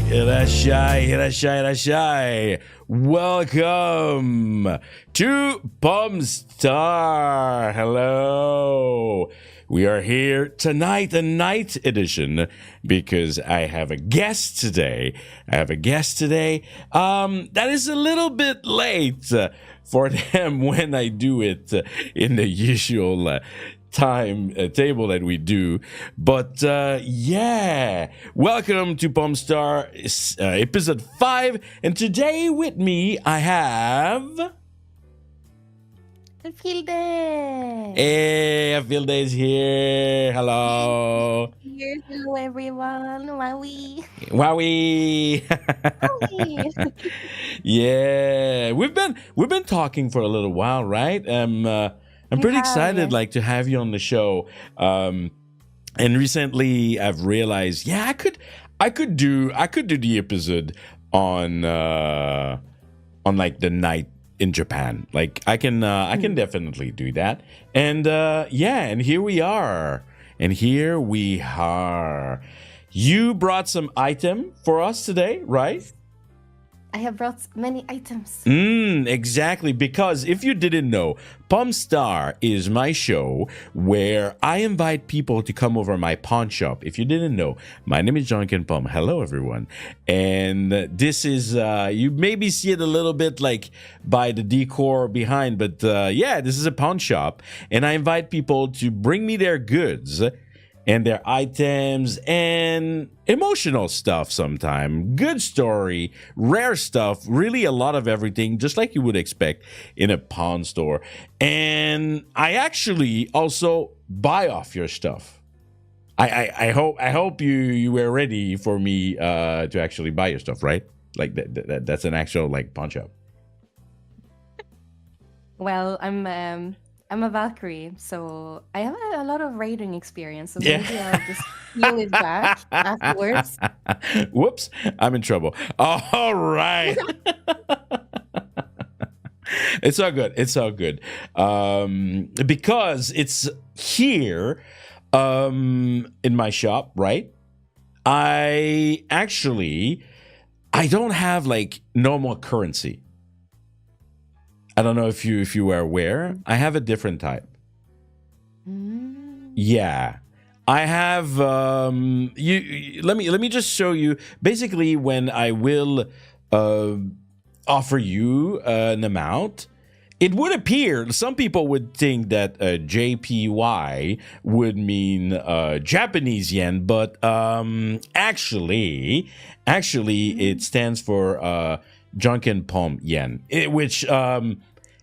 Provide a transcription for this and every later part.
Irashai. Welcome to Pomme Star. Hello. We are here tonight, the night edition, because I have a guest today. That is a little bit late for them when I do it in the usual time table that we do. But welcome to Pomme Star episode 5. And today with me I have Filde. Hey, Filde is here. Hello. Hello everyone. Wowie. Wowie. Yeah, we've been talking for a little while, right? I'm pretty excited, to have you on the show. And recently, I've realized, I could do the episode on the night in Japan. I can definitely do that. And and here we are. You brought some item for us today, right? I have brought many items. Exactly, because if you didn't know, Pomme Star is my show where I invite people to come over my pawn shop. If you didn't know, my name is Janken Pomme. Hello, everyone. And this is, you maybe see it a little bit by the decor behind, but this is a pawn shop. And I invite people to bring me their goods and their items and emotional stuff sometimes. Good story, rare stuff, really a lot of everything, just like you would expect in a pawn store. And I actually also buy off your stuff. I hope you were ready for me to actually buy your stuff, right? That's an actual pawn shop. Well, I'm a Valkyrie, so I have a lot of raiding experience. So maybe I'll just steal it back afterwards. Whoops, I'm in trouble. All right. It's all good. Because it's here in my shop, right? I don't have normal currency. I don't know if you were aware. I have a different type. Yeah, I have. Let me just show you. Basically, when I will offer you an amount, it would appear some people would think that JPY would mean Japanese yen, but actually, it stands for Janken Pomme yen, which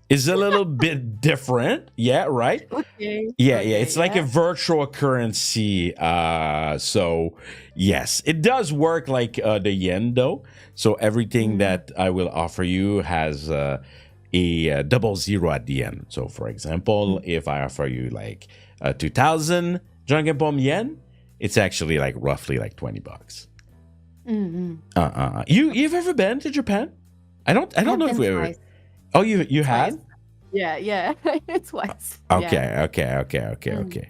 is a little bit different. Yeah, right? Okay. Yeah. It's like a virtual currency. So, yes, it does work like the yen, though. So everything that I will offer you has a 00 at the end. So, for example, if I offer you 2,000 Janken Pomme yen, it's actually roughly $20. You've ever been to Japan? I don't know if we ever. Twice. Oh, you have? Yeah. Twice. Okay.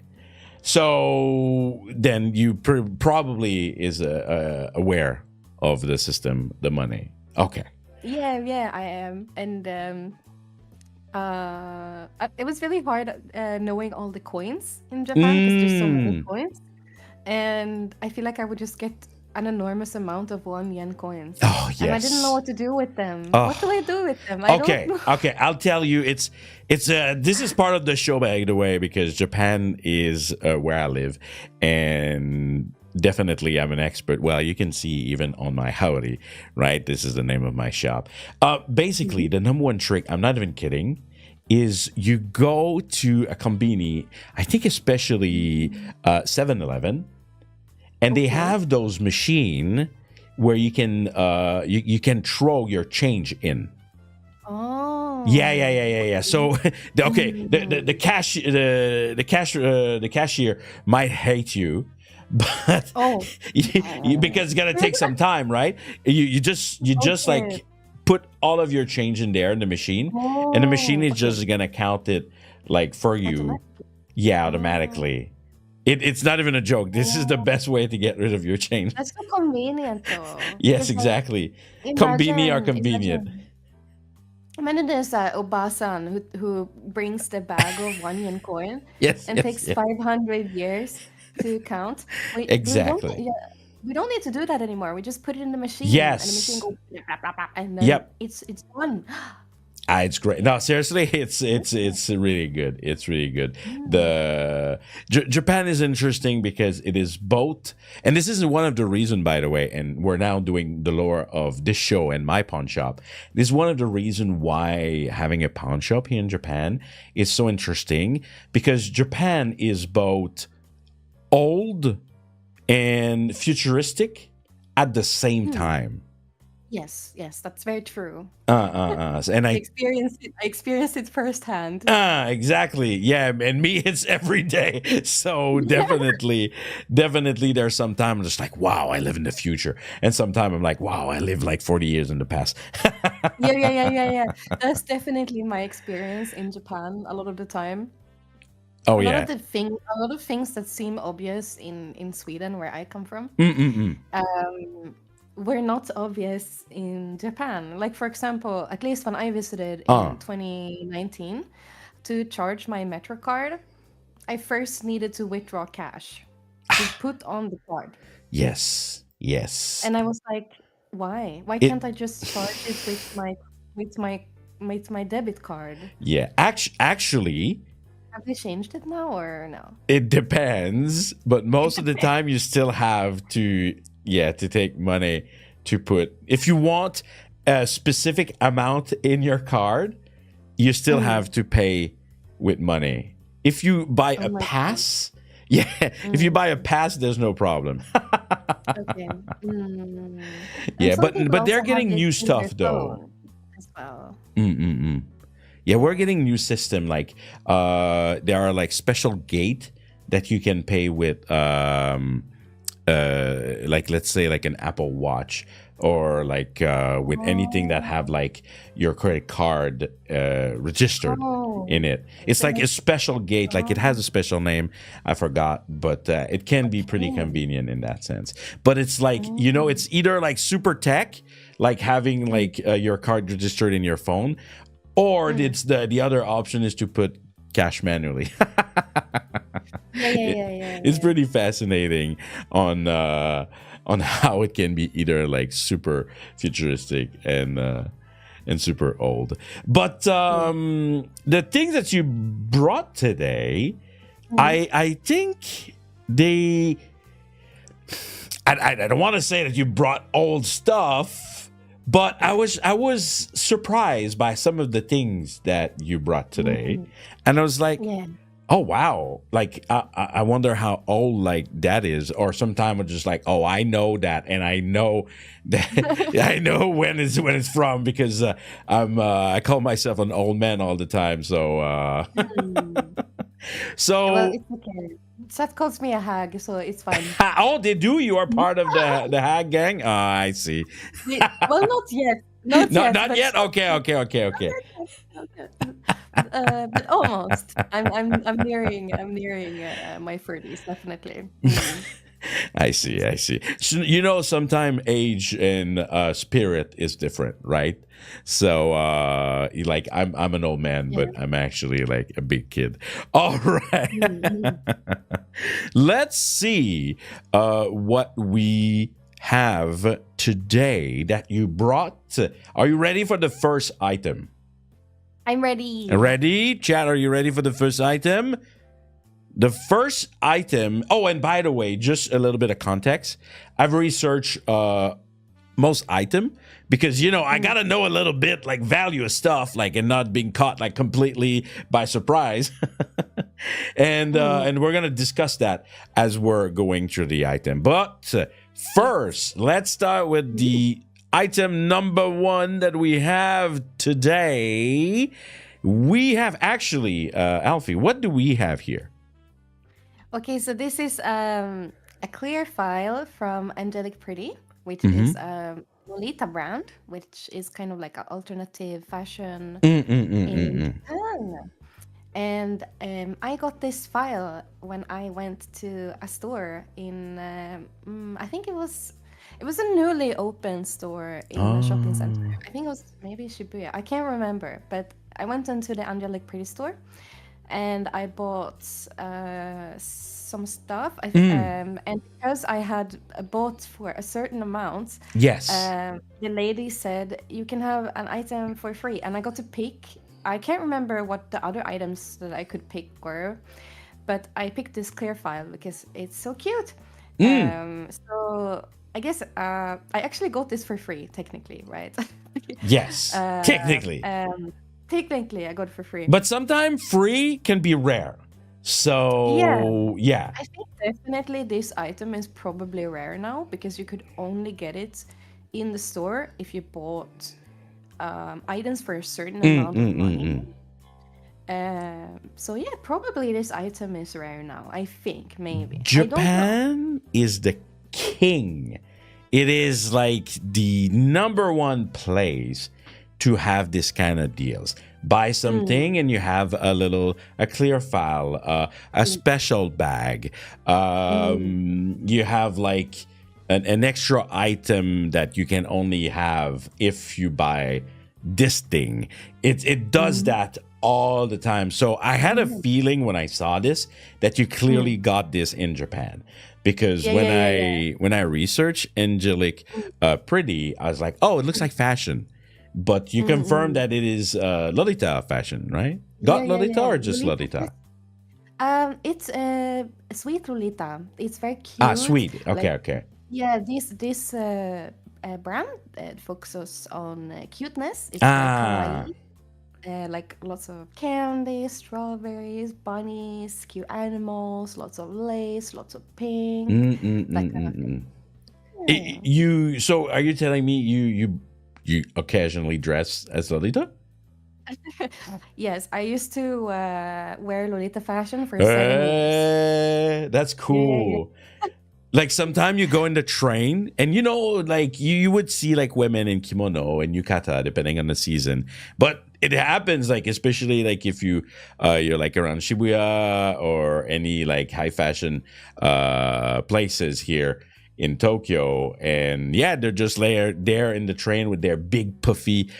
So then you probably is aware of the system, the money. Okay. Yeah, I am, and it was really hard knowing all the coins in Japan because there's so many coins, and I feel like I would just get an enormous amount of 1 yen coins. Oh, yes. And I didn't know what to do with them. Oh. What do I do with them? I don't know. Okay. I'll tell you. It's this is part of the show, by the way, because Japan is where I live, and definitely I'm an expert. Well, you can see even on my howdy, right? This is the name of my shop. Basically, the number one trick, I'm not even kidding, is you go to a combini, I think especially 7-Eleven, and they have those machine where you can you can throw your change in. Oh. Yeah. So the cashier might hate you, but because it's gonna take some time, right? You just put all of your change in there in the machine, and the machine is just gonna count it for you. Automatically. Yeah, automatically. It's not even a joke. This is the best way to get rid of your change. That's so convenient though. Yes, Because like exactly. Convenient or convenient. imagine there's a Obasan who brings the bag of 1 yen coin Yes, and yes, takes yes. 500 years to count. Exactly. We don't need to do that anymore. We just put it in the machine, and the machine Yes. goes blah, blah, blah, and then Yep. it's done. It's great. No, seriously, it's really good. It's really good. The Japan is interesting because it is both, and this is one of the reason, by the way. And we're now doing the lore of this show and my pawn shop. This is one of the reason why having a pawn shop here in Japan is so interesting, because Japan is both old and futuristic at the same time. Yes, that's very true. And I experienced it firsthand. Exactly. Yeah, and me, it's every day. So definitely, there's some time I'm just like, wow, I live in the future, and sometime I'm like, wow, I live like 40 years in the past. Yeah. That's definitely my experience in Japan a lot of the time. Oh a yeah. lot of things that seem obvious in Sweden, where I come from, were not obvious in Japan. Like, for example, at least when I visited in 2019 to charge my Metro card, I first needed to withdraw cash to put on the card. Yes. And I was like, why? Why can't I just charge it with my debit card? Yeah. Actually, have they changed it now or no? it depends, but most of the time you still have to take money to put. If you want a specific amount in your card, you still have to pay with money. If you buy a pass, if you buy a pass, there's no problem. Okay. Yeah, but they're getting new stuff though. As well. Yeah, we're getting new system. Like there are like special gate that you can pay with like, let's say, like an Apple Watch, or like with anything that have like your credit card registered in it. It's like a special gate. Like, it has a special name, I forgot, but it can be pretty convenient in that sense. But it's like, it's either like super tech, like having like your card registered in your phone, or it's the other option is to put cash manually. It's pretty fascinating on how it can be either like super futuristic and super old. But the things that you brought today, I think I don't want to say that you brought old stuff, but I was surprised by some of the things that you brought today, and I was like, oh wow, like I wonder how old like that is. Or sometimes I'm just like, oh, I know that, and I know that I know when it's from, because I call myself an old man all the time. So well, it's okay. Seth calls me a hag, so it's fine. Oh, they do. You are part of the hag gang. Oh, I see. Well, not yet. Not yet. Okay. But almost. I'm nearing my 30s, definitely. I see. So, sometimes age and spirit is different, right? So, like, I'm an old man, but I'm actually like a big kid. All right. Let's see what we have today that you brought. Are you ready for the first item? I'm ready. Ready? Chat, are you ready for the first item? The first item... Oh, and by the way, just a little bit of context. I've researched most item because, I got to know a little bit, like, value of stuff, like, and not being caught, like, completely by surprise. And we're going to discuss that as we're going through the item. But first, let's start with the item number one that we have today. We have actually, Alfie, what do we have here? Okay, so this is a clear file from Angelic Pretty, which is a Lolita brand, which is kind of like an alternative fashion in Japan. And I got this file when I went to a store in, I think it was a newly opened store in a shopping center. Oh. I think it was maybe Shibuya. I can't remember, but I went into the Angelic Pretty store and I bought some stuff. And because I had bought for a certain amount, Yes. the lady said you can have an item for free, and I got to pick. I can't remember what the other items that I could pick were, but I picked this clear file because it's so cute. So I guess I actually got this for free, technically, right? Yes. Technically. Technically, I got it for free. But sometimes free can be rare. So, yeah. I think definitely this item is probably rare now because you could only get it in the store if you bought items for a certain amount of money. So yeah, probably this item is rare now. I think maybe. Japan is the king. It is like the number one place to have this kind of deals. Buy something and you have a clear file, a special bag. You have like an extra item that you can only have if you buy this thing. It does that all the time. So I had a feeling when I saw this that you clearly got this in Japan. Because when I researched Angelic Pretty, I was like, oh, it looks like fashion. But you confirm that it is Lolita fashion, right? Got Lolita or just Lolita? It's sweet Lolita. It's very cute. Ah, sweet. Okay, okay. Yeah, this brand focuses on cuteness. It's very kawaii. Like lots of candy, strawberries, bunnies, cute animals, lots of lace, lots of pink, that kind of thing. Yeah. So are you telling me you occasionally dress as Lolita? Yes, I used to wear Lolita fashion for 7 years. That's cool. Like sometimes you go in the train and like you would see like women in kimono and yukata depending on the season. But it happens like especially like if you're like around Shibuya or any like high fashion places here in Tokyo, and they're just there in the train with their big puffy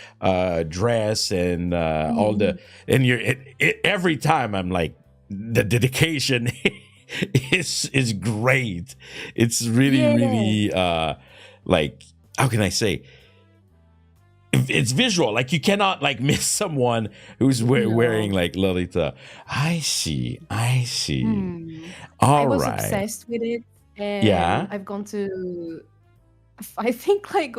dress and all the and every time I'm like the dedication is great. It's really like how can I say? It's visual. Like you cannot like miss someone who's wearing like Lolita. I see. I was obsessed with it. And I've gone to, I think, like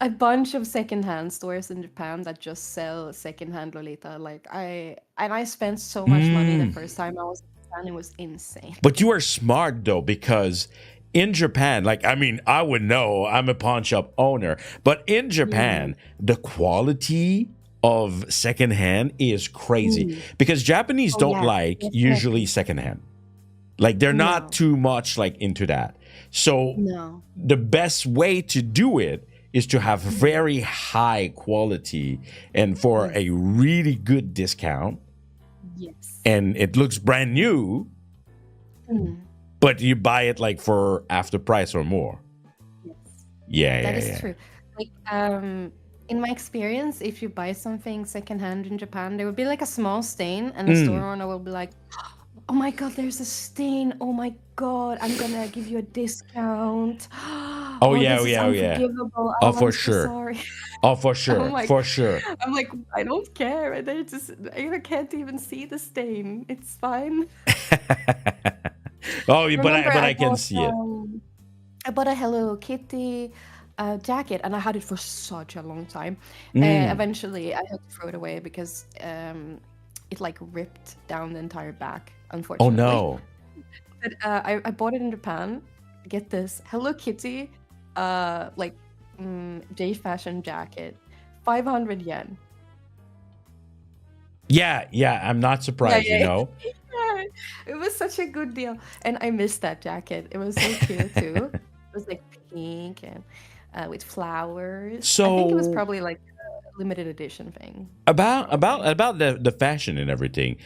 a bunch of secondhand stores in Japan that just sell secondhand Lolita. Like I spent so much money the first time I was in Japan. It was insane. But you are smart though, because in Japan, like I mean, I would know. I'm a pawn shop owner, but in Japan, the quality of secondhand is crazy because Japanese don't like usually secondhand. Like they're not too much like into that. So the best way to do it is to have very high quality and for a really good discount. Yes. And it looks brand new, but you buy it like for after price or more. Yes. That is true. Like in my experience, if you buy something secondhand in Japan, there will be like a small stain and the store owner will be like, oh my God, there's a stain. Oh my God, I'm gonna give you a discount. This is unforgivable. Oh, for so sure. Sorry. Oh, for sure. Like, for sure. I'm like, I don't care. I can't even see the stain. It's fine. But I can see it. I bought a Hello Kitty jacket and I had it for such a long time. Eventually, I had to throw it away because it like ripped down the entire back, unfortunately. Oh no. But I bought it in Japan. Get this, Hello Kitty like J fashion jacket, 500 yen. Yeah, I'm not surprised, Yeah, it was such a good deal. And I missed that jacket. It was so cute too. It was like pink and with flowers. So I think it was probably like limited edition thing. About the fashion and everything.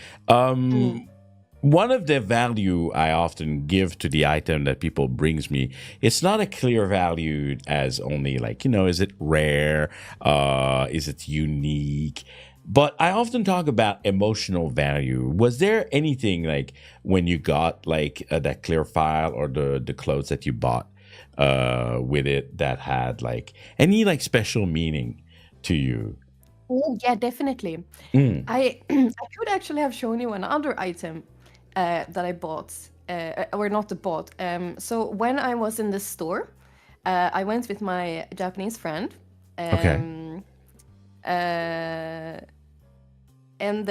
One of the value I often give to the item that people brings me, it's not a clear value as only like, is it rare? Is it unique? But I often talk about emotional value. Was there anything like when you got like that clear file or the clothes that you bought with it that had like any like special meaning to you? Oh, yeah, definitely. I I could actually have shown you another item that I bought, or not bought. So when I was in the store, I went with my Japanese friend, Okay. uh, and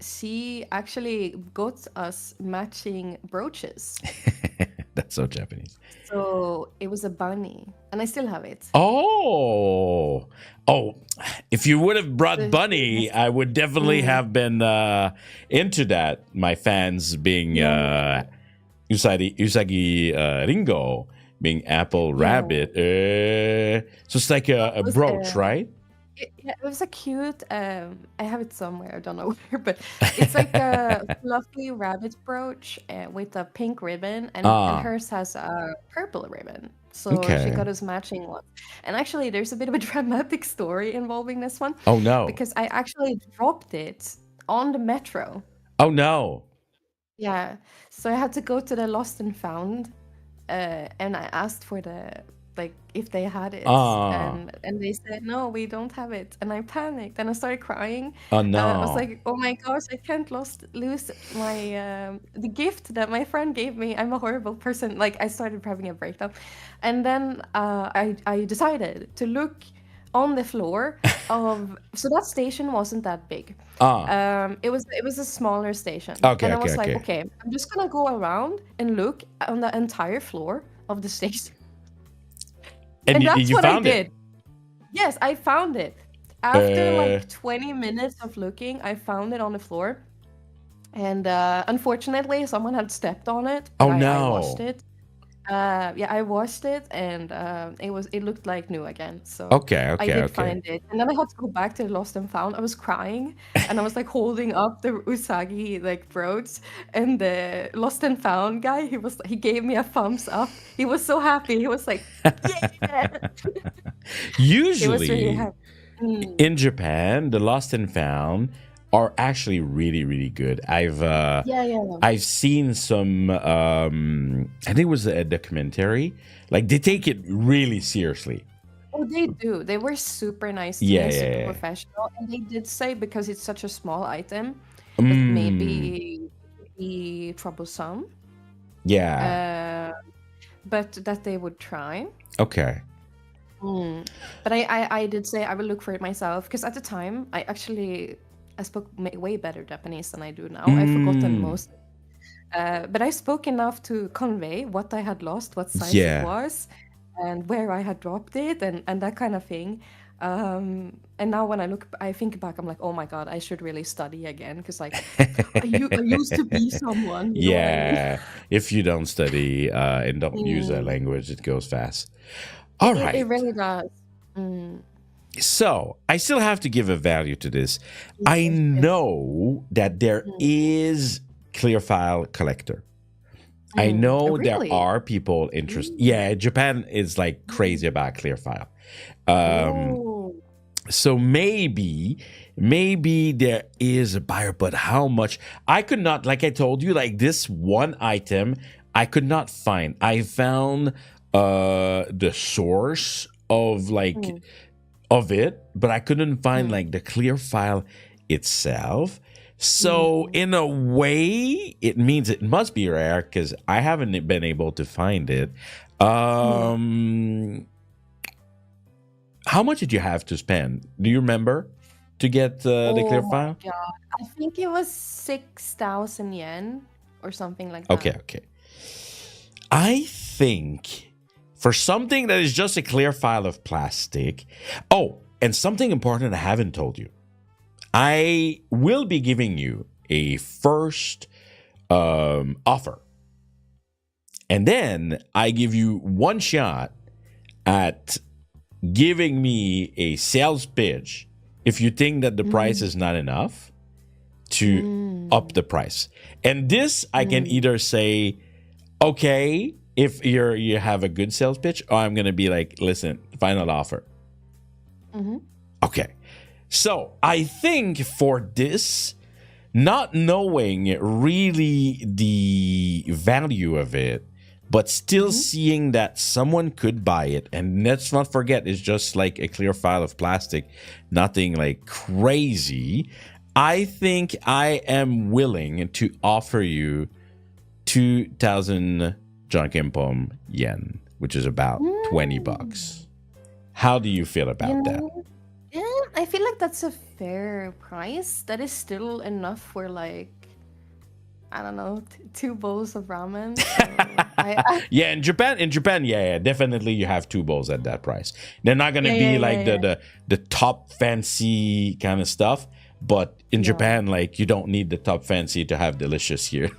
she actually got us matching brooches. That's so Japanese. So it was a bunny, and I still have it. Oh, if you would have brought So Bunny, I would definitely mm, have been into that. My fans being yeah, Usagi Ringo, being Apple yeah. Rabbit. So it's like It a was brooch, right? yeah, it was a cute. I have it somewhere. I don't know where, but it's like a fluffy rabbit brooch with a pink ribbon, and Ah, hers has a purple ribbon. So she okay. got us matching ones. And actually, there's a bit of a dramatic story involving this one, Oh, no. because I actually dropped it on the metro. Oh, no. Yeah, so I had to go to the Lost and Found, and I asked for the like if they had it, Ah, and they said no, we don't have it, and I panicked and I started crying. oh, I was no. like, oh my gosh, I can't lose my the gift that my friend gave me. I'm a horrible person. Like I started having a breakdown, and then I decided to look on the floor of, so that station wasn't that big. Ah, It was a smaller station, okay, and I okay, was like, okay. okay, I'm just gonna go around and look on the entire floor of the station, And and you, that's you what I found it. did. Yes, I found it. After Uh, like 20 minutes of looking, I found it on the floor, and unfortunately, someone had stepped on it, but oh, I washed no. it. Yeah, I washed it, and it looked like new again. So Okay, I okay, did okay. find it, and then I had to go back to the Lost and Found. I was crying, and I was like holding up the Usagi like brooch, and the Lost and Found guy, he gave me a thumbs up. He was so happy. He was like, yeah. He was really Usually happy. Mm. in Japan, the lost and found are actually really, really good. Yeah, yeah. I've seen some. I think it was a documentary. Like they take it really seriously. Oh, they do. They were super nice to Yeah, me, super yeah, professional, and they did say because it's such a small item, yeah. it maybe be troublesome, Yeah. uh, but that they would try. Okay. Mm. But I did say I will look for it myself because at the time I spoke way better Japanese than I do now. I've forgotten Mm, most, but I spoke enough to convey what I had lost, what size it yeah. was, and where I had dropped it, and that kind of thing. And now when I think back, I'm like, oh my God, I should really study again because like I used to be someone, you know what I mean? Yeah. If you don't study and don't use a Mm. language, it goes fast. All It right. really does. Mm. So I still have to give a value to this. I Yes, yes. know that there Mm. is clear file collector. I Mm. know there Really? are people interested. Mm. Yeah, Japan is like crazy about clear file. Um, Oh. so maybe there is a buyer, but how much? I could not, like I told you, like this one item, I could not find. I found the source of like Mm. of it, but I couldn't find Mm. like the clear file itself. So Mm. in a way, it means it must be rare because I haven't been able to find it. Mm. Um, how much did you have to spend? Do you remember to get the Oh clear my file? God. I think it was 6,000 yen or something like Okay, that. okay. I think for something that is just a clear file of plastic. Oh, and something important I haven't told you. I will be giving you a first offer. And then I give you one shot at giving me a sales pitch if you think that the price is not enough to up the price. And this I can either say, okay, if you have a good sales pitch, or I'm going to be like, listen, final offer. Okay. So I think for this, not knowing really the value of it, but still seeing that someone could buy it, and let's not forget, it's just like a clear file of plastic, nothing like crazy. I think I am willing to offer you 2,000 Janken Pomme yen, which is about $20. How do you feel about that? Yeah, I feel like that's a fair price. That is still enough for like, I don't know, 2 bowls of ramen. So yeah, in Japan, yeah, definitely you have 2 bowls at that price. They're not gonna be like the top fancy kind of stuff, but in Japan, like you don't need the top fancy to have delicious here.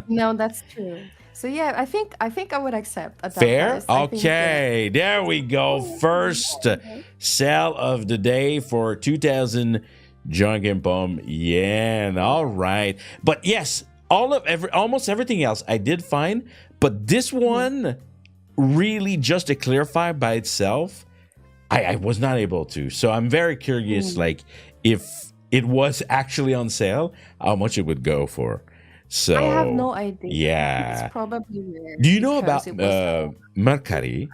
No, that's true. So yeah, I think I would accept at that Fair? price. I think, Okay, there we go. First sale of the day for 2,000 Janken Pomme yen. All right. But yes, almost everything else I did fine, but this one really just to clarify by itself, I was not able to. So I'm very curious, like if it was actually on sale, how much it would go for. So I have no idea. Yeah. It's probably weird. Do you know because about it was Mercari?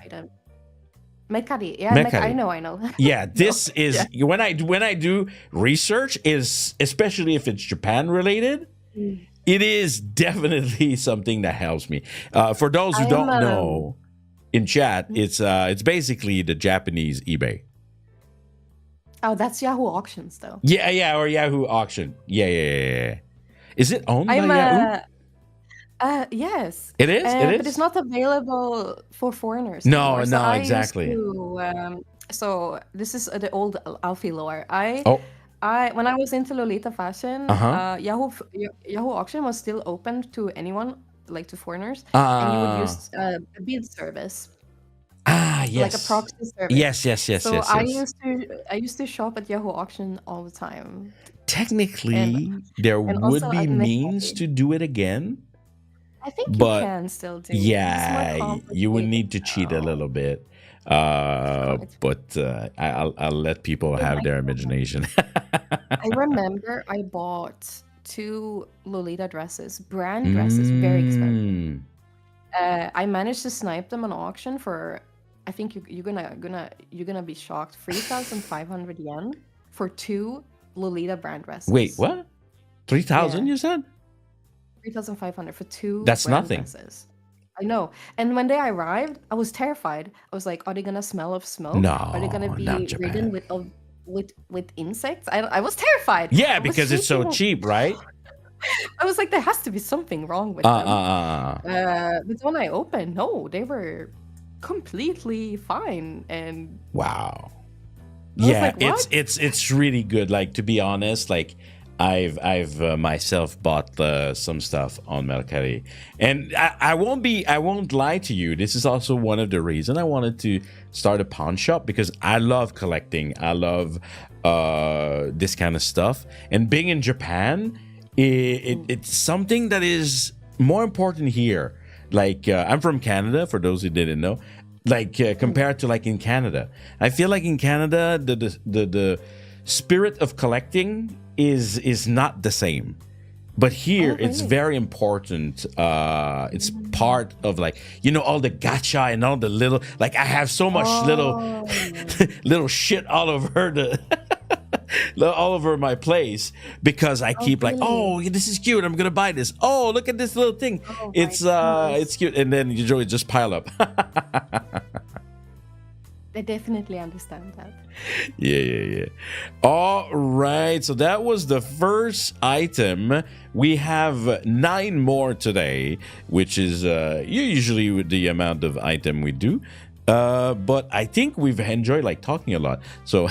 Mercari. Yeah, Mercari. I know. Yeah, this is when I do research, is especially if it's Japan related, it is definitely something that helps me. For those who don't know, in chat, it's basically the Japanese eBay. Oh, that's Yahoo Auctions though. Yeah, or Yahoo Auction. Yeah. Is it owned by Yahoo? Yes. It is? It is? But it's not available for foreigners No, anymore. So no, I exactly. used to, so this is the old Alfie lore. When I was into Lolita fashion, Yahoo Auction was still open to anyone, like to foreigners, and you would use a bid service. Yes. Like a proxy service. Yes. So I used to shop at Yahoo Auction all the time. Technically, there would be means to do it again. I think you can still do it. Yeah, you would need to cheat a little bit. But I'll let people have their imagination. I remember I bought 2 Lolita dresses, brand dresses, very expensive. I managed to snipe them on auction for, I think you're gonna be shocked, 3,500 yen for 2 Lolita brand dresses. Wait, what? 3,000 you said? 3,500 for 2 That's brand nothing. dresses. I know. And when they arrived, I was terrified. I was like, are they gonna smell of smoke? No, Are they gonna be not Japan. ridden with insects? I was terrified. Yeah, because it's so cheap, right? I was like, there has to be something wrong with them. But when I opened, no, they were completely fine. And wow. I was Yeah, like, what? it's really good. Like, to be honest, like I've myself bought some stuff on Mercari, and I won't lie to you. This is also one of the reasons I wanted to start a pawn shop, because I love collecting. I love this kind of stuff, and being in Japan, it's something that is more important here. Like, I'm from Canada, for those who didn't know. Like, compared to like in Canada, I feel like in Canada the spirit of collecting is not the same, but here it's very important. It's part of, like, all the gacha and all the little, like, I have so much little shit all over all over my place, because I keep like, oh, this is cute, I'm gonna buy this. Oh, look at this little thing. It's cute, and then you just pile up. I definitely understand that. Yeah. All right. So that was the first item. We have 9 more today, which is usually the amount of item we do. But I think we've enjoyed like talking a lot. So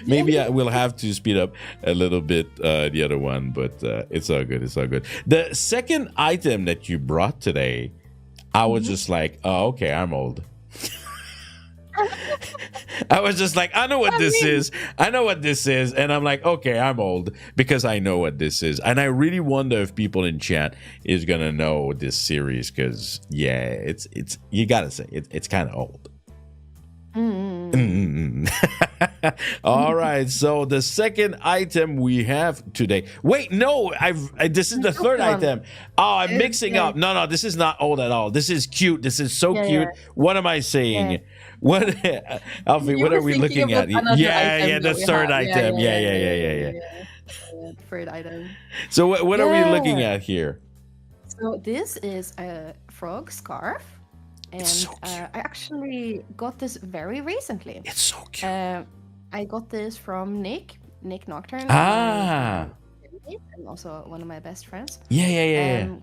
maybe I will have to speed up a little bit the other one, but it's all good. It's all good. The second item that you brought today, I was just like, oh, okay, I'm old. I was just like, I know what I this mean, is. I know what this is. And I'm like, okay, I'm old because I know what this is. And I really wonder if people in chat is going to know this series because, yeah, it's you got to say, it's kind of old. All right, so the second item we have today. Wait, no, this is the third item. Oh, I'm mixing up. No, this is not old at all. This is cute. This is so cute. What am I saying? What, Alfie? What are we looking at? Yeah, the third item. Yeah. Third item. So what are we looking at here? So this is a frog scarf. And so I actually got this very recently. It's so cute. I got this from Nick Nocturne. Ah. And also one of my best friends. Yeah.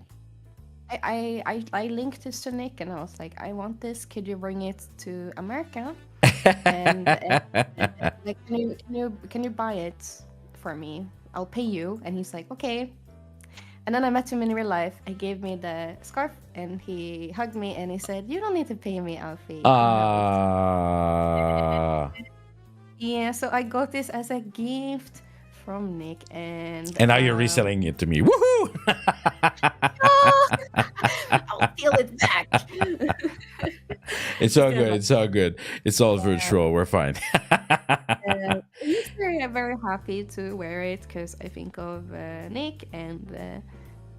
I linked this to Nick and I was like, I want this. Could you bring it to America? and like, can you buy it for me? I'll pay you. And he's like, okay. And then I met him in real life. He gave me the scarf and he hugged me and he said, you don't need to pay me, Alfie. Yeah, so I got this as a gift from Nick and now you're reselling it to me. Woohoo! I'll steal it back. It's all good. It's all good. It's all virtual. We're fine. He's very, very happy to wear it because I think of Nick and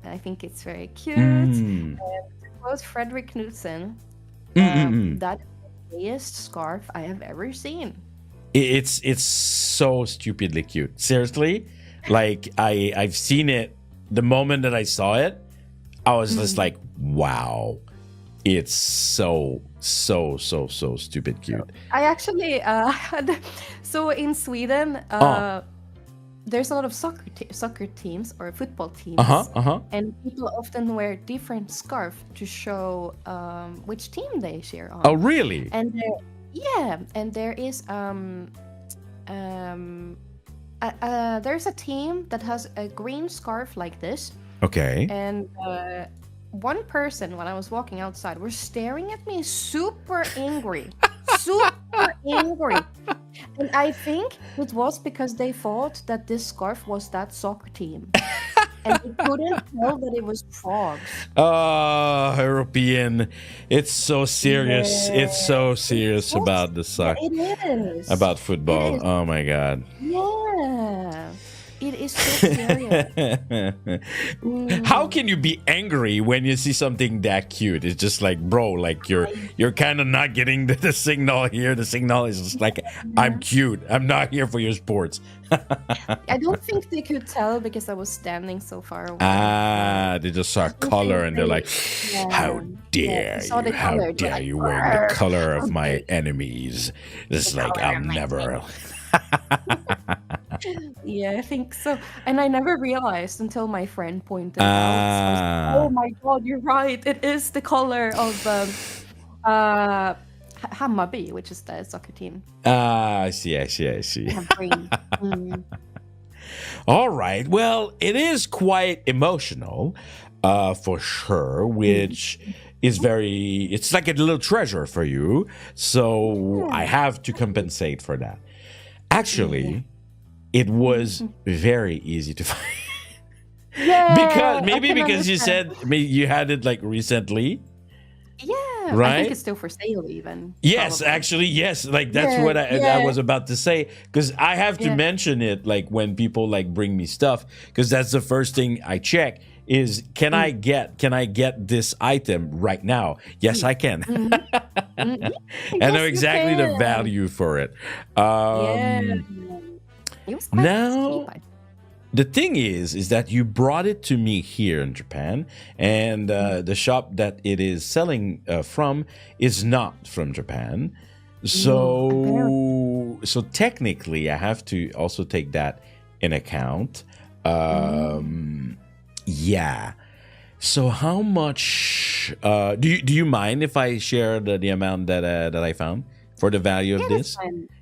I think it's very cute. And quote Frederick Knudsen, that is the gayest scarf I have ever seen. It's so stupidly cute. Seriously, like I've seen it. The moment that I saw it, I was just like, wow, it's so stupid cute. I actually had, so in Sweden, there's a lot of soccer teams or football teams, and people often wear different scarf to show which team they cheer on. Oh, really? And there is there's a team that has a green scarf like this. Okay. And one person, when I was walking outside, was staring at me super angry. Super angry. And I think it was because they thought that this scarf was that soccer team. And they couldn't tell that it was frogs. European. It's so serious. Yeah. It's so serious about the soccer. It is. About football. Oh my God. Yeah. It is so serious. How can you be angry when you see something that cute? It's just like, bro, like you're kind of not getting the signal here. The signal is just like, I'm cute. I'm not here for your sports. I don't think they could tell because I was standing so far away. They just saw color and they're like, how dare you? How dare you wear the color of my enemies? It's like, I'll never... Yeah, I think so. And I never realized until my friend pointed out. So I was like, oh my God, you're right. It is the color of Hammarby, which is the soccer team. I see. Green. All right. Well, it is quite emotional, for sure, which is it's like a little treasure for you. So I have to compensate for that. Actually, it was very easy to find. Because you said you had it like recently. Yeah, right? I think it's still for sale even. Yes, probably. actually, yes. Like that's what I was about to say, because I have to mention it like when people like bring me stuff, because that's the first thing I check is can I get this item right now? Yes, I can. I know exactly the value for it. It was quite now, cheap. the thing is that you brought it to me here in Japan, and the shop that it is selling from is not from Japan. So technically, I have to also take that in account. Yeah. So how much? Do you mind if I share the amount that I found for the value of this?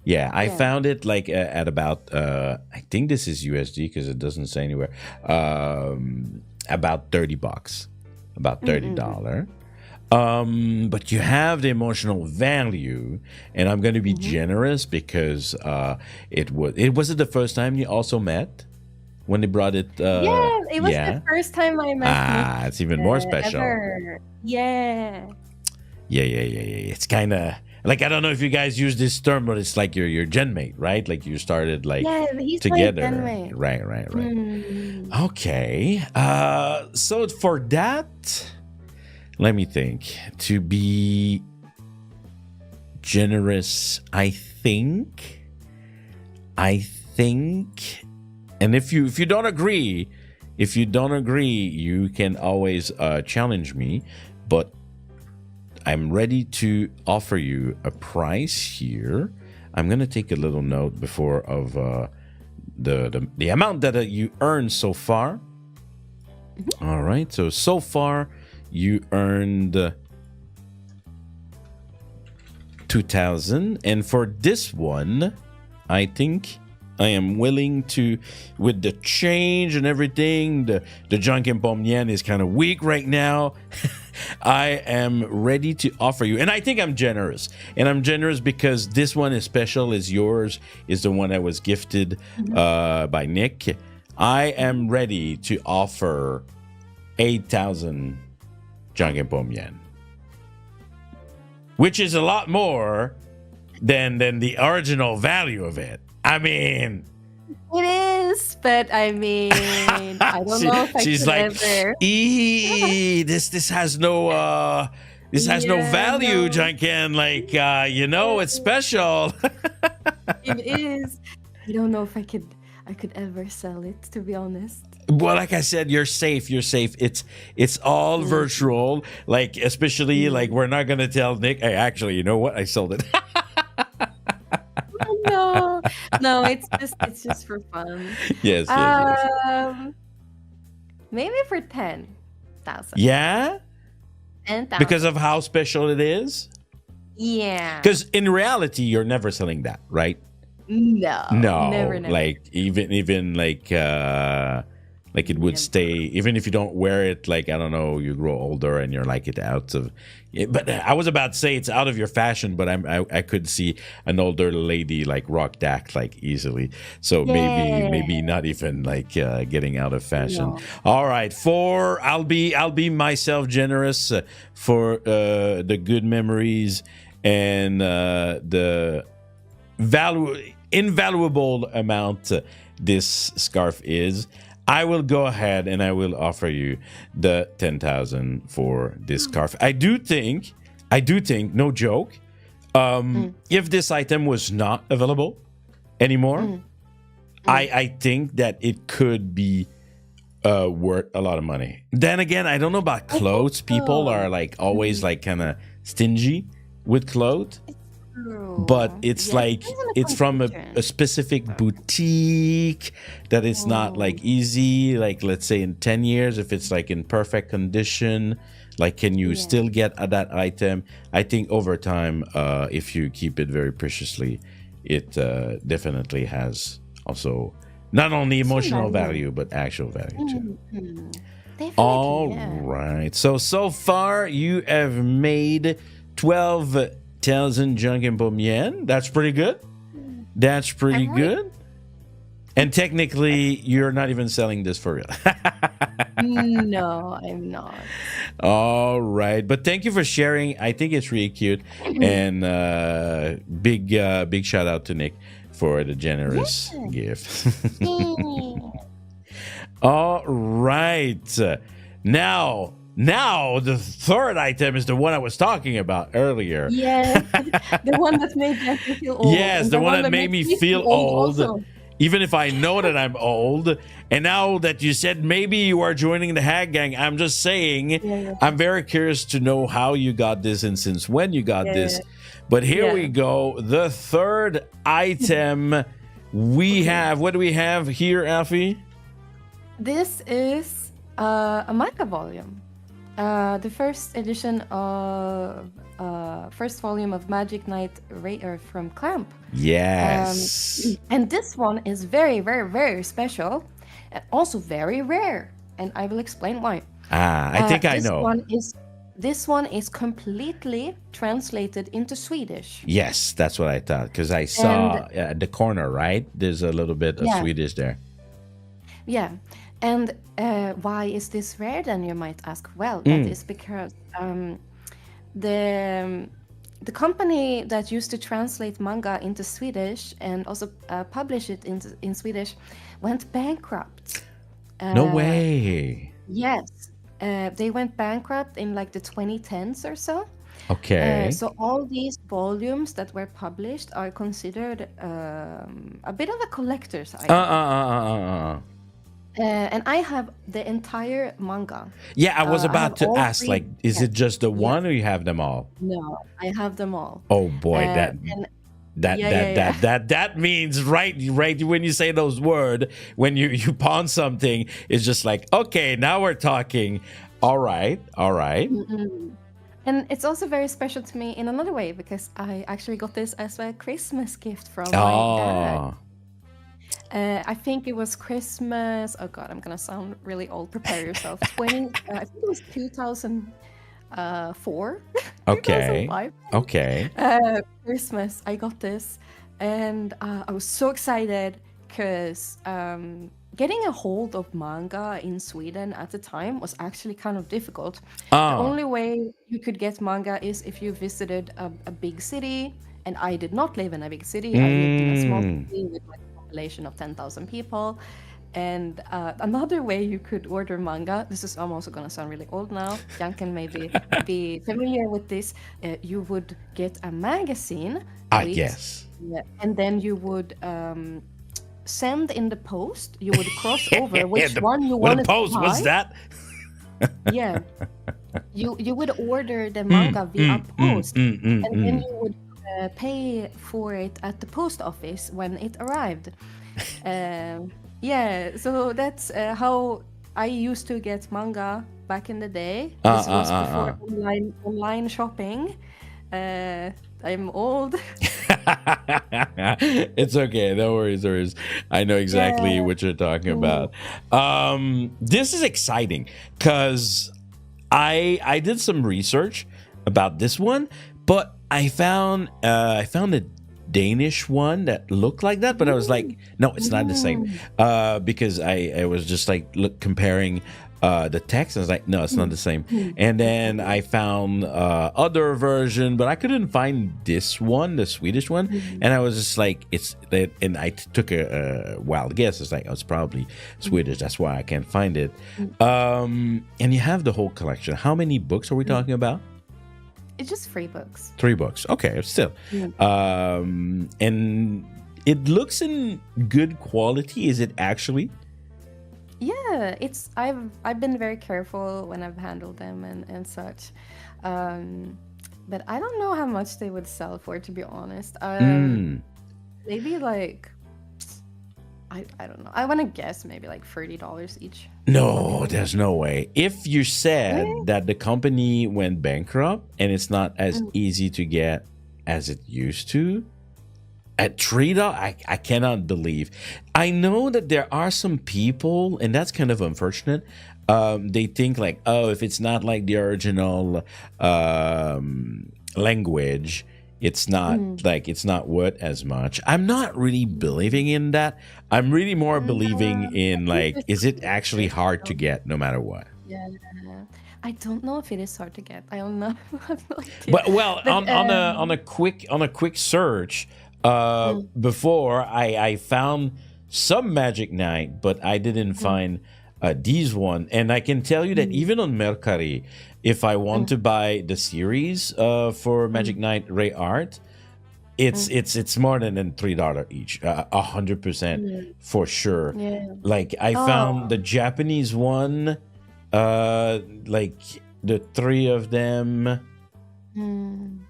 Yeah, I found it like at about I think this is USD because it doesn't say anywhere. About $30, about $30. But you have the emotional value, and I'm going to be generous because it was it the first time you also met when they brought it. Yeah, it was the first time I met Nick. It's even more special. Ever. Yeah. Yeah. It's kind of like, I don't know if you guys use this term, but it's like your gen mate, right? Like you started like he's together. My gen mate. Right. Okay. So for that, let me think. To be generous, I think, and if you don't agree, you can always challenge me, but I'm ready to offer you a price here. I'm gonna take a little note before of the amount that you earned so far. All right, so far you earned 2,000, and for this one, I think I am willing to, with the change and everything, the Janken Pomme yen is kind of weak right now. I am ready to offer you, and I think I'm generous. And I'm generous because this one is special, is yours, is the one that was gifted by Nick. I am ready to offer 8,000 Janken Pomme yen, which is a lot more than the original value of it. I mean, it is, but I mean, I don't know if she's could like, ever. This has no no value, Janken. Like, it's special. It is. I don't know if I could ever sell it, to be honest. Well, like I said, you're safe. It's all virtual. Like, especially like, we're not gonna tell Nick. Hey, actually, you know what? I sold it. No, it's just for fun. Yes. Maybe for 10,000. Yeah. 10,000. Because of how special it is. Yeah. Because in reality, you're never selling that, right? No. Never. Like even like it would stay, even if you don't wear it. Like, I don't know, you grow older and you're like it out of. But I was about to say it's out of your fashion, but I could see an older lady like rock that like easily. So maybe not even like getting out of fashion. No. All right, I'll be myself generous for the good memories and the invaluable amount this scarf is. I will go ahead and I will offer you the 10,000 for this scarf. I do think, no joke, if this item was not available anymore, I think that it could be worth a lot of money. Then again, I don't know about clothes. People are like always like kind of stingy with clothes. But it's like it's from a specific boutique that it's not like easy. Like, let's say in 10 years, if it's like in perfect condition, like, can you still get at that item? I think over time, if you keep it very preciously, it definitely has also not only emotional value but actual value too. All right. So far you have made 12,000 Janken Pomme yen. That's pretty good. That's pretty good. And technically, you're not even selling this for real. No, I'm not. All right. But thank you for sharing. I think it's really cute. And big shout out to Nick for the generous gift. All right. Now, the third item is the one I was talking about earlier. Yes, the one that made me feel old. Yes, the one that made me feel old. Even if I know that I'm old. And now that you said maybe you are joining the Hag Gang, I'm just saying, I'm very curious to know how you got this and since when you got this. But here we go. The third item we have. What do we have here, Alfie? This is a manga volume. The first edition of first volume of Magic Knight Rigger from Clamp. Yes. And this one is very, very, very special and also very rare. And I will explain why. I think I know. This one is this one is completely translated into Swedish. Yes, that's what I thought, because I And saw at the corner, right? There's a little bit of yeah, Swedish there. yeah. And why is this rare then, you might ask? Well, that Mm. is because the the company that used to translate manga into Swedish and also publish it in Swedish went bankrupt. No Uh, way. yes, they went bankrupt in like the 2010s or so. Okay. So all these volumes that were published are considered a bit of a collector's item. Uh. And I have the entire manga. Yeah, I was I have about to all ask, three. like, is Yeah, it just the yes. one or you have them all? No, I have them all. Oh boy, And that yeah, that yeah, yeah. that that that means right when you say those words, when you pawn something, it's just like, okay, now we're talking. All right, all right. Mm-mm. And it's also very special to me in another way because I actually got this as a Christmas gift from my dad. Oh. I think it was Christmas. Oh God, I'm gonna sound really old. Prepare yourself. I think it was 2004, Okay. 2005. Okay. Christmas. I got this, and I was so excited because getting a hold of manga in Sweden at the time was actually kind of difficult. The Oh. only way you could get manga is if you visited a big city, and I did not live in a big city. I lived in a small Mm. city with like a population of 10,000 people. And another way you could order manga, this is, I'm also gonna sound really old now. Janken maybe be familiar with this. You would get a magazine with, Yes. yeah, and then you would send in the post. You would cross over which one you What a wanted to pose was buy. that? Yeah, you would order the manga via post, and then you would pay for it at the post office when it arrived. Yeah, so that's how I used to get manga back in the day. This was before online shopping. I'm old. It's okay. No worries, no worries. I know exactly Yeah. what you're talking Mm. about. This is exciting because I did some research about this one, but I found a Danish one that looked like that, but I was like, no, it's not the same. Because I was just like comparing the text. I was like, no, it's not the same. And then I found other version, but I couldn't find this one, the Swedish one. And I was just like, it's that, and I took a wild guess. It's like, oh, it's probably Swedish. That's why I can't find it. And you have the whole collection. How many books are we talking about? It's just free books. 3 books. Okay, still. And it looks in good quality. Is it actually? Yeah, it's I've been very careful when I've handled them and such. But I don't know how much they would sell for, to be honest. Maybe like I don't know. I want to guess maybe like $30 each. No, there's no way. If you said Really? that the company went bankrupt and it's not as easy to get as it used to, at $3, I cannot believe. I know that there are some people, and that's kind of unfortunate. They think like, oh, if it's not like the original language, it's not like it's not worth as much. I'm not really believing in that. I'm really more believing in like, is it actually hard to get no matter what? Yeah. I don't know if it is hard to get. I don't know. I have no idea. But well, But, on a quick search, before I found some Magic Knight, but I didn't find these one. And I can tell you that even on Mercari, if I want to buy the series for Magic Knight Ray Art, it's more than $3 each, 100% for sure. Yeah. Like I found the Japanese one, like the 3 of them.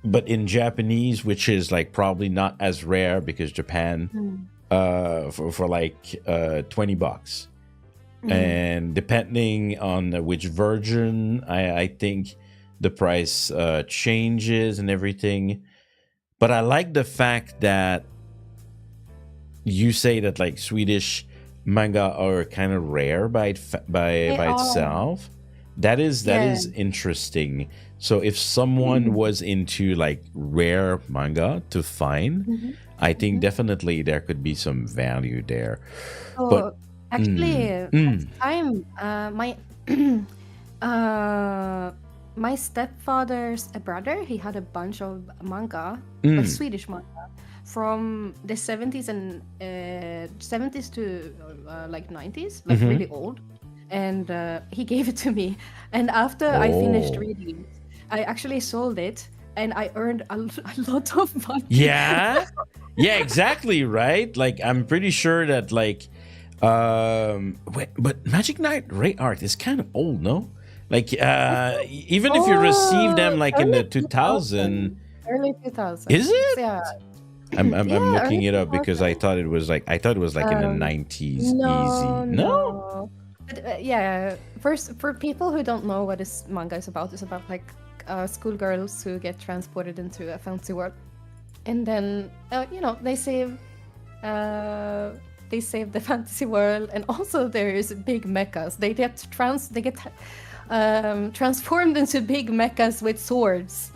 But in Japanese, which is like probably not as rare because Japan, for like $20, and depending on which version, I think the price changes and everything. But I like the fact that you say that like Swedish manga are kind of rare by They are. itself. That is Yeah. interesting. So if someone was into like rare manga to find, Mhm. I think Mhm. definitely there could be some value there. But So actually, at the mm, time, my uh, my stepfather's brother, he had a bunch of manga, like mm, Swedish manga, from the 70s and 70s to like 90s, like mm-hmm. really old. And he gave it to me. And after I finished Oh, reading it, I actually sold it, and I earned a lot of money. yeah, yeah, exactly, right. Like I'm pretty sure that like, wait, but Magic Knight Ray Art is kind of old, no? Like, I think, even if you receive them like in early the 2000, 2000, early is 2000s. it? Yeah. I'm Yeah, looking early it up because 2000. I thought it was like in the Um, 90s, no, easy. No. no. But yeah, first, for people who don't know what this manga is about, it's about like schoolgirls who get transported into a fantasy world, and then uh, they save the fantasy world, and also there is big mechas. They get transformed into big mechas with swords.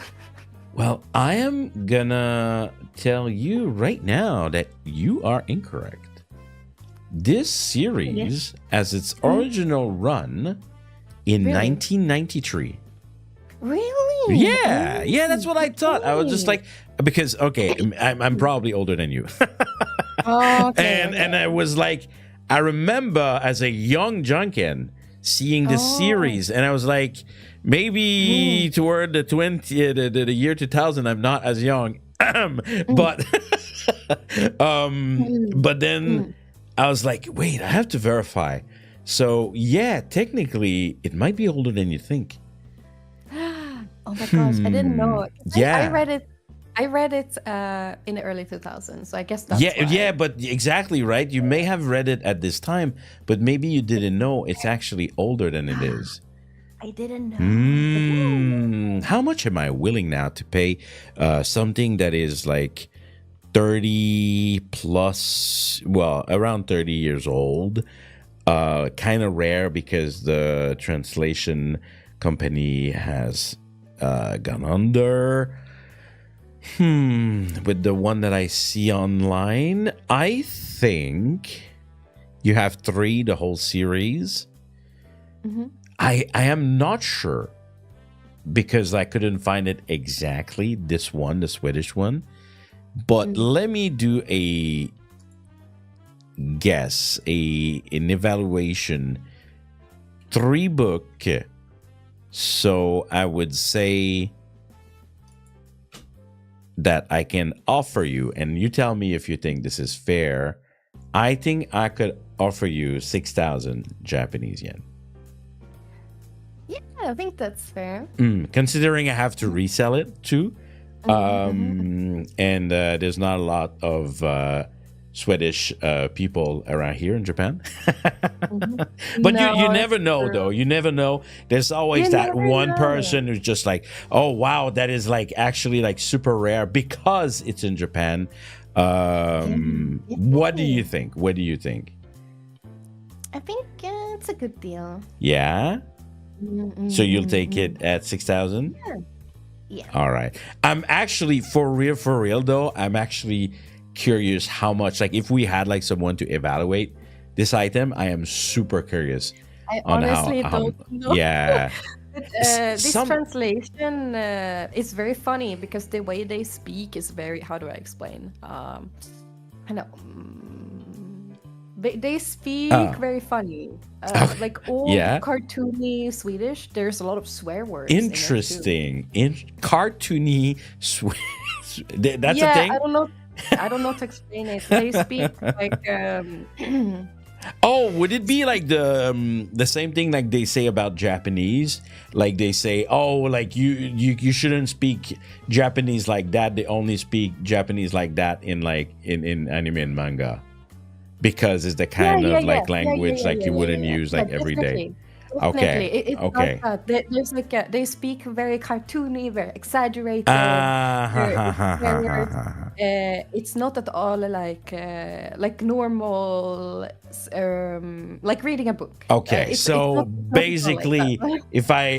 Well, I am gonna tell you right now that you are incorrect. This Yeah. series, as its Mhm. original run in Really? 1993. Really? Yeah, yeah, that's Oh, what I thought. I was just okay. like, because okay, I'm probably older than you, Okay, and I okay. was like, I remember as a young Junkin seeing this Oh. series, and I was like, maybe Mm, toward the the year 2000, I'm not as young, mm, but mm, but then mm. I was like, wait, I have to verify. So yeah, technically, it might be older than you think. Oh my gosh, I didn't Hmm. know. I Yeah. read it. I read it in the early 2000s, so I guess that's Yeah, yeah, why. but exactly right. You may have read it at this time, but maybe you didn't know it's actually older than it is. I didn't know. I didn't know. How much am I willing now to pay something that is like 30 plus, well, around 30 years old? Kind of rare because the translation company has gone under. With the one that I see online, I think you have three, the whole series. Mhm, I am not sure because I couldn't find it exactly, this one, the Swedish one. But mhm. let me do a guess, an evaluation. Three book. So I would say that I can offer you, and you tell me if you think this is fair. I think I could offer you 6,000 Japanese yen. Yeah, I think that's fair. Considering I have to resell it too, Mhm, mhm, and there's not a lot of Swedish people around here in Japan. mhm. But you No, it's never know though. true. You never know. There's always You that never one know. person who's just like, oh wow, that is like actually like super rare because it's in Japan. What do you Yeah. think? What do you think? I think it's a good deal. Yeah. Mm, So mm, you'll mm, take mm. it at 6,000? Yeah. Yeah. All right. I'm actually for real though. I'm actually curious how much, like if we had like someone to evaluate this item, I am super curious I on honestly how don't know. yeah. But, this Some translation is very funny because the way they speak is very, how do I explain? I know. They speak uh very funny. Like old yeah. cartoony Swedish, there's a lot of swear words in it too. Interesting. In cartoony that's a Yeah, thing? I don't know to explain it. They speak like Oh, would it be like the same thing like they say about Japanese? Like they say, oh, like you shouldn't speak Japanese like that. They only speak Japanese like that in like in anime and manga because it's the yeah, kind yeah, of yeah, like yeah, yeah, language yeah, like yeah, you yeah, wouldn't yeah. use Yeah, like every day. definitely. Definitely. It's not Okay. that. There's like they speak very cartoony, very exaggerated. Ah, ha, ha, ha, ha, ha, Very, ha. it's not at all like normal, like reading a book. Okay, so It's not at all like basically, that.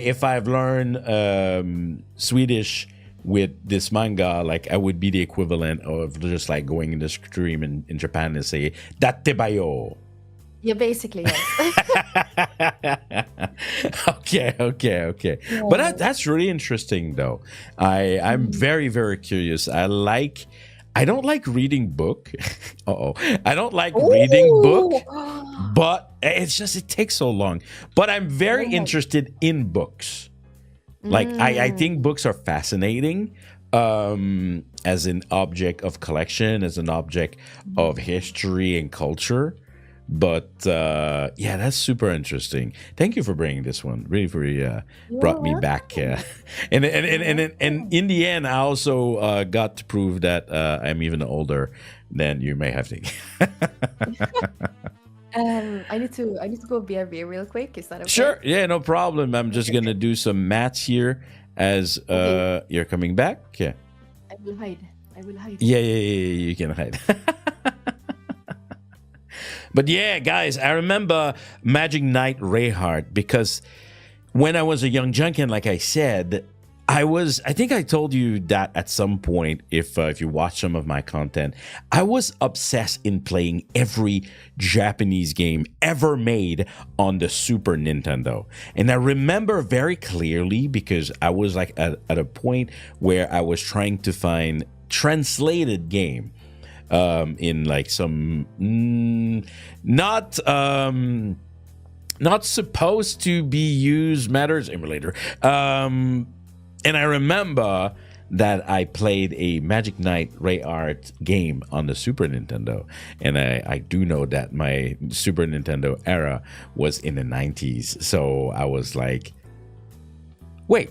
if I've learned Swedish with this manga, like I would be the equivalent of just like going in the stream in Japan and say "Datte Yeah, basically, yes. okay. But Yeah. that's really interesting, though. I'm very very curious. I don't like reading book. Uh-oh. I don't like reading book, Oh, but it's just it takes so long. But I'm very oh my. interested in books. Like I think Mm. books are fascinating as an object of collection, as an object of history and culture. But yeah, that's super interesting. Thank you for bringing this one. Really, really You're brought me back. welcome. And in the end, I also got to prove that I'm even older than you may have think. I need to go BRB real quick. Is that okay? Sure, yeah, no problem. I'm just gonna do some maths here as Okay. you're coming back. Yeah, I will hide. I will hide. yeah, you can hide. But yeah, guys, I remember Magic Knight Rayhart because when I was a young junkin, like I said, I think I told you that at some point, if you watch some of my content, I was obsessed in playing every Japanese game ever made on the Super Nintendo. And I remember very clearly because I was like at a point where I was trying to find translated game in like some not supposed to be used matters emulator. And I remember that I played a Magic Knight Rayhart game on the Super Nintendo. And I do know that my Super Nintendo era was in the 90s. So I was like, wait,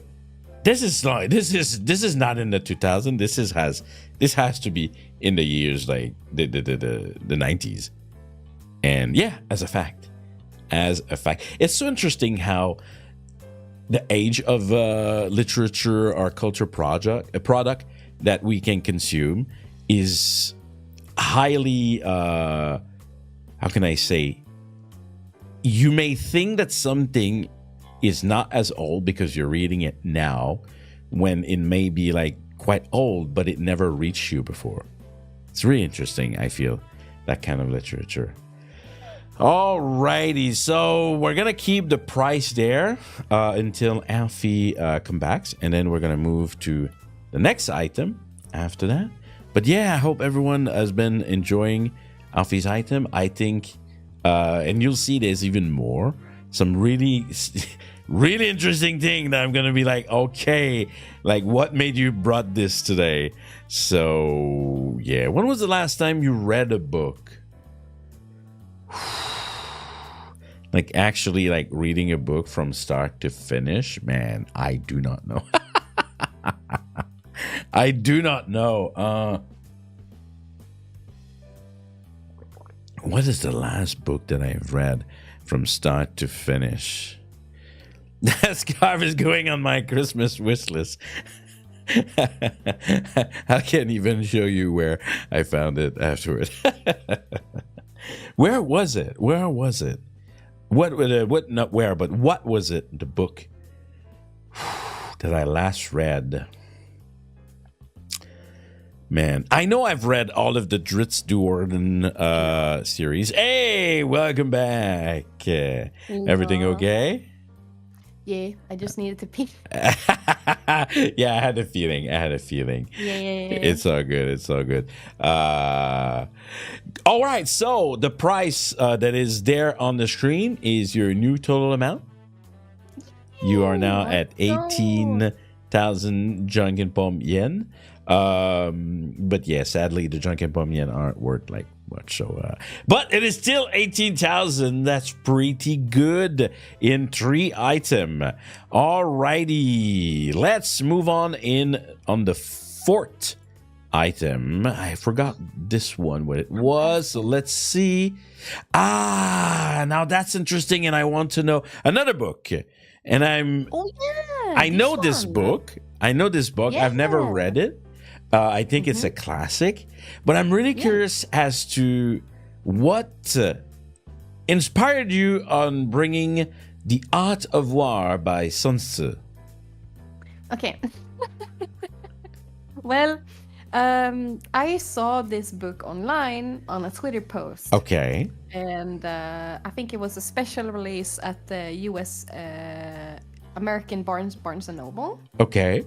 this is not in the 2000s. This has to be in the years like the 90s. And yeah, as a fact, it's so interesting how the age of literature or culture a product that we can consume is highly how can I say, you may think that something is not as old because you're reading it now when it may be like quite old, but it never reached you before. It's really interesting, I feel, that kind of literature. Alrighty, so we're gonna keep the price there until Alfie comes back, and then we're gonna move to the next item after that. But yeah, I hope everyone has been enjoying Alfie's item. I think, and you'll see there's even more. Some really, really interesting thing that I'm gonna be like, okay, like what made you brought this today? So yeah, when was the last time you read a book? Like actually like reading a book from start to finish? Man, I do not know. I do not know. What is the last book that I've read from start to finish? That scarf is going on my Christmas wish list. I can't even show you where I found it afterward. Where was it? What not where, but what was it, the book that I last read? Man, I know I've read all of the Dritz Duorden series. Hey, welcome back. Everything okay? Yeah, I just needed to pee. Yeah, I had a feeling. Yeah. It's all good. All right, so the price that is there on the screen is your new total amount. You are now at 18,000 Janken Pomme yen. But yeah, sadly, the Janken Pomme yen aren't worth like much. So, but it is still 18,000. That's pretty good in 3 item. Alrighty, let's move on the fourth item. I forgot this one, what it was. So let's see. Now that's interesting, and I want to know another book. And I know this book. I know this book. Yeah. I've never read it. I think it's a classic, but I'm really curious as to what inspired you on bringing The Art of War by Sun Tzu. Okay. Well, I saw this book online on a Twitter post. Okay. And I think it was a special release at the US American Barnes and Noble. Okay.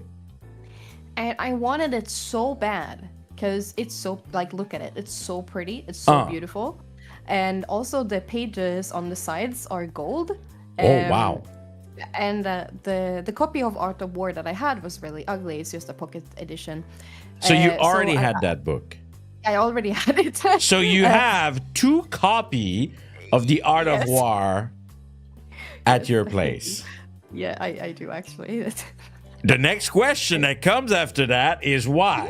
And I wanted it so bad because it's so, like, look at it. It's so pretty. It's so beautiful. And also the pages on the sides are gold. Oh, wow. And the copy of Art of War that I had was really ugly. It's just a pocket edition. So you already had that book. I already had it. So you have 2 copies of The Art of War at your place. Yeah, I do actually. The next question that comes after that is why?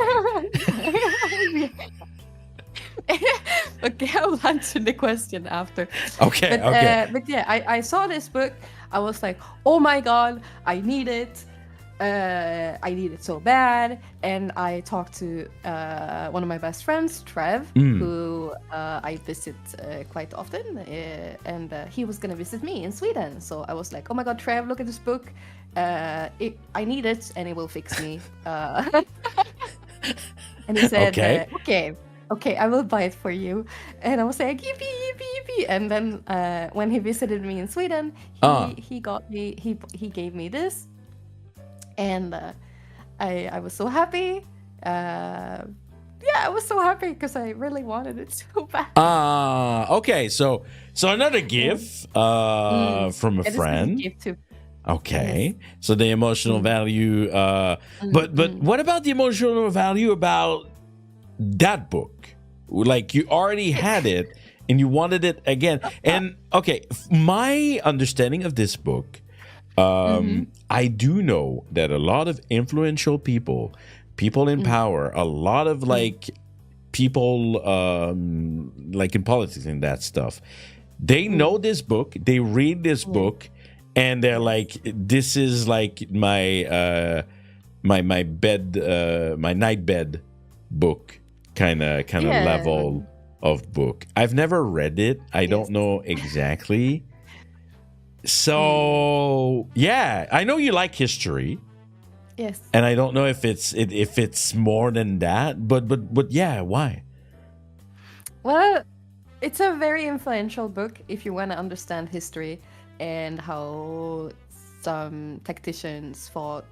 Okay, I'll answer the question after. Okay, But yeah, I saw this book. I was like, oh my God, I need it. I need it so bad. And I talked to one of my best friends, Trev, who I visit quite often. And he was going to visit me in Sweden. So I was like, oh my God, Trev, look at this book. I need it and it will fix me. And he said, okay, I will buy it for you. And I was like, yippee, yippee, yippee. And then when he visited me in Sweden, he gave me this. And I was so happy. I was so happy because I really wanted it so bad. Okay. So another gift from a friend. Gift too. Okay. Yes. So the emotional value. But what about the emotional value about that book? Like you already had it and you wanted it again. And okay, my understanding of this book, I do know that a lot of influential people in power, a lot of like people like in politics and that stuff, they know this book, they read this book, and they're like, this is like my my bed, my night bed book kind of level of book. I've never read it. I don't know exactly. So yeah, I know you like history. Yes. And I don't know if it's more than that, but yeah, why? Well, it's a very influential book if you want to understand history and how some tacticians fought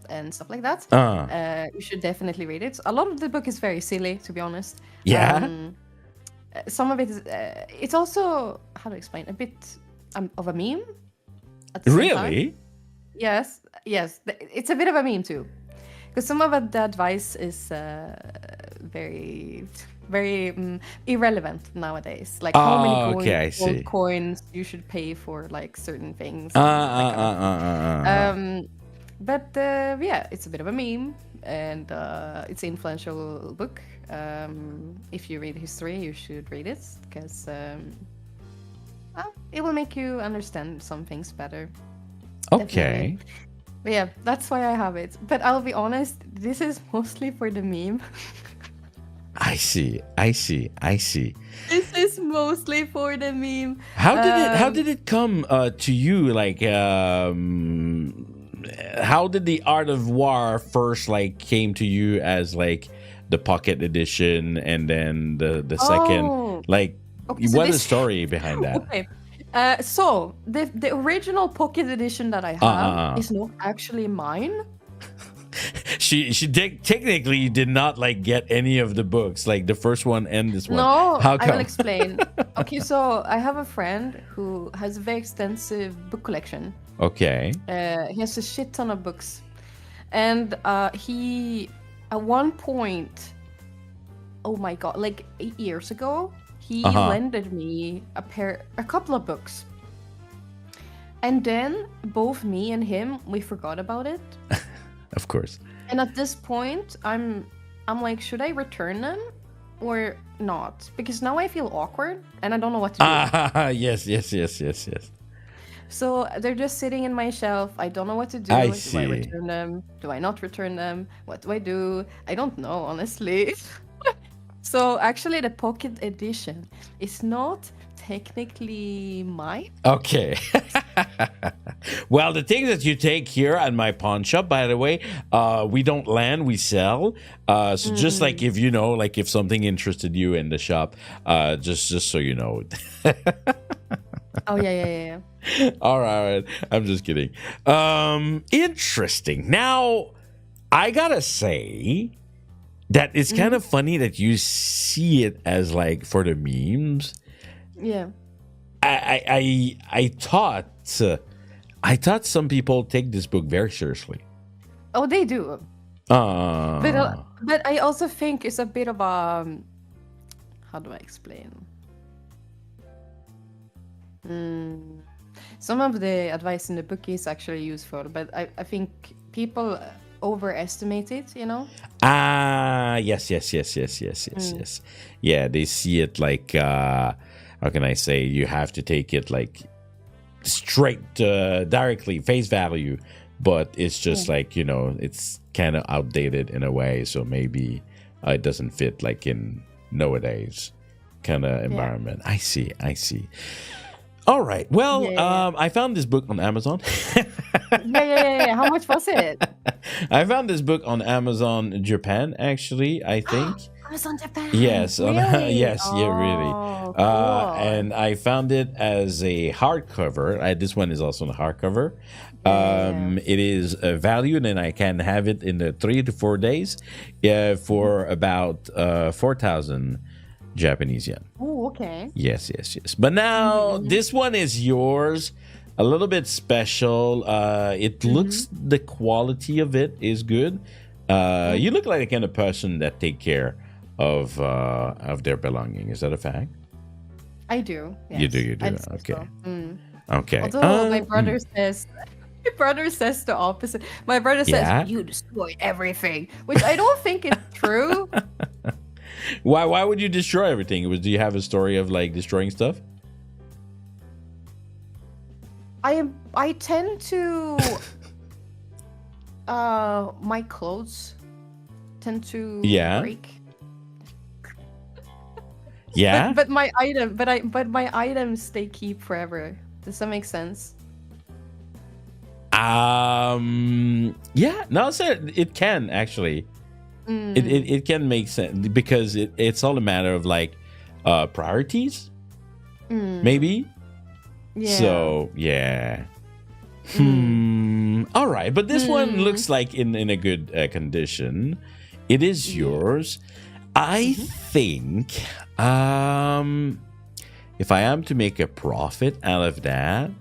and stuff like that. You should definitely read it. A lot of the book is very silly, to be honest. Yeah. Some of it is. It's also, how to explain, a bit of a meme. At the same time. Yes. It's a bit of a meme too, because some of the advice is very, very irrelevant nowadays. Like how many gold coins you should pay for like certain things. But yeah, it's a bit of a meme, and it's an influential book. If you read history, you should read it because it will make you understand some things better. Okay. Definitely. But yeah, that's why I have it. But I'll be honest, this is mostly for the meme. I see. This is mostly for the meme. How did it come to you? Like, how did the Art of War first like came to you as like the pocket edition, and then the second? Like, what is the story behind that? Okay. So the original pocket edition that I have is not actually mine. she technically did not like get any of the books, like the first one and this one. No, how come? I will explain. Okay, so I have a friend who has a very extensive book collection. Okay. He has a shit ton of books, and he at one point, oh my God, like 8 years ago, he lended me a couple of books. And then both me and him, we forgot about it. Of course. And at this point, I'm I'm like, should I return them or not? Because now I feel awkward and I don't know what to do. Yes. So they're just sitting in my shelf. I don't know what to do. I Do I see. return them? Do I not return them? What do I do? I don't know, honestly. So actually, the pocket edition is not technically mine. Okay. Well, the things that you take here at my pawn shop, by the way, we don't land, we sell. So just like if you know, like if something interested you in the shop, just so you know. Oh yeah. All right. I'm just kidding. Interesting. Now, I gotta say that it's kind of funny that you see it as like for the memes. Yeah. I thought some people take this book very seriously. Oh, they do. But I also think it's a bit of a how do I explain? Some of the advice in the book is actually useful, but I think people overestimate it, you know? Yes. Yeah, they see it like how can I say, you have to take it like straight directly face value, but it's just like, you know, it's kind of outdated in a way, so maybe it doesn't fit like in nowadays kind of environment. I see. All right. Well, I found this book on Amazon. Yeah. How much was it? I found this book on Amazon Japan, actually, I think. Amazon Japan. Yes. Really? Yes. Yeah. Really. Cool. And I found it as a hardcover. This one is also a hardcover. It is valued, and I can have it in the 3 to 4 days for about 4,000 Japanese yen. Oh, okay. Yes. But now this one is yours. A little bit special. It looks, the quality of it is good. You look like the kind of person that take care of their belonging. Is that a fact? I do. Yes. You do. I'd say Okay. so. Okay. Although my brother says the opposite. My brother says you destroy everything, which I don't think is true. Why would you destroy everything? Do you have a story of like destroying stuff? I tend to my clothes tend to break. Yeah. But my items they keep forever. Does that make sense? Yeah. No, sir, it can actually. It can make sense because it's all a matter of like priorities, maybe. Yeah. So yeah. All right, but this one looks like in a good condition. It is yours. I think if I am to make a profit out of that,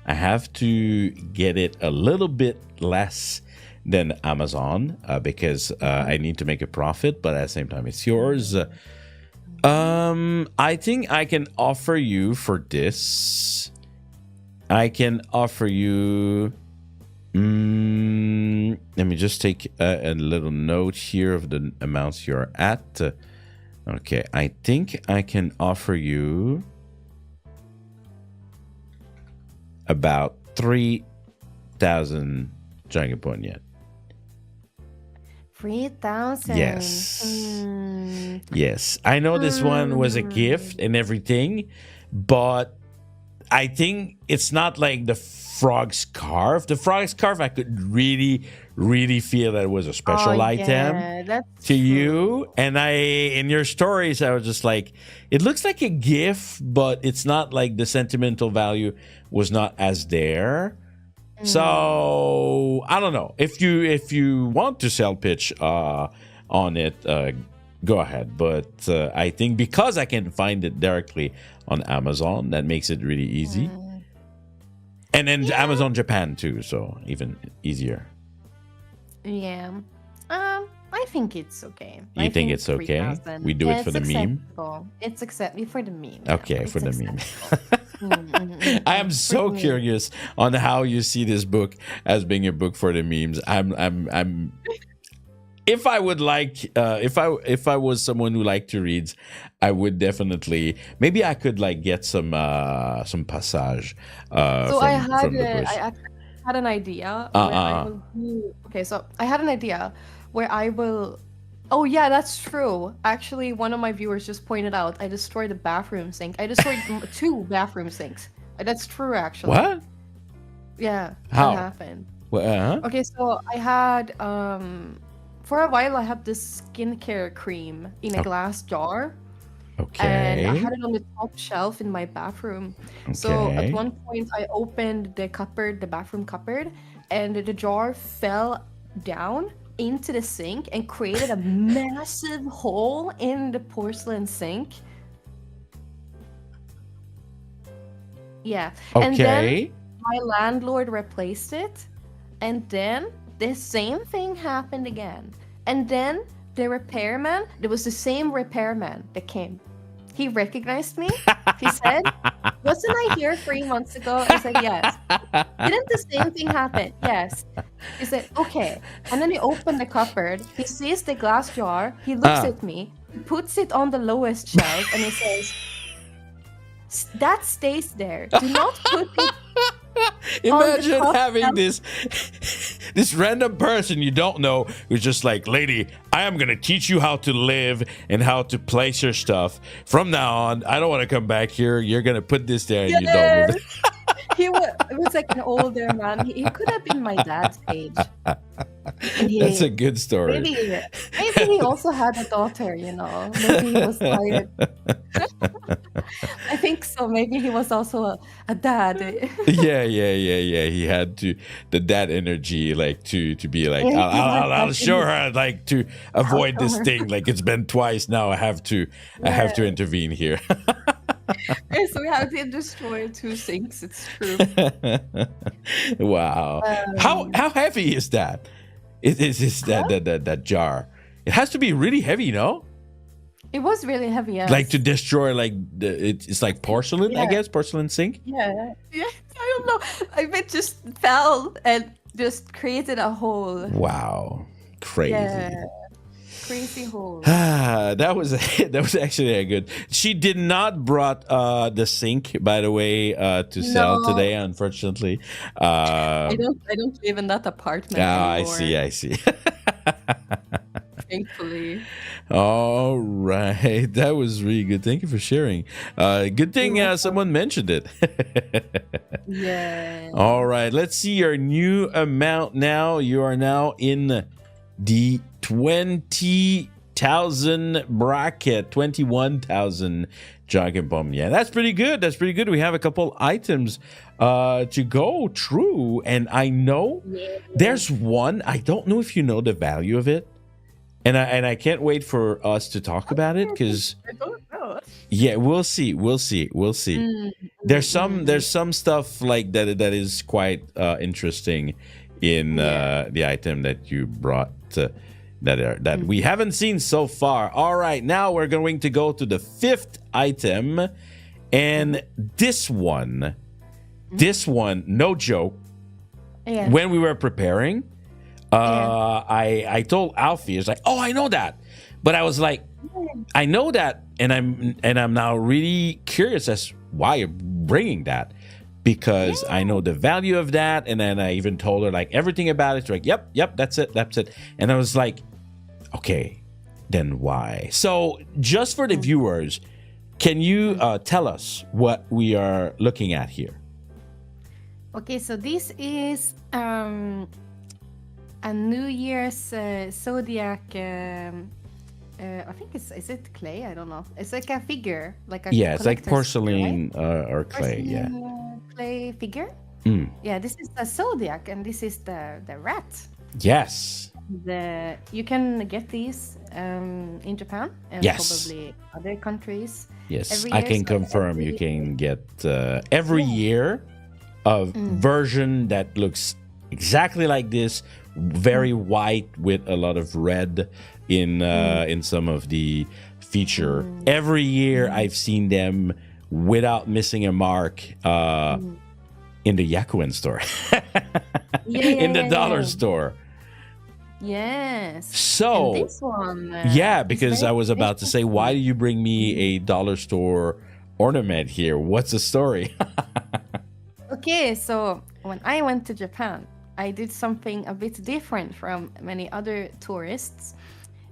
I have to get it a little bit less than Amazon because I need to make a profit, but at the same time, it's yours. I think I can offer you for this. I can offer you. Let me just take a little note here of the amounts you're at. Okay, I think I can offer you about 3,000 Janken yen. 3,000. Yes. I know this one was a gift and everything, but I think it's not like the frog scarf. The frog scarf, I could really, really feel that it was a special item to you. And in your stories, I was just like, it looks like a gift, but it's not like the sentimental value was not as there. So I don't know. If you want to sell pitch on it, go ahead. But I think because I can find it directly on Amazon, that makes it really easy. And then Amazon Japan too, so even easier. Yeah. I think it's okay. You think it's okay? 3,000. We do it for the meme? It's acceptable for the meme. Okay, for the meme. I am so curious on how you see this book as being a book for the memes. if I would like, if I was someone who liked to read, I would definitely. Maybe I could like get some passage So from the bush. I actually had an idea where I will do. Okay, so I had an idea where I will. Oh yeah, that's true. Actually, one of my viewers just pointed out I destroyed a bathroom sink. I destroyed 2 bathroom sinks. That's true, actually. What? Yeah, How? that happened. Well, Okay, so I had for a while I had this skincare cream in a glass jar. And I okay. had it on the top shelf in my bathroom. So at Okay. one point I opened the cupboard, the bathroom cupboard, and the jar fell down into the sink and created a massive hole in the porcelain sink. Yeah. And then Okay. my landlord replaced it. And then the same thing happened again. And then the repairman, there was the same repairman that came. He recognized me. He said, "Wasn't I here 3 months ago?" I said, "Yes." "Didn't the same thing happen?" "Yes." He said, "Okay." And then he opened the cupboard. He sees the glass jar. He looks Ah. at me. He puts it on the lowest shelf and he says, "That stays there. Do not put it." Imagine top having shelf. this random person you don't know who's just like, "Lady, I am gonna teach you how to live and how to place your stuff. From now on, I don't want to come back here. You're gonna put this there and you don't move it." It was like an older man. He could have been my dad's age. And That's a good story. Maybe he also had a daughter, you know. Maybe he was tired. I think so. Maybe he was also a dad. Yeah. He had to the dad energy, like to be like, Yeah, I'll he show was her, like to avoid show this her. thing. Like it's been twice now. I have to intervene here. Okay, so we have to destroy 2 sinks. It's true. Wow. How heavy is that? Is that jar? It has to be really heavy, no? It was really heavy. Yes. Like to destroy, like it's like porcelain, I Yeah. guess, porcelain sink. Yeah. I don't know. It just fell and just created a hole. Wow, crazy. Yeah. Crazy hole. That was actually a good. She did not brought the sink, by the way, to sell No. today, unfortunately. I don't live in that apartment I anymore. see. Thankfully. All right, that was really good. Thank you for sharing. Good thing someone mentioned it. Yeah. All right, let's see your new amount now. You are now in the 20,000 bracket, 21,000. Janken Pomme. Yeah, that's pretty good. We have a couple items to go through, and I know there's one. I don't know if you know the value of it. And I can't wait for us to talk about it because I don't know. yeah, we'll see. There's some stuff like that is quite interesting in the item that you brought that we haven't seen so far. All right, now we're going to go to the 5th item, and this one, no joke. Yeah. When we were preparing. I told Alfie, it's like, "Oh, I know that," but I was like, "I know that," and I'm now really curious as why you're bringing that, because I know the value of that, and then I even told her like everything about it. She's like, "Yep, that's it," and I was like, "Okay, then why?" So just for the viewers, can you tell us what we are looking at here? Okay, so this is a New Year's zodiac. I think is it clay? I don't know. It's like a figure, like a It's like collector's figure, porcelain or clay. Yeah. Clay figure. Yeah, this is the zodiac, and this is the rat. Yes. You can get these in Japan and probably other countries. Yes, every I year, can so confirm you can get every year a version that looks exactly like this, very white with a lot of red in some of the feature. Every year I've seen them without missing a mark in the Yakuen store, in the dollar store. Yes. And So, this one yeah, is because very I was about to say, why do interesting. you bring me a dollar store ornament here? What's the story? Okay, so when I went to Japan, I did something a bit different from many other tourists.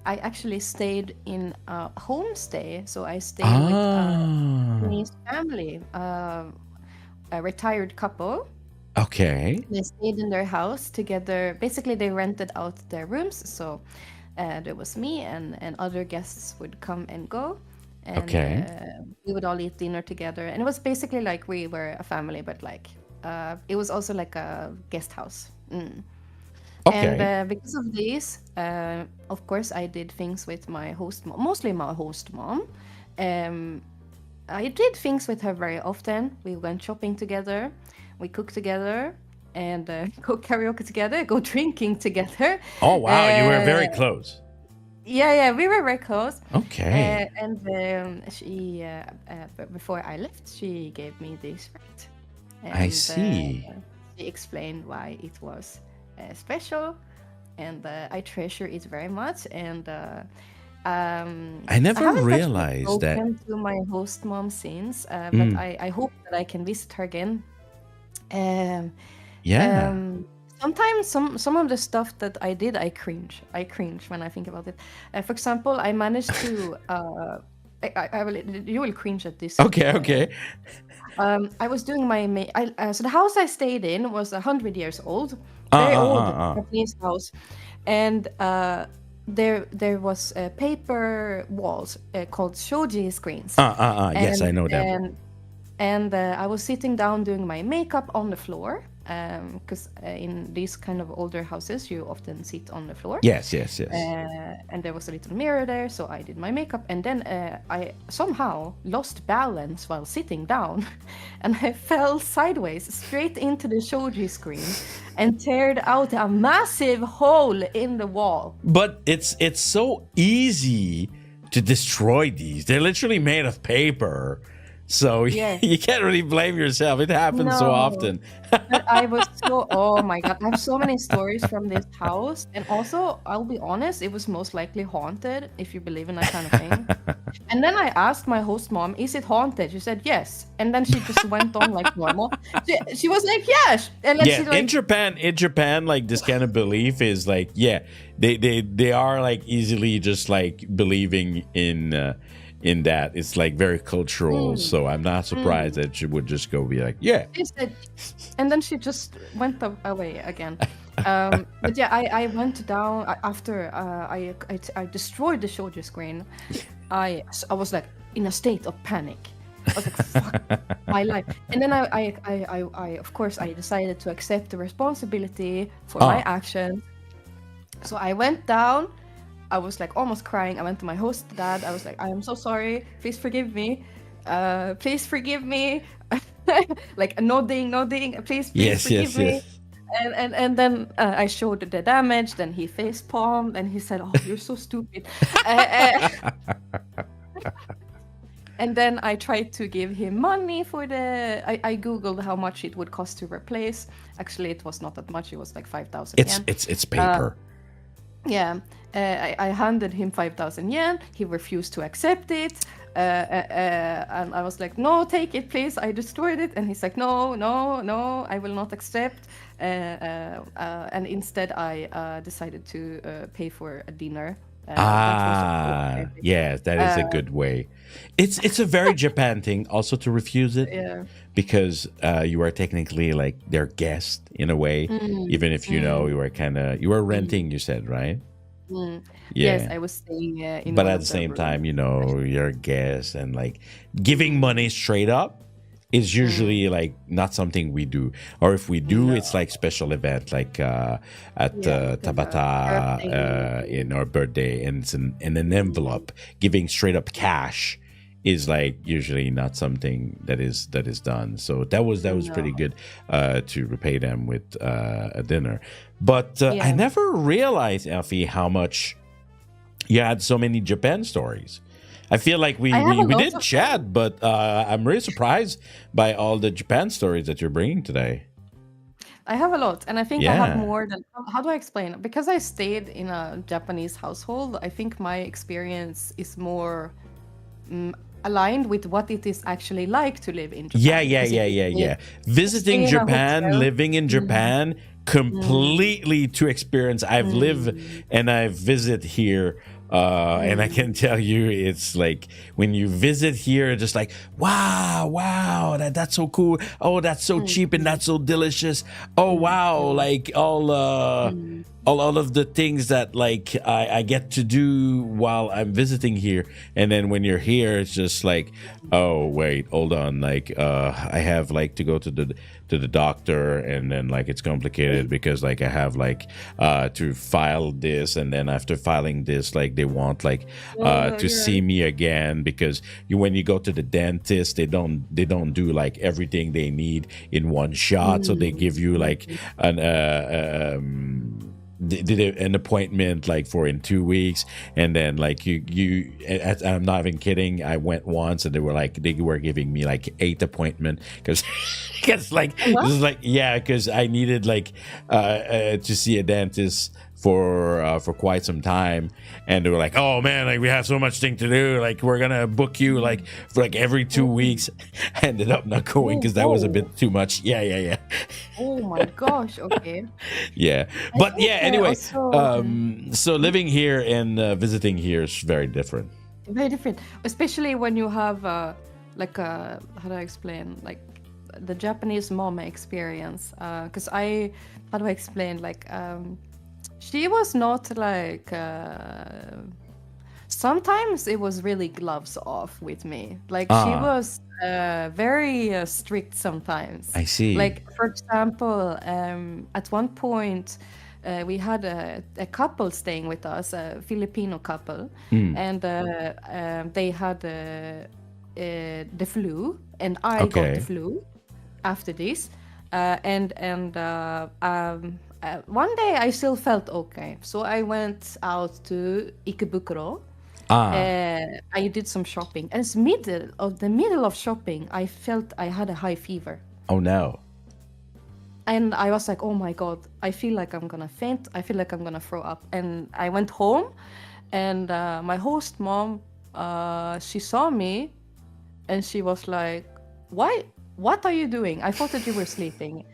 I actually stayed in a homestay. So I stayed with a Ah, Japanese family, a retired couple. okay, They stayed in their house together. Basically, they rented out their rooms. So there was me, and other guests would come and go. And okay, we would all eat dinner together. And it was basically like we were a family, but like it was also like a guest house. And okay. because of this, of course, I did things with my host mom, mostly my host mom. Um, I did things with her very often. We went shopping together, we cooked together, and go karaoke together, go drinking together. Oh, wow, you were Uh, very close. yeah, we were very close. Okay, And she, before I left, she gave me this ring, I and see. she explained why it was special, and I treasure it very much. And I I never haven't actually realized that. spoken to my host mom since, but Mm, I hope that I can visit her again. Um, yeah. um, Sometimes some of the stuff that I did, I cringe when I think about it. For example, I managed to. I will. You will cringe at this. Okay, okay. I was doing so the house I stayed in was 100 years old, very old Uh. Japanese house, and there was paper walls called shoji screens, Yes, I and know them. I was sitting down doing my makeup on the floor, because in these kind of older houses you often sit on the floor. Yes, yes, yes. And there was a little mirror there, so I did my makeup, and then I somehow lost balance while sitting down, and I fell sideways straight into the shoji screen and teared out a massive hole in the wall. But it's so easy to destroy these. They're literally made of paper. So Yes. you can't really blame yourself. It happens so No. often. But I was so, oh my God, I have so many stories from this house. And also, I'll be honest, it was most likely haunted, if you believe in that kind of thing. And then I asked my host mom, is it haunted? She said yes. And then she just went on like normal. She was like, yes. And then Yeah, she like, in Japan, like this kind of belief is like, yeah, they are like easily just like believing in that. It's like very cultural. mm, So I'm not surprised mm. that she would just go be like, yeah. She said, and then she just went away again. But yeah, I went down after I destroyed the shoulder screen. I was like in a state of panic. I was like, "Fuck my life!" And then I of course I decided to accept the responsibility for my Oh, actions. So I went down. I was like almost crying. I went to my host dad. I was like, "I am so sorry. Please forgive me. Please forgive me." Like nodding. Please yes, forgive yes, me. yes. And then I showed the damage. Then he face palmed and he said, "Oh, you're so stupid." uh, and then I tried to give him money for the. I googled how much it would cost to replace. Actually, it was not that much. It was like 5,000 It's yen. it's it's paper. Yeah, I handed him 5,000 yen. He refused to accept it. And I was like, no, take it, please. I destroyed it. And he's like, no, I will not accept. And instead, I decided to pay for a dinner. That was Yes, that is a good way. It's a very Japan thing also to refuse it yeah. because you are technically like their guest in a way, Mm, even if you know mm, you were mm, renting. You said right? mm. Yes, Yeah, I was staying in but one at the of the same rooms. time, you're a guest, and like giving money straight up is Mm, usually like not something we do, or if we do, no, it's like special event, like at yeah, like a Tabata birthday. in our birthday, and it's in an Mm, envelope. Giving straight up cash is like usually not something that is done. So that was pretty no, good to repay them with a dinner. But I yeah. never realized, Elfie, how much you had so many Japan stories. I feel like I have a we lot did of them. chat, but I'm really surprised by all the Japan stories that you're bringing today. I have a lot, and I think I have Yeah. more than. How do I explain? Because I stayed in a Japanese household, I think my experience is more mm, aligned with what it is actually like to live in Yeah, Japan. yeah, Because if yeah, you yeah, stay, yeah. you stay Visiting in a Japan, hotel. living in Mm, Japan, mm, completely to experience. I've lived mm, and I visit here, and I can mm, tell you, it's like when you visit here, just like wow, wow, that's so cool. Oh, that's so mm, cheap and mm, that's so delicious. Oh mm, wow, mm, like all mm, all of the things that like I get to do while I'm visiting here, and then when you're here it's just like, oh wait, hold on, like I have like to go to the doctor, and then like it's complicated because like I have like to file this, and then after filing this, like they want like to yeah. see me again, because when you go to the dentist, they don't do like everything they need in one shot, so they Mm, give you like mm, an did an appointment like for in 2 weeks, and then like I'm not even kidding, I went once and they were giving me like 8 appointment because because like what? this is like, yeah, because I needed like to see a dentist for quite some time, and they were like, oh man, like we have so much thing to do, like we're gonna book you like for like every two Oh, weeks I ended up not going oh, because that was a whoa. bit too much. Yeah, yeah, yeah. Oh my gosh. Okay. Yeah, I but think yeah, anyway, also. so Hmm? living here and visiting here is very different. Very different, especially when you have like how do I explain, like the Japanese mom experience. Because how do I explain, like she was not like sometimes it was really gloves off with me. Like she Ah, was very strict sometimes. I see. Like for example, at one point we had a couple staying with us, a Filipino couple, Mm, and they had the flu, and I got the okay. flu after this. One day I still felt okay, so I went out to Ikebukuro. Ah, I did some shopping, and it's middle of shopping. I felt I had a high fever, oh no. and I was like, "Oh my god, I feel like I'm gonna faint. I feel like I'm gonna throw up." And I went home, and my host mom, she saw me, and she was like, "Why? What are you doing? I thought that you were sleeping."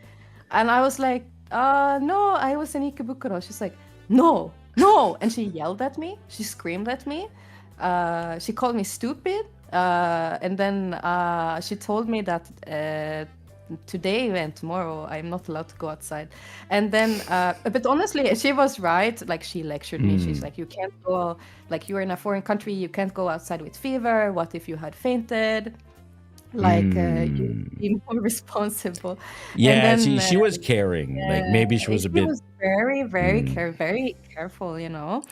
And I was like, no, I was in Ikebukuro. She's like, no, no. And she yelled at me. She screamed at me. She called me stupid. And then she told me that today and tomorrow I'm not allowed to go outside. And then, but honestly, she was right. Like she lectured me. She's Mm, like, you can't go, like you're in a foreign country, you can't go outside with fever. What if you had fainted? Like you mm. be more responsible. And Yeah, then she was caring. Like maybe she was a she bit. was very, Mm, very careful, you know.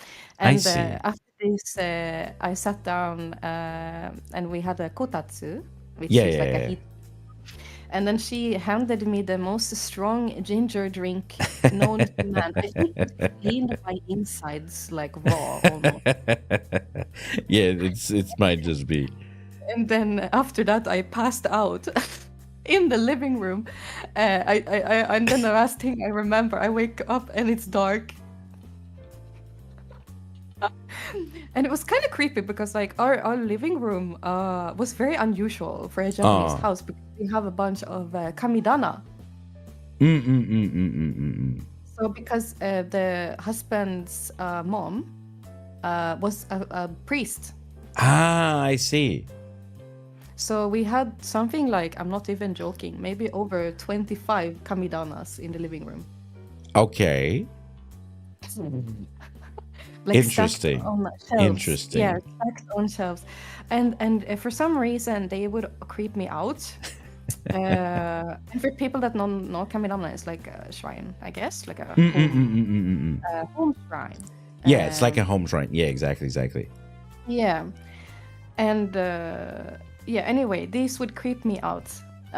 I And see. after this, I sat down and we had a kotatsu, which Yeah, is like a yeah, heat. And then she handed me the most strong ginger drink known to man. I think it cleaned my insides like raw almost. yeah. Yeah, it might just be. And then after that, I passed out in the living room. And then the last thing I remember, I wake up and it's dark. And it was kind of creepy because like our living room was very unusual for a Japanese Ah. house because we have a bunch of kamidana. Mm, mm, mm, mm, mm, mm, mm. So because the husband's mom was a priest. Ah, I see. So we had something like, I'm not even joking, maybe over 25 kamidanas in the living room. Okay. Like stacked Interesting. on shelves. Yeah, Interesting. stacked on shelves. And for some reason, they would creep me out. And for people that know kamidana is like a shrine, I guess, like a Mm, mm, mm, mm, mm, mm, mm. home shrine. Yeah, it's like a home shrine. Yeah, exactly, exactly. Yeah. And yeah, anyway, these would creep me out.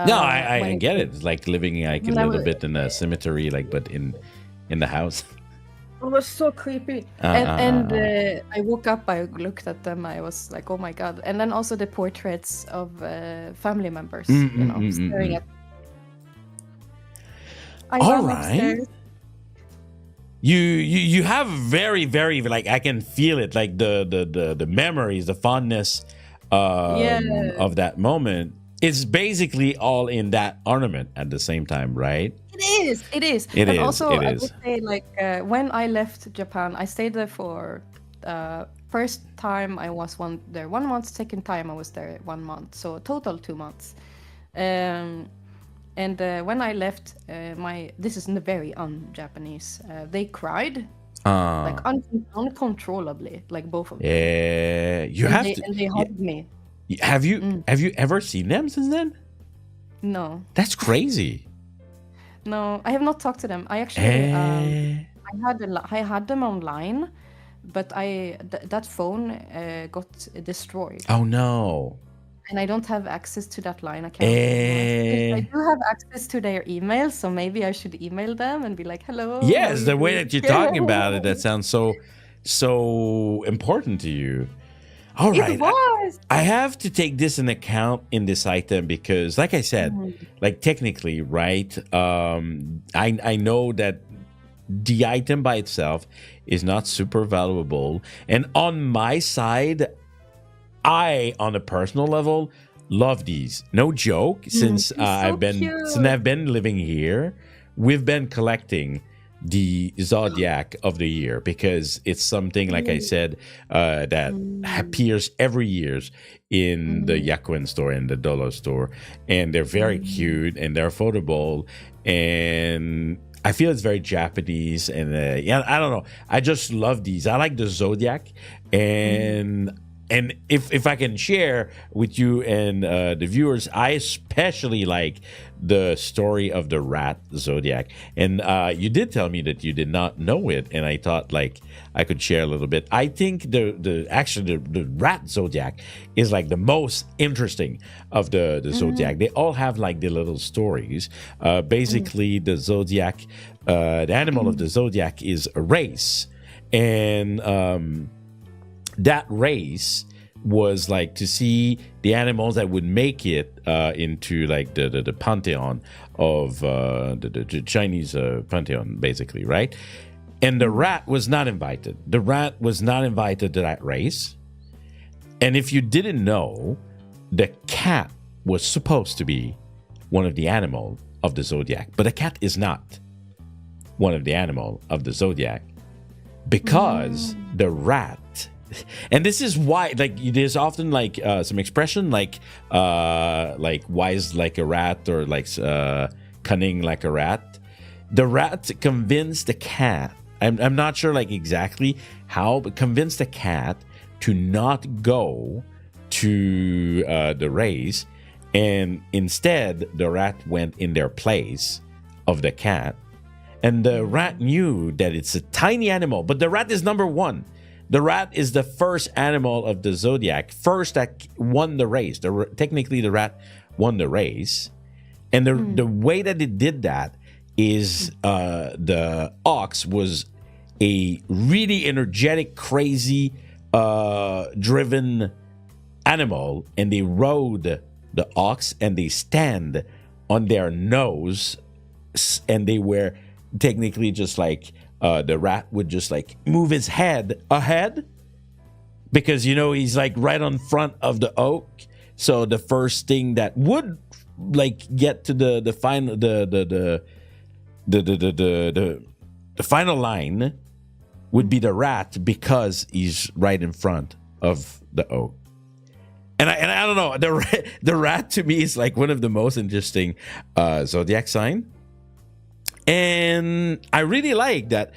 No, When I it get it. It's like living like a when I little was bit in a cemetery, like but in the house. It was so creepy. Uh, And uh, and uh, uh. I woke up, I looked at them, I was like, oh my god. And then also the portraits of family members, Mm, you mm, know, mm, mm, staring mm. at. I All run right. upstairs. You have very, very, like, I can feel it, like the memories, the fondness Yeah, of that moment. It's basically all in that ornament at the same time, right? it is. It is. It And is. also, It I would is. say, like, when I left Japan, I stayed there for first time I was there 1 month, second time I was there 1 month, so total 2 months. Um, and when I left, this is very un-Japanese. They cried like Uh, uncontrollably, like both of them, yeah. You and have they to. and they Yeah, hugged me. have you ever seen them since then? No, That's crazy. no, I have not talked to them. I actually Eh. I had them online, but that phone got destroyed, Oh no. and I don't have access to that line account anymore. I Eh. do have access to their email, so maybe I should email them and be like, "Hello, how are Yes, you the way doing?" that you're talking about it, that sounds so important to you. All It right. was. I have to take this in account in this item because, like I said, like technically, right? I know that the item by itself is not super valuable, and on my side, on a personal level, love these. No joke. Since So since cute. I've been living here, we've been collecting the zodiac of the year because it's something, like I said, that appears every year in the Yakuen store and the Dolo store, and they're very cute and they're affordable, and I feel it's very Japanese, and yeah, I don't know. I just love these. I like the zodiac, and if I can share with you and the viewers, I especially like the story of the rat zodiac. And you did tell me that you did not know it, and I thought like I could share a little bit. I think the rat zodiac is like the most interesting of the zodiac. They all have like the little stories. Basically, the zodiac, the animal of the zodiac is a race, and that race was like to see the animals that would make it into like the pantheon of the Chinese pantheon, basically, right? And the rat was not invited. The rat was not invited to that race. And if you didn't know, the cat was supposed to be one of the animals of the zodiac, but the cat is not one of the animal of the zodiac because the rat. And this is why, like, there's often like some expression like wise like a rat, or like cunning like a rat. The rat convinced the cat. I'm not sure like exactly how, but convinced the cat to not go to the race, and instead the rat went in their place of the cat. And the rat knew that it's a tiny animal, but the rat is number one. The rat is the first animal of the zodiac, first that won the race. Technically, the rat won the race. And the way that it did that is the ox was a really energetic, crazy, driven animal. And they rode the ox and they stand on their nose. And they were technically just like... the rat would just like move his head ahead because, you know, he's like right on front of the oak. So the first thing that would like get to the final the final line would be the rat because he's right in front of the oak. And I don't know, the rat to me is like one of the most interesting zodiac sign. And I really like that.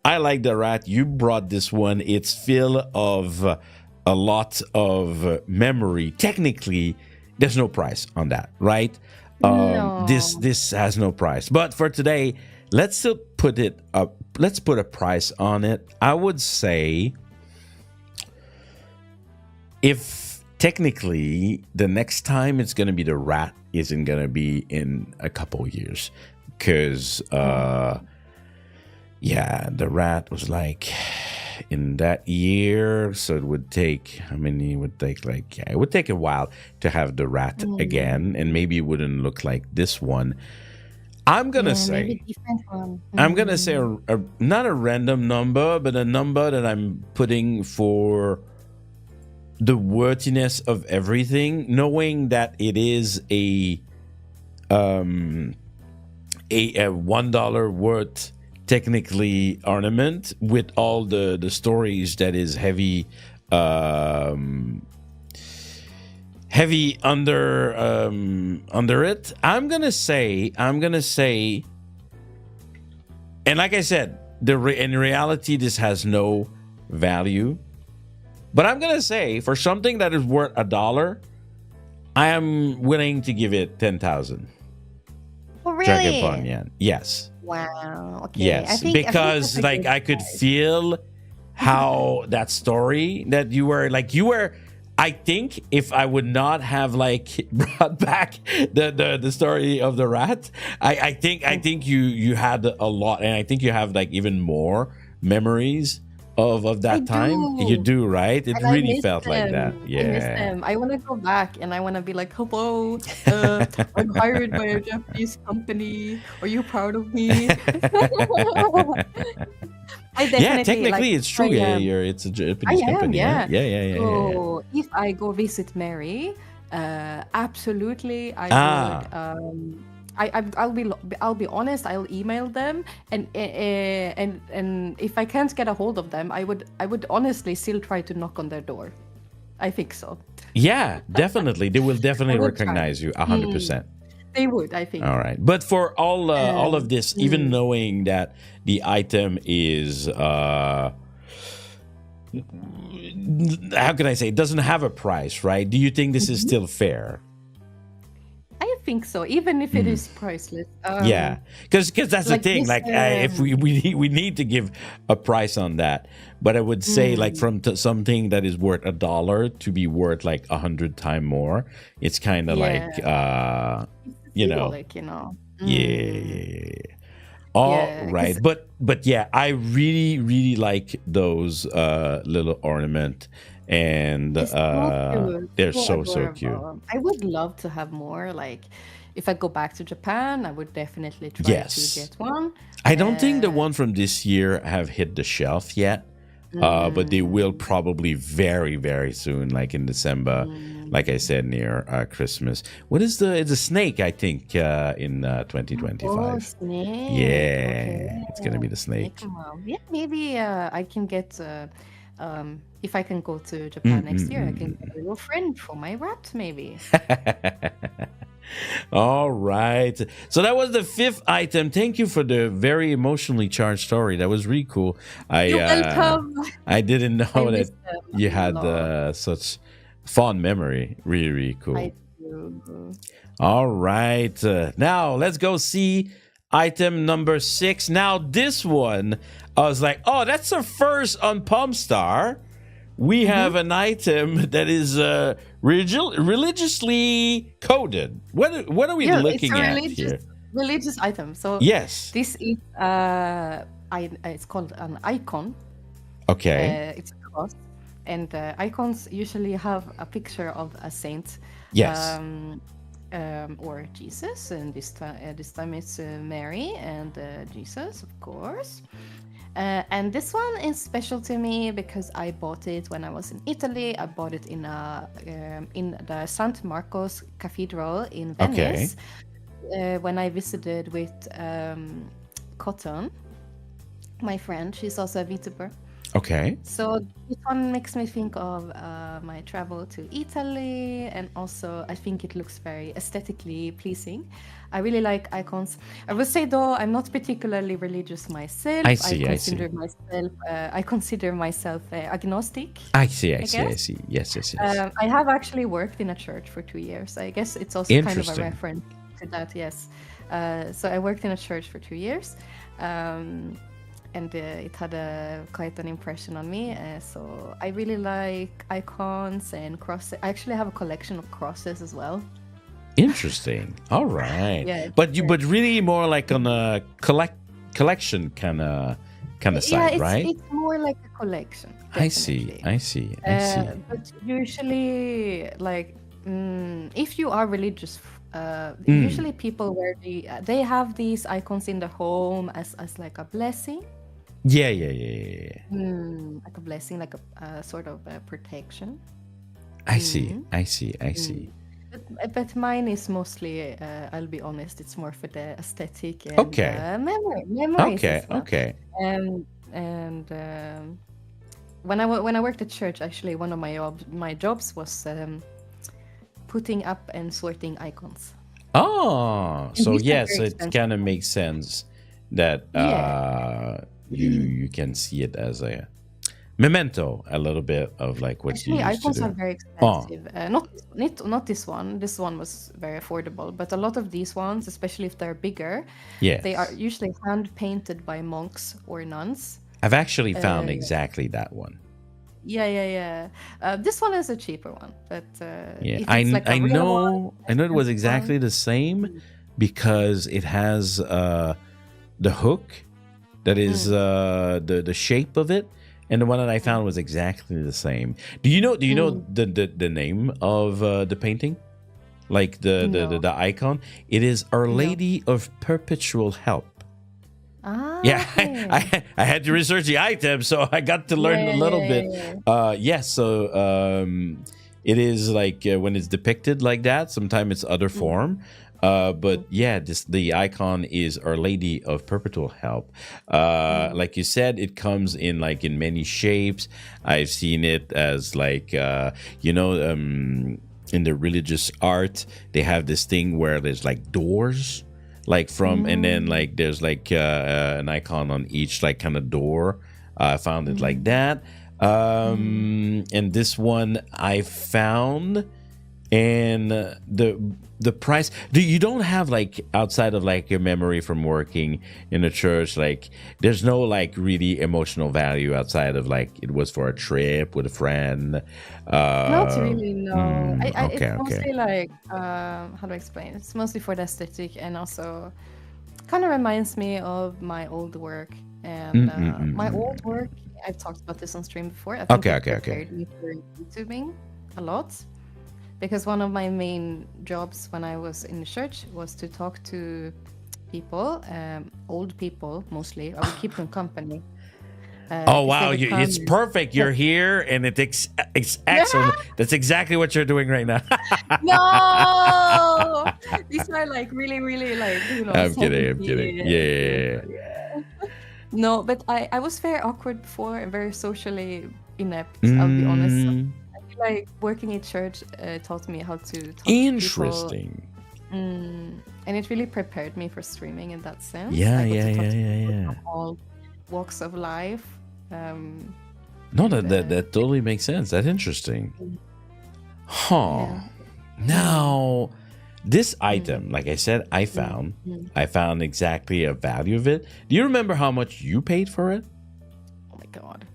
I like the rat. You brought this one. It's filled of a lot of memory. Technically, there's no price on that, right? No. This has no price. But for today, let's still put it up. Let's put a price on it. I would say, if technically the next time it's going to be the rat isn't going to be in a couple years. Because, yeah, the rat was like in that year. So it would take, how many would take? Like, yeah, it would take a while to have the rat again. And maybe it wouldn't look like this one. I'm gonna Yeah, maybe say different one. I'm gonna say not a random number, but a number that I'm putting for the worthiness of everything, knowing that it is a $1 worth technically ornament with all the stories that is heavy heavy under it. I'm gonna say, and like I said, in reality this has no value, but I'm gonna say for something that is worth $1, I am willing to give it 10,000. Oh, Dragon really? Pond yen. Yes. Wow. Okay. Yes. Because that's a like good I could price. feel how that story that you were. I think if I would not have like brought back the story of the rat, I think you had a lot, and I think you have like even more memories of I that time. You do. do, right? It And I really miss felt like that. them. I miss Yeah. them. I want to go back and I want to be like, hello, I'm hired by a Japanese company. Are you proud of me? I Yeah, definitely technically it's true. I Yeah, am. it's a I Japanese am, company. Yeah, yeah. yeah, yeah, yeah, yeah, yeah. So if I go visit Mary, absolutely I would. Ah, I'll be honest. I'll email them, and if I can't get a hold of them, I would honestly still try to knock on their door. I think so. yeah, definitely. They will I definitely would try. recognize you Mm, 100%. they would, I think. All right. But for all of Um, this, even mm, knowing that the item is how can I say, it doesn't have a price, right? Do you think this is mhm. still fair? I think so, even if it is priceless. Yeah, because that's the Like thing. this. Like, if we need to give a price on that, but I would say like Mm, from something that is worth $1 to be worth like 100 times more, it's kind of like yeah, it's you know, symbolic, you know. yeah, Mm, yeah, yeah, yeah. All yeah, right, because but yeah, I really like those little ornament, and it's so cute, they're so so cute. adorable. I would love to have more. Like, if I go back to Japan, I would definitely try to Yes, get one. I don't think the Uh, one from this year have hit the shelf yet, but they will mm, probably very soon, like in December. Like I mm. said, near Christmas. What is the? It's a snake, I think, in Oh, 2025. snake. Okay. Yeah, it's gonna be the Snake snake. mom. Yeah, maybe I can get if I can go to Japan next year, I can get a little friend for my rat, maybe. All right. So that was the fifth item. Thank you for the very emotionally charged story. That was really cool. I You're uh welcome. I didn't I know that miss them you a had lot. such fond memory. Really I cool. do. All right. Now let's go see item number 6. Now this one, I was like, oh, that's the first on Pomme Star. We have an item that is religiously coded. What are we Yeah, it's looking a at religious here? religious item. So Yes. this is it's called an icon. Okay. It's a cross, and icons usually have a picture of a saint, Yes. um, or Jesus, and this time it's Mary and Jesus, of course. And this one is special to me because I bought it when I was in Italy. I bought it in the Sant Marcos Cathedral in Okay. Venice when I visited with Cotton, my friend. She's also a VTuber. Okay. So this one makes me think of my travel to Italy, and also I think it looks very aesthetically pleasing. I really like icons. I would say though I'm not particularly religious myself. I see. I see. I consider myself agnostic. I see. I I see. I guess. see. Yes. Yes. Yes. I have actually worked in a church for 2 years. I guess it's also kind of a Interesting. reference to that. Yes. So I worked in a church for 2 years. And it had quite an impression on me. So I really like icons and crosses. I actually have a collection of crosses as well. Interesting. All right. Yeah, But really more like on a collection kind of yeah, side, right? it's more like a collection, I see. definitely. I see. I see. But usually, like, if you are religious Usually people wear they have these icons in the home as like a blessing. Yeah. Like a blessing, like a sort of a protection. I see. But mine is mostly, I'll be honest, it's more for the aesthetic and Okay. memories Okay. as well. Okay. And when I worked at church, actually, one of my jobs was putting up and sorting icons. Oh, And so these are yes, very it expensive. kind of makes sense that Yeah. you can see it as a memento, a little bit of like what you Actually, used to icons are do. very Oh, expensive. Not this one. This one was very affordable. But a lot of these ones, especially if they're bigger, they are yes. usually hand painted by monks or nuns. I've actually found Uh, exactly that one. yeah. This one is a cheaper one, but Yeah, if it's like a I real one, know it was expensive one. exactly the same because it has the hook that is the shape of it, and the one that I found was exactly the same. Do you know the name of the painting? Like No, the icon? It is Our no. Lady of Perpetual Help. Ah, Yeah, okay. I had to research the item, so I got to learn a little bit. Yeah. Yes, so it is like when it's depicted like that. Sometimes it's other form, but yeah, the icon is Our Lady of Perpetual Help. Like you said, it comes in like in many shapes. I've seen it as like in the religious art, they have this thing where there's like doors like from and then Mm, like there's like an icon on each like kind of door. I found it like mm, that. mm. And this one I found, and the price. You don't have like outside of like your memory from working in a church, like there's no like really emotional value outside of like it was for a trip with a friend. Not really, no. Okay, It's okay. mostly like, how do I explain? It's mostly for the aesthetic and also kind of reminds me of my old work. And my old work, I've talked about this on stream before. I think Okay, it okay, okay. prepared me for YouTubing a lot because one of my main jobs when I was in church was to talk to people, old people mostly. I would keep them company Oh because they wow, would come. it's perfect. Yeah. You're here, and it's excellent. That's exactly what you're doing right now. No, these are like really, really like I'm kidding. I'm kidding. 70 Yeah. yeah. No, but I was very awkward before and very socially inept. I'll be honest. So Mm, I feel like working in church taught me how to talk to people, interesting. and it really prepared me for streaming in that sense. Yeah, I got yeah, to talk yeah, to yeah, people yeah. from all walks of life, um, No, and that totally makes sense. That's interesting. Huh. yeah. Mm, Now, this mm, item, like I said, mm, mm. I found exactly a value of it. Do you remember how much you paid for it? Oh my God.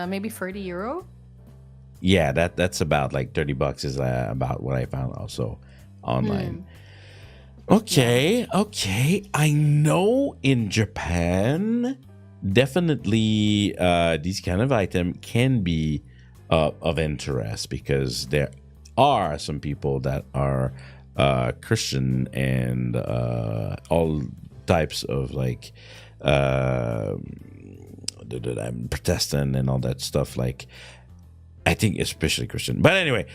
Maybe 30 euro. Yeah, that's about like $30 is about what I found also online. Mm, yeah. Okay. I know in Japan, definitely these kind of item can be of interest because there are some people that are Christian and all types of like uh, Protestant and all that stuff. Like I think especially Christian, but anyway,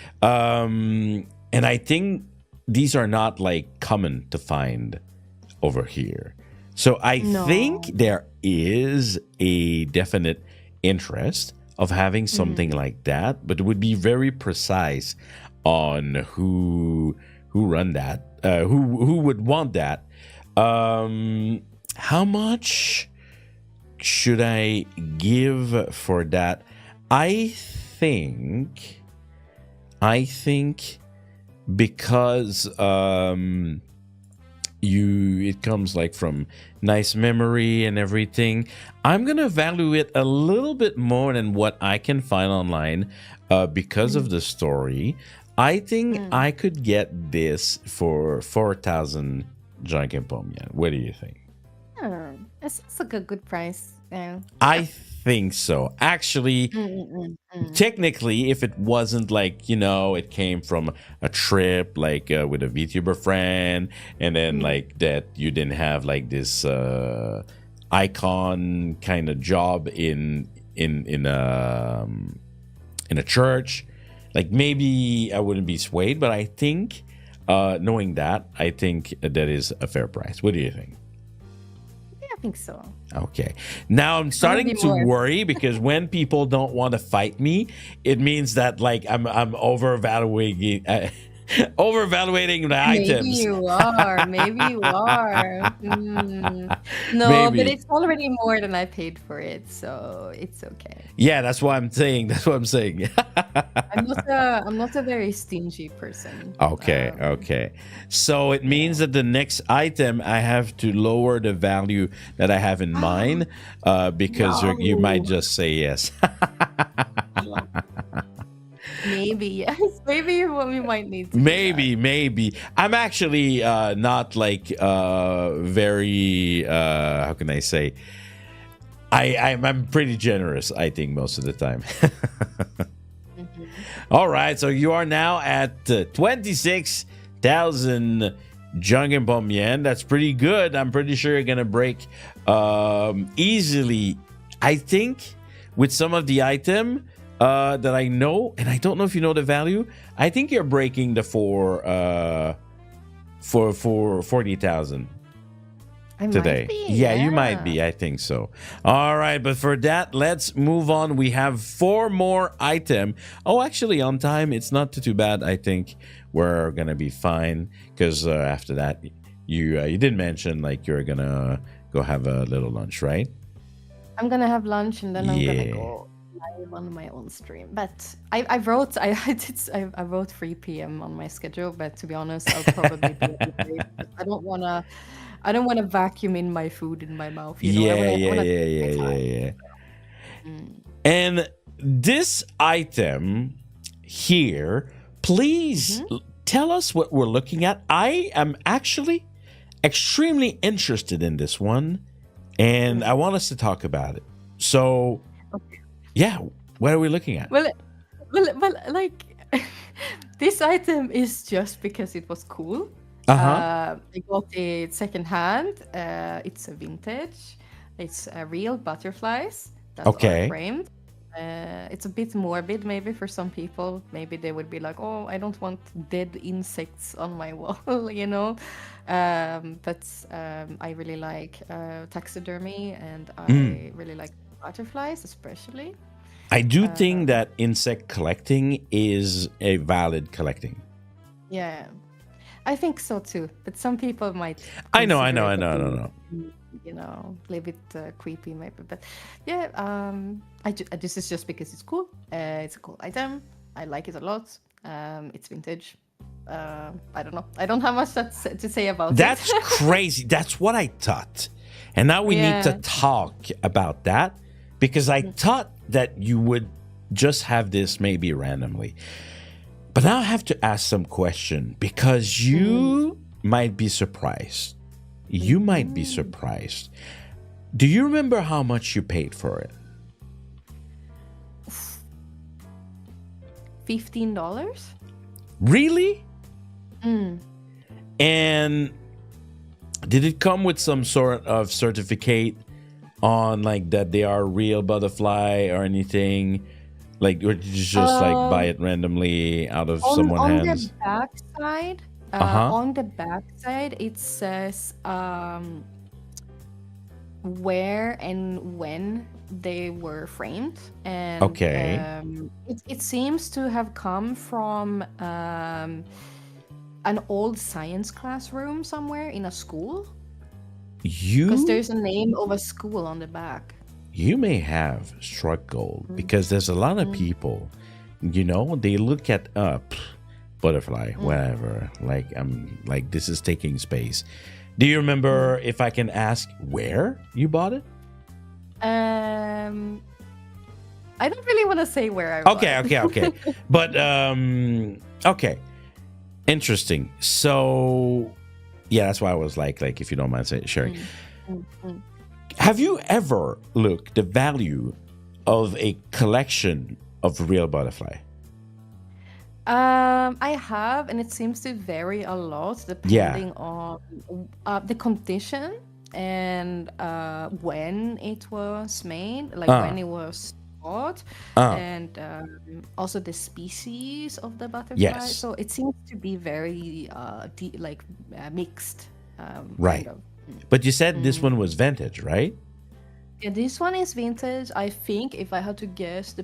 and I think these are not like common to find over here. So I think No. there is a definite interest of having something Mm, like that, but it would be very precise on who run that, who would want that. How much should I give for that? I think I think because it comes like from nice memory and everything, I'm gonna value it a little bit more than what I can find online because of mm, the story. I think mm. I could get this for 4,000 Janken Pomme. What do you think? It's a good price. Yeah. I think so. Actually, technically, if it wasn't like, it came from a trip, like with a VTuber friend, and then like that you didn't have like this icon kind of job in a church, like maybe I wouldn't be swayed. But I think, knowing that, I think that is a fair price. What do you think? I think so. Okay. Now I'm starting to worry because when people don't want to fight me, it means that like I'm overvaluating the items. Maybe you are. No, Maybe. but it's already more than I paid for it, so it's okay. Yeah, that's what I'm saying. I'm not a very stingy person. Okay. So it means that the next item I have to lower the value that I have in mind, because you might just say yes. Maybe yes. Maybe what we might need to Maybe. I'm actually not like very how can I say? I'm pretty generous, I think, most of the time. All right, so you are now at 26,000 Janken Pomme yen. That's pretty good. I'm pretty sure you're gonna break easily. I think with some of the item that I know, and I don't know if you know the value. I think you're breaking the for 40,000 today. You might be. I think so. All right, but for that, let's move on. We have 4 more item. Oh, actually, on time, it's not too bad. I think we're gonna be fine because after that, you did mention like you're gonna go have a little lunch, right? I'm gonna have lunch and then I'm gonna go live on my own stream. But I wrote 3 p.m. on my schedule. But to be honest, I'll probably be late. I don't wanna vacuum in my food in my mouth. Yeah. And this item here, please tell us what we're looking at. I am actually extremely interested in this one, and I want us to talk about it. So, yeah, what are we looking at? Well, like this item is just because it was cool. I got it secondhand. It's a vintage. It's real butterflies that are framed. It's a bit morbid maybe for some people. Maybe they would be like, oh, I don't want dead insects on my wall, but I really like taxidermy, and I really like butterflies especially. I do think that insect collecting is a valid collecting. Yeah, I think so too. But some people might. I know. A little bit creepy maybe, but yeah, this is just because it's cool. It's a cool item. I like it a lot. It's vintage. I don't know. I don't have much to say about it. That's crazy. That's what I thought. And now we need to talk about that, because I thought that you would just have this maybe randomly. But now I have to ask some question, because you might be surprised. You might be surprised. Do you remember how much you paid for it? $15. Really? And did it come with some sort of certificate on like that they are real butterfly or anything? Like, or did you just like buy it randomly out of someone's hands? On the back side, it says where and when they were framed, and it seems to have come from an old science classroom somewhere in a school. Because there's a name of a school on the back. You may have struck gold, because there's a lot of people, they look at butterfly, whatever. Like, I'm like, this is taking space. Do you remember, if I can ask, where you bought it? I don't really want to say where I bought it. Okay. But okay, interesting. So yeah, that's why I was like if you don't mind sharing. Have you ever looked the value of a collection of real butterfly? I have, and it seems to vary a lot Yeah. depending on the condition and when it was made, like when Uh, it was caught, uh, and also the species of the butterfly. yes. So it seems to be very mixed, kind Right. of. But you said this one was vintage, right? Yeah, this one is vintage. I think if I had to guess,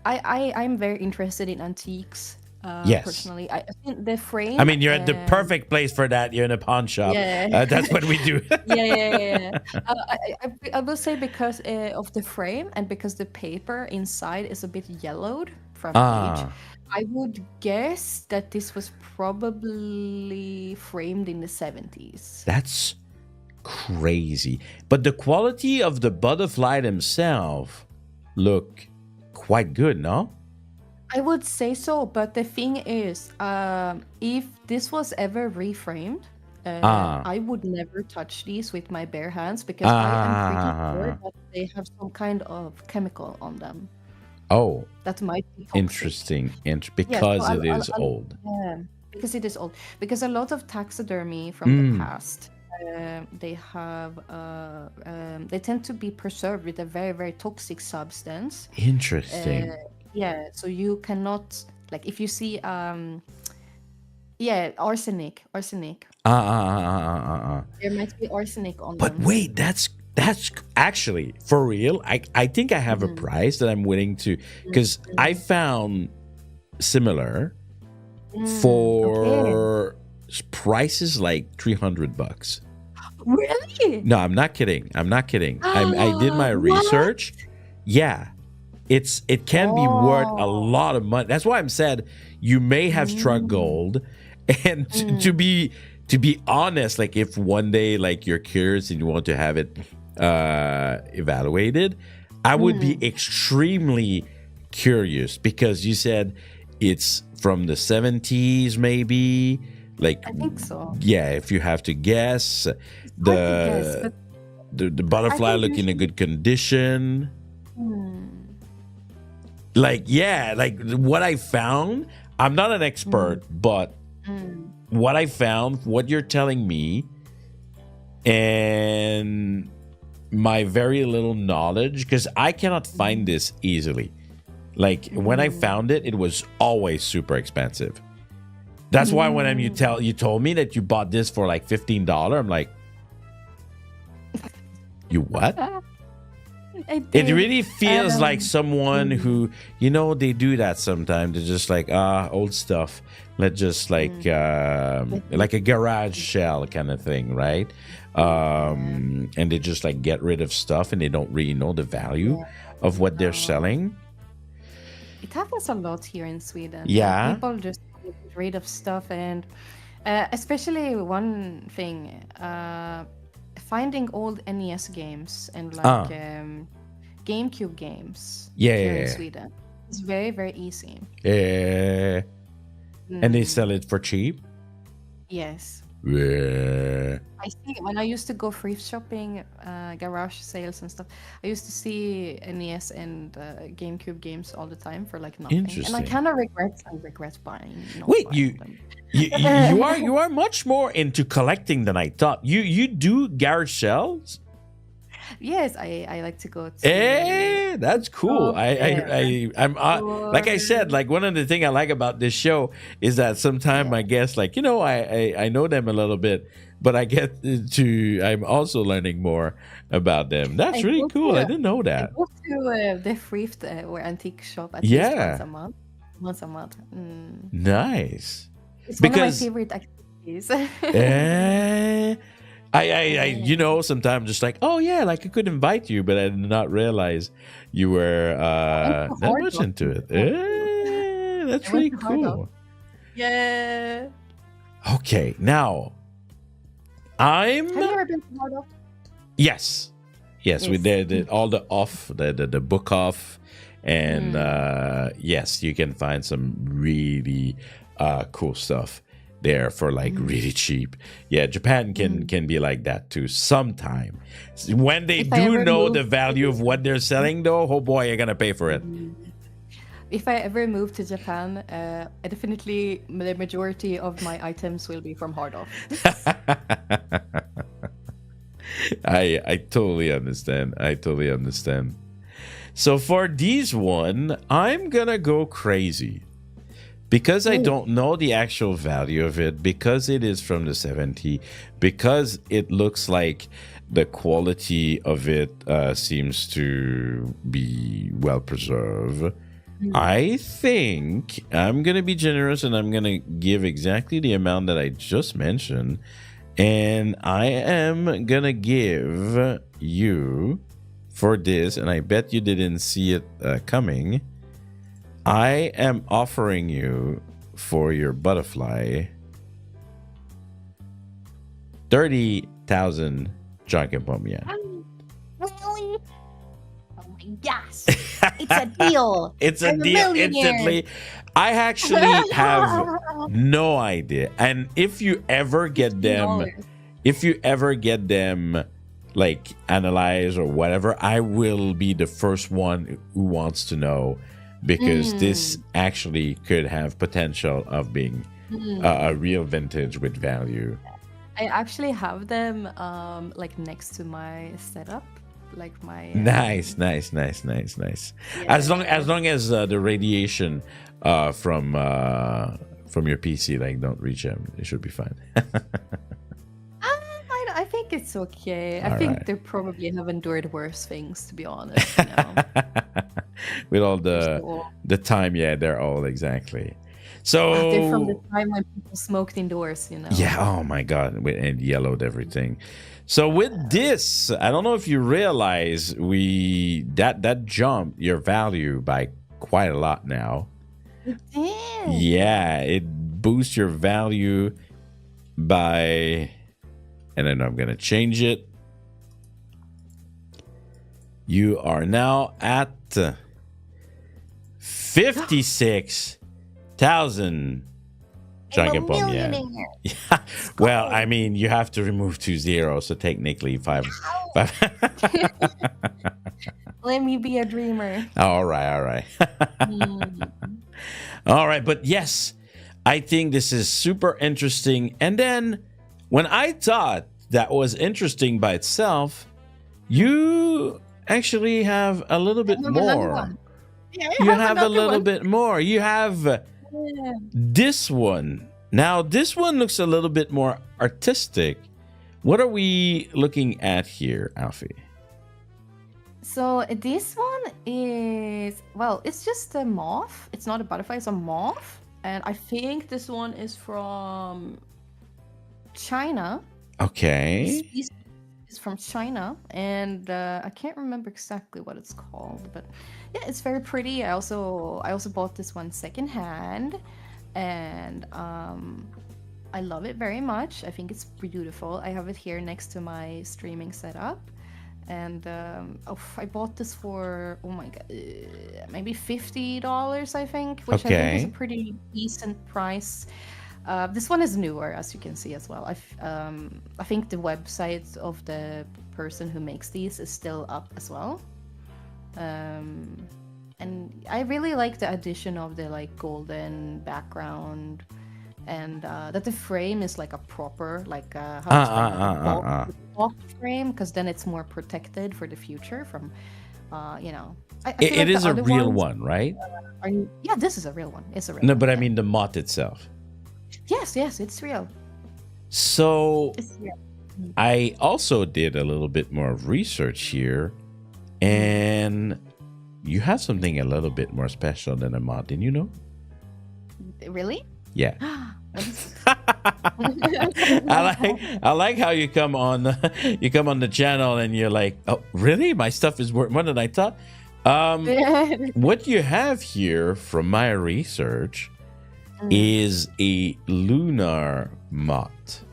I'm very interested in antiques. Yes. Personally, I think the I frame mean, you're at the and perfect place for that. You're in a pawn shop. yeah, That's what we do. yeah. I will say because of the frame and because the paper inside is a bit yellowed from age. Ah, I would guess that this was probably framed in the 70s. that's crazy. But the quality of the butterfly themselves look quite good, no? I would say so, but the thing is, if this was ever reframed, Ah, I would never touch these with my bare hands because I am pretty sure ah. that they have some kind of chemical on them Oh, that might be toxic. interesting. Yeah, so Because it is old. yeah, because it is old. Because a lot of taxidermy from the past, they tend to be preserved with a very, very toxic substance. Interesting. Yeah, so you cannot, like, if you see arsenic, there might be arsenic on But them. wait, that's actually for real. I think I have a price that I'm willing to, because I found similar Okay. for prices like $300. Really? No, I'm not kidding. I did my What? research. Yeah, it can be worth a Oh. lot of money. That's why I'm said you may have struck gold. And to be honest, like if one day like you're curious and you want to have it evaluated, I would be extremely curious because you said it's from the 70s, maybe. Like, I think so. yeah, if you have to guess, Hard to guess, the but the I butterfly think look in a usually. good condition. Like, yeah, like what I found, I'm not an expert, but what I found, what you're telling me, and my very little knowledge, because I cannot find this easily. Like when I found it, it was always super expensive. That's why when you told me that you bought this for like $15, I'm like, you what? I It did. really feels like someone who, they do that sometimes. They're just like, old stuff. Let's just like a garage shell kind of thing, right? And they just like get rid of stuff and they don't really know the value of what they're selling. It happens a lot here in Sweden. Yeah. People just get rid of stuff, and especially one thing, finding old NES games and like GameCube games here in Yeah. Sweden is very, very easy. Yeah. And they sell it for cheap. Yes. Yeah. I see when I used to go thrift shopping, garage sales and stuff, I used to see NES and GameCube games all the time for like nothing. And I Interesting. kind of regret buying, Wait, buying them. you are much more into collecting than I thought. You do garage sales? Yes, I like to go to. That's cool. I'm like I said, like one of the things I like about this show is that sometimes I guess like I know them a little bit, but I get to I'm also learning more about them. That's really cool. I didn't know I that. go to the thrift or antique shop at least Yeah. once a month. Once a month. Nice. It's Because one of my favorite activities. I sometimes just like, oh yeah, like I could invite you, but I did not realize you were I went to that Hard much Rock into it. That's I really went to Hard Rock. cool. Yeah. Okay, now Have you ever been to Hard Rock? yes, we Yes. did all the off the book off, and yes, you can find some really cool stuff there for like really cheap. Yeah, Japan can be like that too sometime. When they do know the value of what they're selling, though, oh boy, you're gonna pay for it. If I ever move to Japan, definitely the majority of my items will be from Hard Off. I totally understand. I totally understand. So for these one, I'm gonna go crazy. Because I don't know the actual value of it, because it is from the 70s, because it looks like the quality of it seems to be well preserved, I think I'm going to be generous and I'm going to give exactly the amount that I just mentioned. And I am going to give you for this, and I bet you didn't see it coming, I am offering you for your butterfly 30,000 Janken Pomme yen. Really? Oh my gosh. It's a deal. It's a deal instantly. I actually have no idea. And if you ever get them, like analyzed or whatever, I will be the first one who wants to know, because this actually could have potential of being a real vintage with value. I actually have them like next to my setup, like my nice. Yeah. As long as the radiation from your PC like don't reach them, it should be fine. I think it's okay. I think they probably have endured worse things, to be honest. You know? With all the time, yeah, they're old, exactly. So they're from the time when people smoked indoors, you know. Yeah. Oh my God, and yellowed everything. So with this, I don't know if you realize that jumped your value by quite a lot now. It did. Yeah, it boosts your value by. And then I'm going to change it. You are now at 56,000 Janken Pomme yen. Yeah. Well, I mean, you have to remove 2 zeros, so technically 5. Let me be a dreamer. All right. All right, but yes, I think this is super interesting. And then when I thought that was interesting by itself, you actually have a little bit more. Yeah, you have a little bit more. You have this one. Now, this one looks a little bit more artistic. What are we looking at here, Alfie? So this one is, well, it's just a moth. It's not a butterfly, it's a moth. And I think this one is from China. Okay. It's from China, and I can't remember exactly what it's called, but yeah, it's very pretty. I also bought this one secondhand, and I love it very much. I think it's beautiful. I have it here next to my streaming setup, and I bought this for, oh my God, maybe $50, I think, which I think is a pretty decent price. This one is newer, as you can see as well. I think the website of the person who makes these is still up as well. And I really like the addition of the like golden background, and that the frame is like a proper bulk frame, because then it's more protected for the future from, you know. It is a real one, right? Yeah, this is a real one. It's a real. No, but I mean the moth itself. Yes, it's real. So It's real. I also did a little bit more research here, and you have something a little bit more special than a moth. Didn't you know? Really? Yeah. I like how you come on the channel and you're like, oh really? My stuff is worth more than I thought. What you have here from my research is a lunar moth.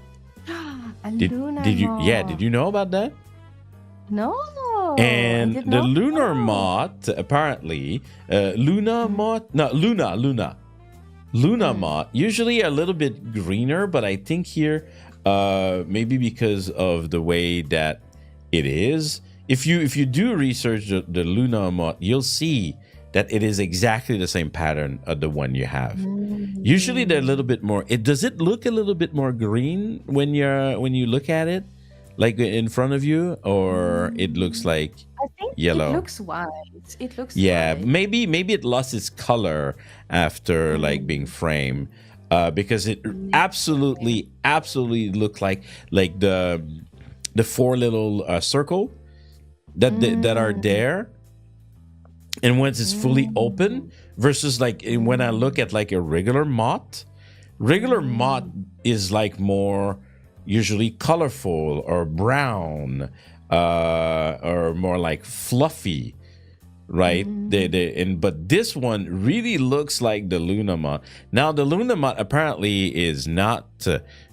Did you know about that? No. And the lunar moth, apparently, Luna. Luna moth, usually a little bit greener, but I think here, maybe because of the way that it is. If you do research the Luna moth, you'll see that it is exactly the same pattern of the one you have. Usually they're a little bit more. Does it look a little bit more green when you look at it, like in front of you, or it looks like I think yellow? it looks white. It looks Yeah, white. maybe it lost its color after like being framed, because it absolutely looked like the four little circle that are there, and once it's fully open versus like when I look at like a regular moth is like more usually colorful or brown, or more like fluffy, right? But this one really looks like the Luna moth. Now the Luna moth apparently is not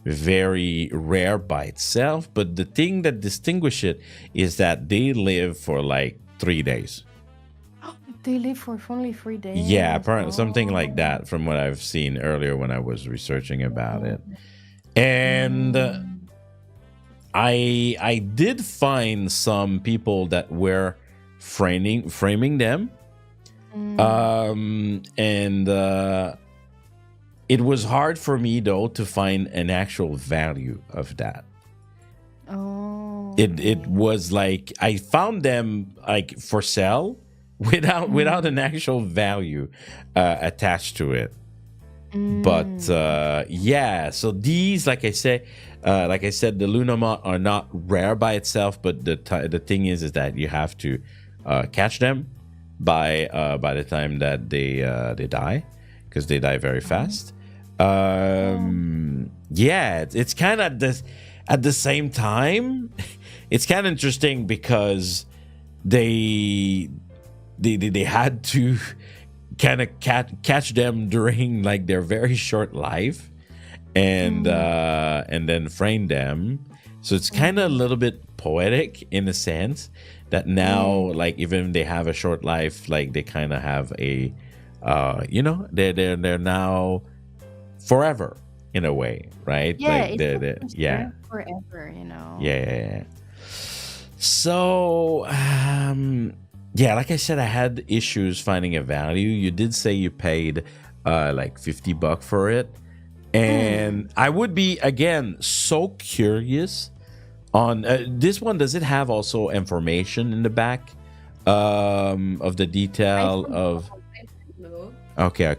very rare by itself, but the thing that distinguishes it is that they live for like 3 days. They live for only 3 days. Yeah, apparently something like that from what I've seen earlier when I was researching about it. And I did find some people that were framing them, and it was hard for me though to find an actual value of that. Oh. It was like I found them like for sale without an actual value attached to it. But yeah, so these, like I said, the Luna moth are not rare by itself, but the thing is that you have to catch them by the time that they die, because they die very fast. Yeah, it's kind of this at the same time. It's kind of interesting because they had to kind of catch them during like their very short life, and then frame them. So it's kind of a little bit poetic in a sense that now, like, even if they have a short life, like they kind of have a they're now forever in a way, right? Yeah, Like it's yeah, forever, you know. yeah. So yeah, like I said, I had issues finding a value. You did say you paid like $50 for it, and I would be again so curious on this one. Does it have also information in the back of the detail of? Okay.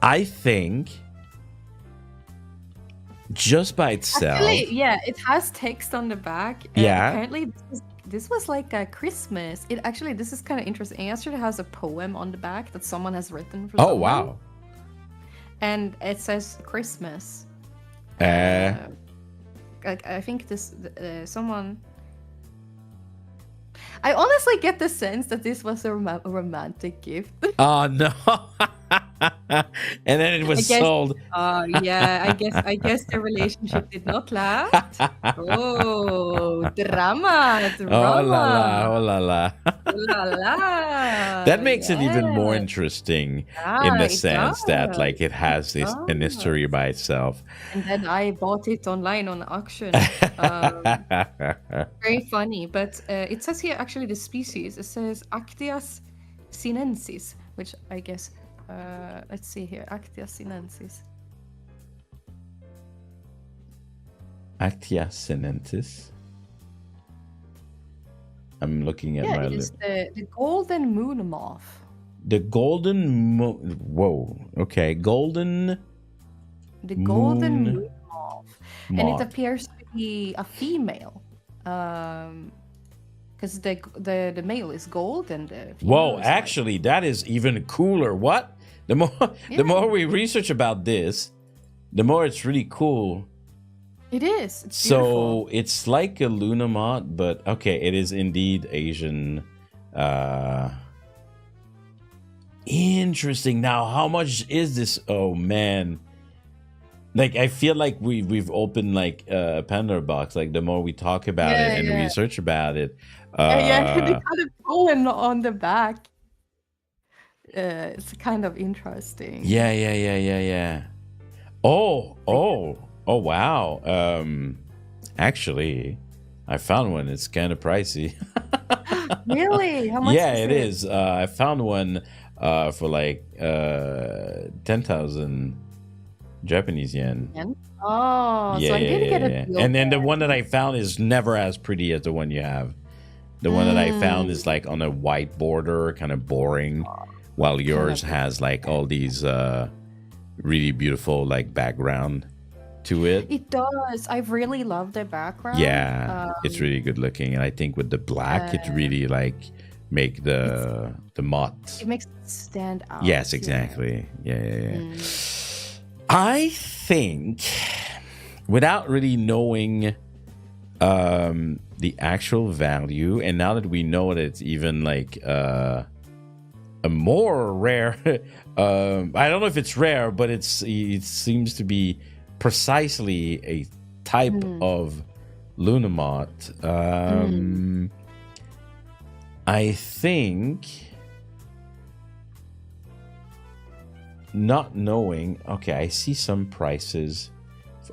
I think just by itself. Actually, yeah, it has text on the back. Yeah. Apparently, this was like a Christmas. This is kind of interesting. It actually has a poem on the back that someone has written for someone. Wow. And it says Christmas. I think this someone. I honestly get the sense that this was a romantic gift. Oh no. And then it was sold. Yeah, I guess the relationship did not last. Oh, drama. Oh la la. That makes it even more Yeah. interesting Yeah, in the it sense that does. like it has It an history does. by itself. And then I bought it online on auction. Very funny, but it says here actually the species. It says Actias sinensis, which I guess. Let's see here, Actias sinensis. Actia sinensis. I'm looking at Yeah, my it is the golden moon moth. the golden whoa, okay, golden The golden Moon moon moth. And moth. it appears to be a female. Because the male is gold and the female Whoa, is white. actually, that is even cooler. What? The more we research about this, the more it's really cool. It is. It's beautiful. So it's like a Luna moth, but okay, it is indeed Asian. Interesting. Now, how much is this? Oh man. Like, I feel like we've opened like a Pandora box. Like, the more we talk about it and research about it, Yeah, they got a poem on the back. it's kind of interesting. Yeah. Oh, wow. Actually, I found one. It's kind of pricey. Really? How much Yeah, is it it? is. I found one for like 10,000 Japanese yen. Yen? Oh, so Yeah, I yeah, did yeah, get a yeah. deal And then the there. one that I found is never as pretty as the one you have. The one that I found is like on a white border, kind of boring, while yours has like all these really beautiful like background to it. It does. I really love the background. Yeah, it's really good looking, and I think with the black, it really like make the moth. It makes it stand out. Yes, exactly. Yeah. I think, without really knowing the actual value, and now that we know that it's even like a more rare, I don't know if it's rare, but it seems to be precisely a type of Lunamoth. I think, not knowing, okay, I see some prices.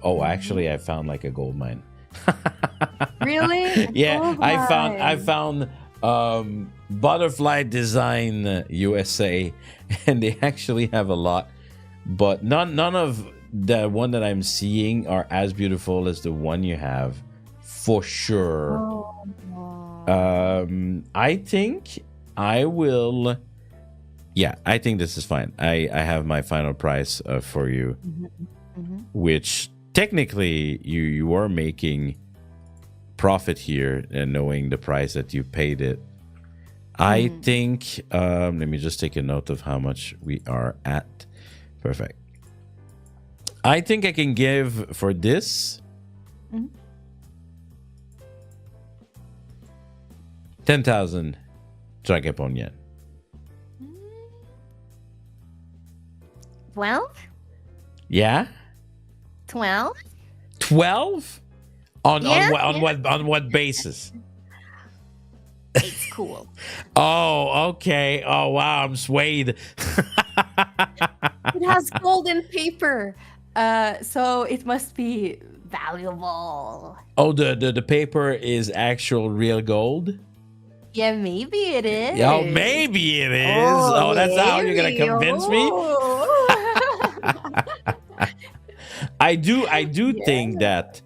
Oh, actually, I found like a gold mine. Really? Yeah, I found Butterfly Design USA, and they actually have a lot, but none of the one that I'm seeing are as beautiful as the one you have, for sure. I think I will. Yeah, I think this is fine. I have my final price for you, which technically you are making profit here, and knowing the price that you paid it. I think. Let me just take a note of how much we are at. Perfect. I think I can give for this 10,000 Janken yen. 12? Yeah, 12? 12 on Yeah, what basis? It's cool. Oh, okay. Oh, wow, I'm swayed. It has golden paper. So it must be valuable. Oh, the paper is actual real gold. Yeah, maybe it is. Oh, maybe it is. Oh, that's how you're gonna maybe. convince me. I do think that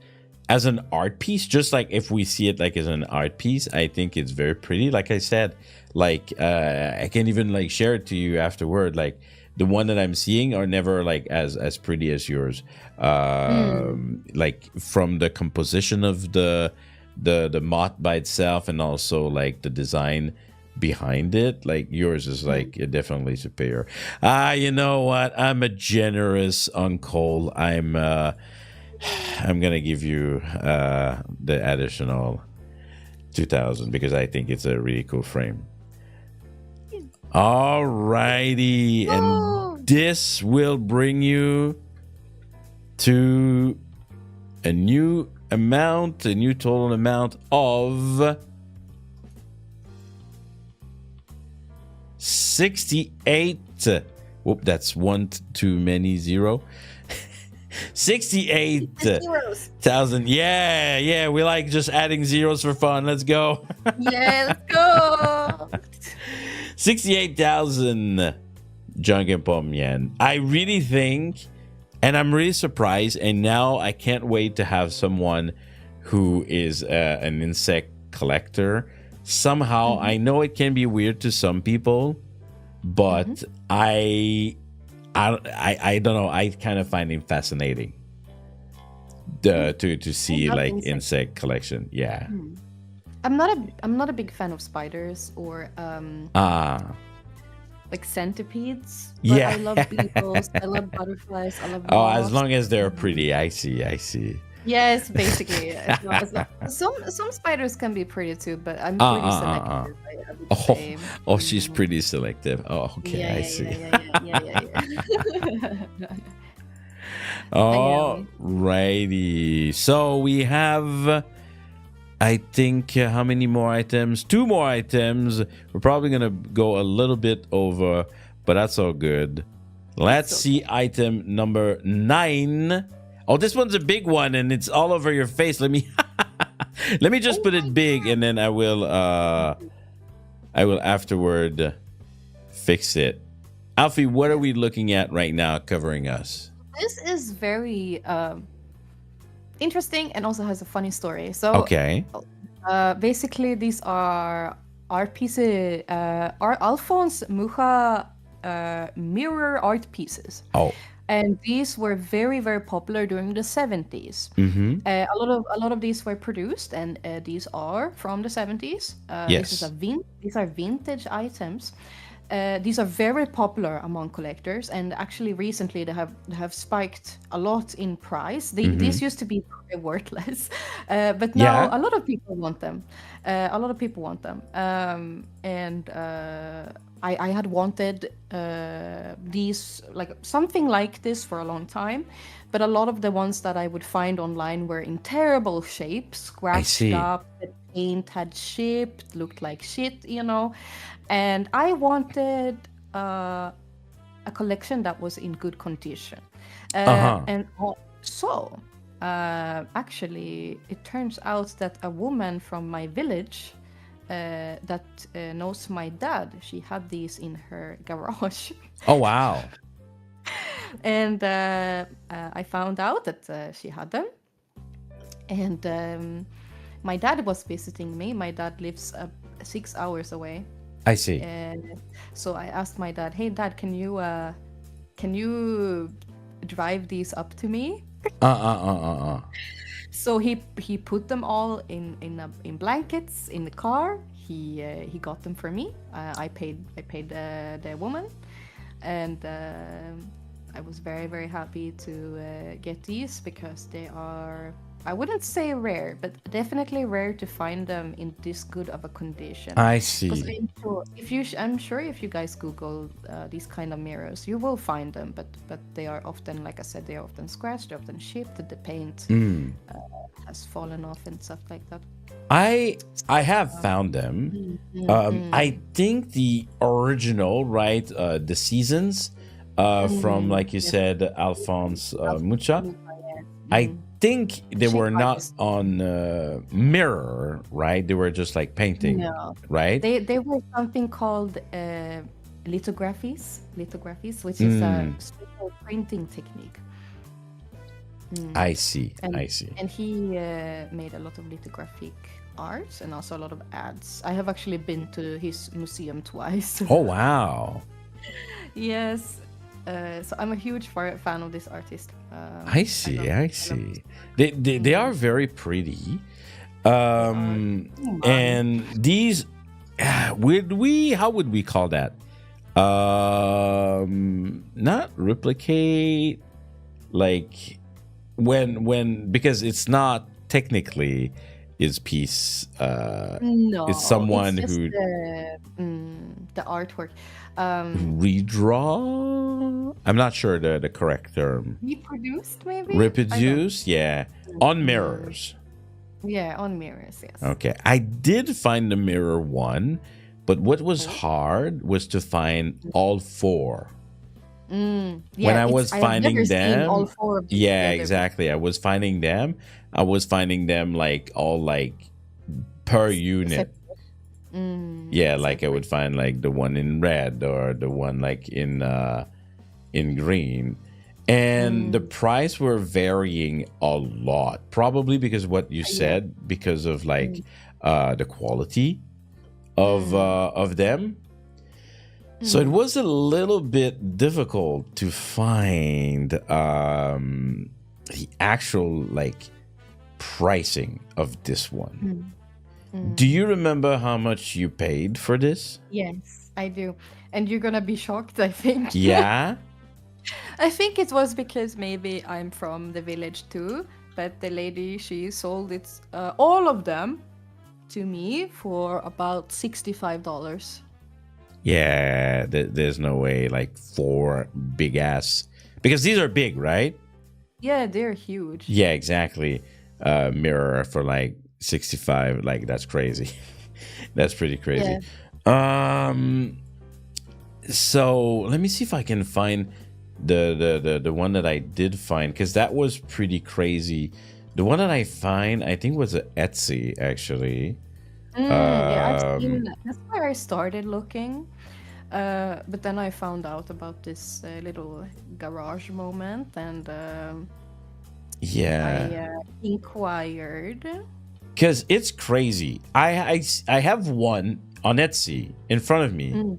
as an art piece, just like if we see it like as an art piece, I think it's very pretty. Like I said, like I can even like share it to you afterward. Like the one that I'm seeing are never like as pretty as yours. Like from the composition of the moth by itself, and also like the design behind it, like yours is like definitely superior. You know what, I'm a generous uncle. I'm gonna give you the additional 2,000 because I think it's a really cool frame. All righty, and this will bring you to a new total amount of 68. Whoop, that's one too many zero. 68,000. Yeah, we like just adding zeros for fun. Let's go. Yeah, let's go. 68,000 Janken yen. I really think, and I'm really surprised, and now I can't wait to have someone who is an insect collector. Somehow, I know it can be weird to some people, but I don't know. I kind of find it fascinating to see like insect collection. Yeah. I'm not a big fan of spiders or like centipedes. But Yeah. I love beetles. I love butterflies. I love Oh, as moths. long as they're pretty. I see. Yes, basically. Some spiders can be pretty too, but I'm pretty selective. I would say. Oh, she's pretty selective. Oh, okay, I see. Yeah. All righty. So we have, I think, how many more items? 2 more items. We're probably going to go a little bit over, but that's all good. Let's see item number 9. Oh, this one's a big one, and it's all over your face. Let me just put it big, and then I will afterward fix it. Alfie, what are we looking at right now covering us? This is very interesting and also has a funny story. So, okay. Basically, these are art pieces, Alphonse Mucha mirror art pieces. Oh. And these were very, very popular during the 70s. Mm-hmm. A lot of these were produced, and these are from the 70s. Yes. These are vintage items. These are very popular among collectors, and actually recently they have spiked a lot in price. These used to be very worthless, but now a lot of people want them. And I had wanted these, like something like this, for a long time, but a lot of the ones that I would find online were in terrible shape, scratched up, the paint had chipped, looked like shit, and I wanted a collection that was in good condition. And so actually it turns out that a woman from my village that knows my dad, she had these in her garage. Oh, wow. And I found out that she had them. And my dad was visiting me. My dad lives 6 hours away. I see. So I asked my dad, "Hey, Dad, can you drive these up to me?" So he put them all in blankets in the car. He got them for me. I paid the woman, and I was very, very happy to get these, because they are, I wouldn't say rare, but definitely rare to find them in this good of a condition. I see. I'm sure if you guys Google these kind of mirrors, you will find them, but they are often, like I said, they are often scratched, they're often chipped, the paint has fallen off and stuff like that. I have found them. I think the original, right? The seasons from, like you said, Alphonse Mucha. I think they were not on mirror, right? They were just like painting, right? They were something called lithographies, which is a special printing technique. I see. And he made a lot of lithographic art and also a lot of ads. I have actually been to his museum twice. Oh, wow. Yes. So I'm a huge fan of this artist. I see. They are very pretty. And these, how would we call that? Not replicate, like when because it's not technically his piece. No, it's someone it's just who the artwork. Redraw? I'm not sure the correct term. Reproduced, maybe? Reproduce, yeah. On mirrors. Yeah, on mirrors, yes. Okay. I did find the mirror one, but what was hard was to find all four. Yeah, when I was finding them, all four of them yeah, together. exactly. I was finding them like all like per unit. Yeah, like I would find like the one in red or the one like in green, and the price were varying a lot. Probably because what you said, because of like the quality of them. So it was a little bit difficult to find the actual like pricing of this one. Do you remember how much you paid for this? Yes, I do. And you're gonna be shocked, I think. Yeah? I think it was because maybe I'm from the village too, but the lady, she sold it, all of them to me for about $65. Yeah, there's no way like 4 big ass, because these are big, right? Yeah, they're huge. Yeah, exactly. Mirror for like 65, like that's crazy. That's pretty crazy. Yeah. So let me see if I can find the one that I did find, because that was pretty crazy. The one that I find, I think, was a Etsy actually. Yeah, I've seen. That's where I started looking. But then I found out about this little garage moment, and Yeah, I inquired. because it's crazy. I have one on Etsy in front of me.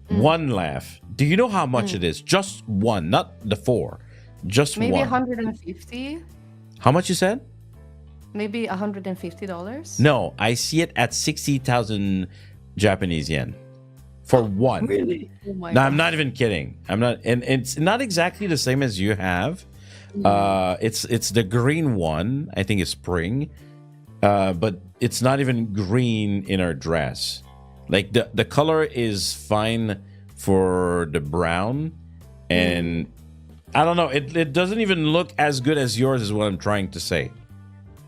One laugh. Do you know how much it is? Just one, not the four. Just Maybe one. 150. How much you said? Maybe $150. No, I see it at 60,000 Japanese yen for one. Really? Oh my No, god. I'm not even kidding. I'm not, and it's not exactly the same as you have. It's the green one. I think it's spring, but it's not even green in our dress. Like the color is fine for the brown, and I don't know. It doesn't even look as good as yours, is what I'm trying to say.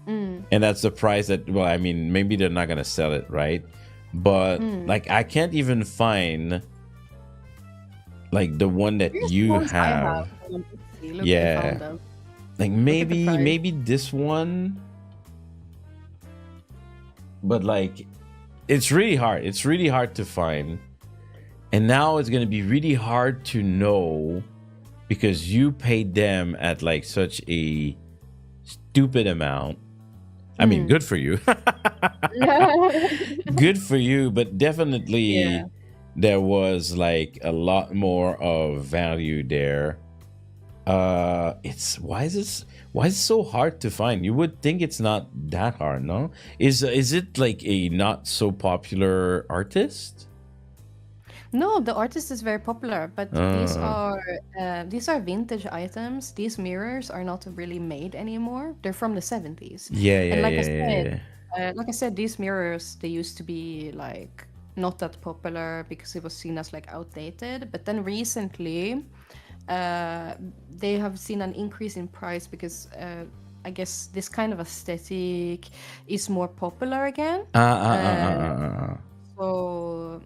And that's the price that, well, I mean, maybe they're not gonna sell it, right? But like, I can't even find like the one that Here's you the ones I have. Look, I Yeah. found them. Like price. maybe this one. But like, it's really hard. It's really hard to find. And now it's gonna be really hard to know, because you paid them at like such a stupid amount. I mean, good for you. Good for you, but definitely there was like a lot more of value there. It's why is it so hard to find? You would think it's not that hard, no? Is it like a not so popular artist? No, the artist is very popular, but these are vintage items. These mirrors are not really made anymore. They're from the 70s. Yeah, And like I yeah, said, yeah. like I said, these mirrors, they used to be like not that popular because it was seen as like outdated. But then recently, they have seen an increase in price because I guess this kind of aesthetic is more popular again. So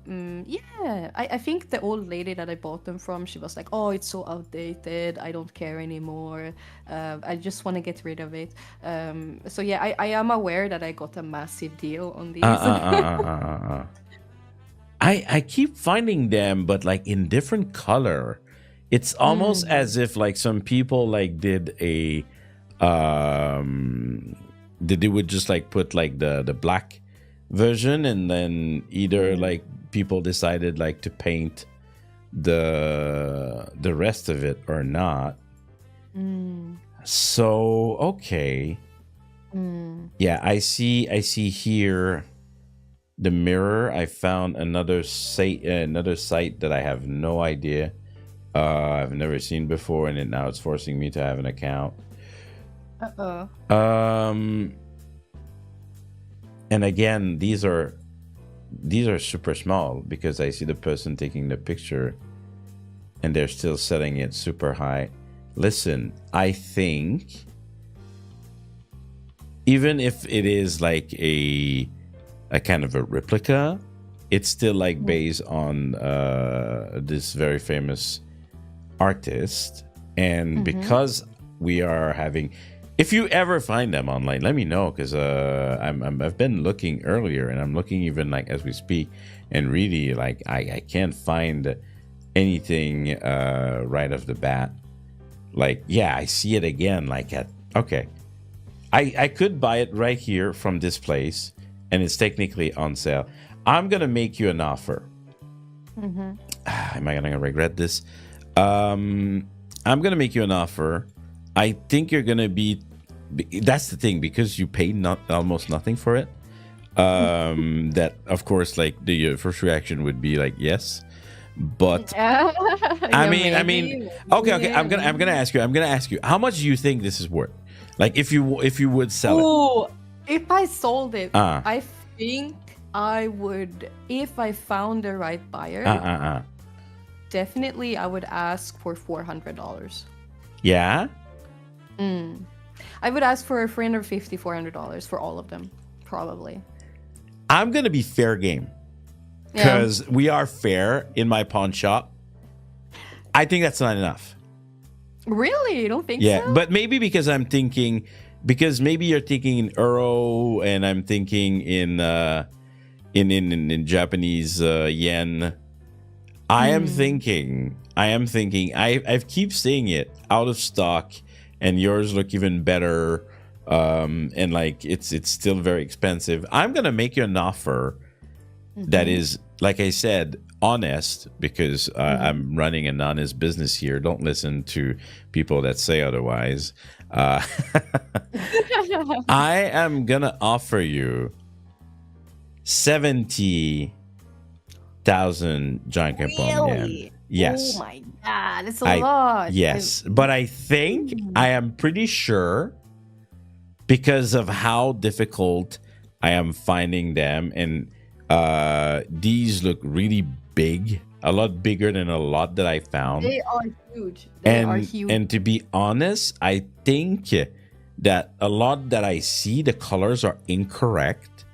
yeah, I think the old lady that I bought them from, she was like, "Oh, it's so outdated. I don't care anymore. I just want to get rid of it." So yeah, I am aware that I got a massive deal on these. I keep finding them, but like in different color. It's almost as if like some people like did a they would just like put like the black version, and then either like people decided like to paint the rest of it or not. So okay. Yeah, I see here the mirror. I found another site that I have no idea. I've never seen before, and now it's forcing me to have an account. And again, these are super small, because I see the person taking the picture and they're still setting it super high. Listen, I think even if it is like a kind of a replica, it's still like based on this very famous artist. And because we are having, if you ever find them online, let me know, because I've been looking earlier, and I'm looking even like as we speak, and really like I can't find anything right off the bat. Like, yeah, I see it again. Like okay, I could buy it right here from this place, and it's technically on sale. I'm gonna make you an offer. Am I gonna regret this? I'm gonna make you an offer. I think you're gonna be. That's the thing, because you paid almost nothing for it. That of course, like your first reaction would be like yes, but I mean, okay. I'm gonna ask you. How much do you think this is worth? Like, if you would sell it. Oh, if I sold it, I think I would, if I found the right buyer. Definitely, I would ask for $400. Yeah. I would ask for $350, $400 for all of them, probably. I'm gonna be fair game, because we are fair in my pawn shop. I think that's not enough. Really? You don't think Yeah, so? but maybe because I'm thinking, because maybe you're thinking in euro and I'm thinking in Japanese yen. I am thinking. I keep saying it, out of stock, and yours look even better. And like it's still very expensive. I'm gonna make you an offer that is, like I said, honest, because I'm running an honest business here. Don't listen to people that say otherwise. I am gonna offer you 70,000 Janken yen. Really? Yes. Oh my god, it's a lot. Yes, but I think I am pretty sure, because of how difficult I am finding them, and these look really big, a lot bigger than a lot that I found. They are huge. They are huge. And to be honest, I think that a lot that I see, the colors are incorrect.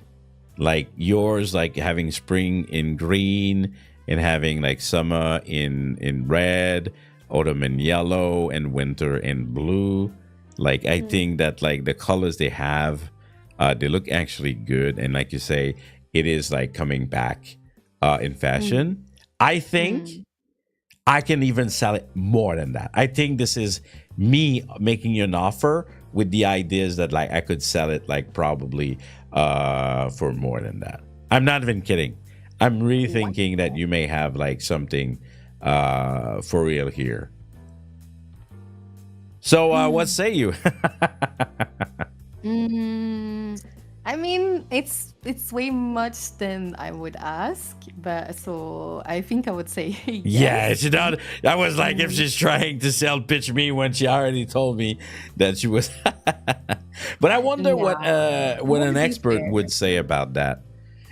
Like yours, like having spring in green and having like summer in red, autumn in yellow, and winter in blue. Like I think that like the colors they have, they look actually good, and like you say, it is like coming back in fashion. I think I can even sell it more than that. I think this is me making you an offer with the ideas that like I could sell it like probably for more than that. I'm not even kidding. I'm really thinking that you may have like something for real here. So what say you? I mean, it's way much than I would ask, but so I think I would say yes. Yeah, she don't. I was like, if she's trying to sell pitch me when she already told me that she was. But I wonder what an expert would say about that.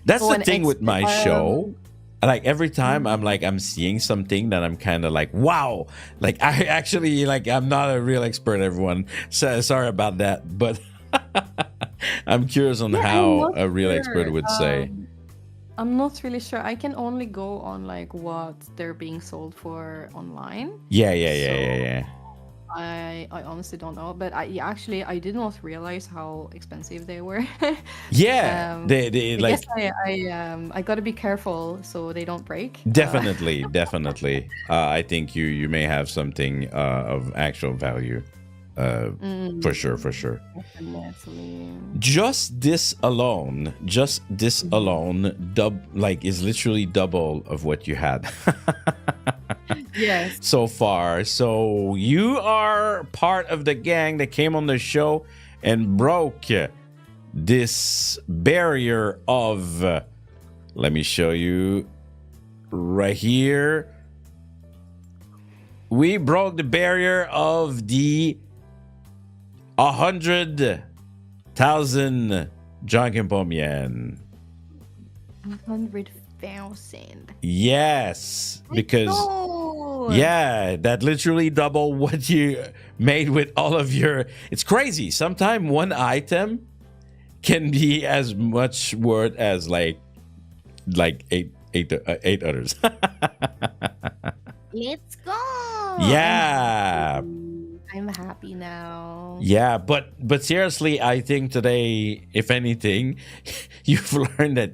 That's the thing with my show. Like every time I'm seeing something that I'm kind of like, wow, like I actually, like, I'm not a real expert, everyone, so sorry about that, but I'm curious on how a real expert would say. I'm not really sure. I can only go on like what they're being sold for online. Yeah. I honestly don't know, but I did not realize how expensive they were. Yeah, they I like guess I gotta be careful so they don't break. definitely. I think you may have something of actual value, for sure. Definitely. Just this alone, is literally double of what you had. Yes. So far. So you are part of the gang that came on the show and broke this barrier of, let me show you right here. We broke the barrier of the 100,000 Janken Pomme yen. 100,000. Yes, because that literally double what you made with all of your. It's crazy. Sometimes one item can be as much worth as like eight others. Let's go. Yeah. I'm happy now. Yeah, but seriously, I think today, if anything, you've learned that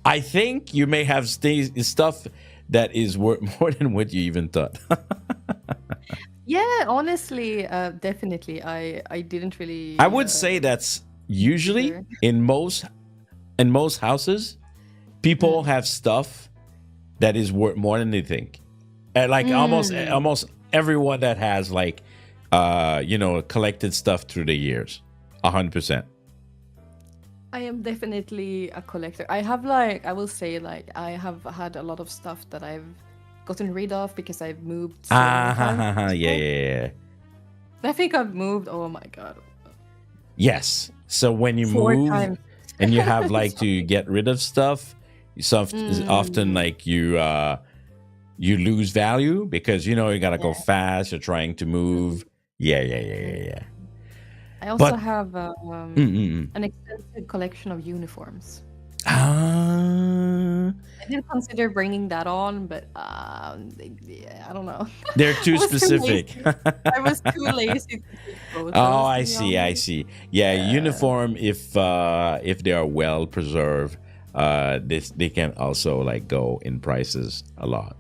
I think you may have stuff that is worth more than what you even thought. Yeah, honestly, definitely. I didn't really. I would say that's usually in most houses, people have stuff that is worth more than they think. Like almost everyone that has like collected stuff through the years, 100%. I am definitely a collector. I have I have had a lot of stuff that I've gotten rid of because I've moved. Yeah. I think I've moved. Oh my god. Yes. So when you 4 move times. and you have like to get rid of stuff, often like you lose value because you gotta go fast. You're trying to move. Yeah. I also have an extensive collection of uniforms. Ah. I did consider bringing that on, but I don't know. They're I too was too specific. lazy. I was too lazy to take Oh, photos, to I be see. I honest. see. Yeah, Yeah, uniform. If they are well preserved, this they can also like go in prices a lot.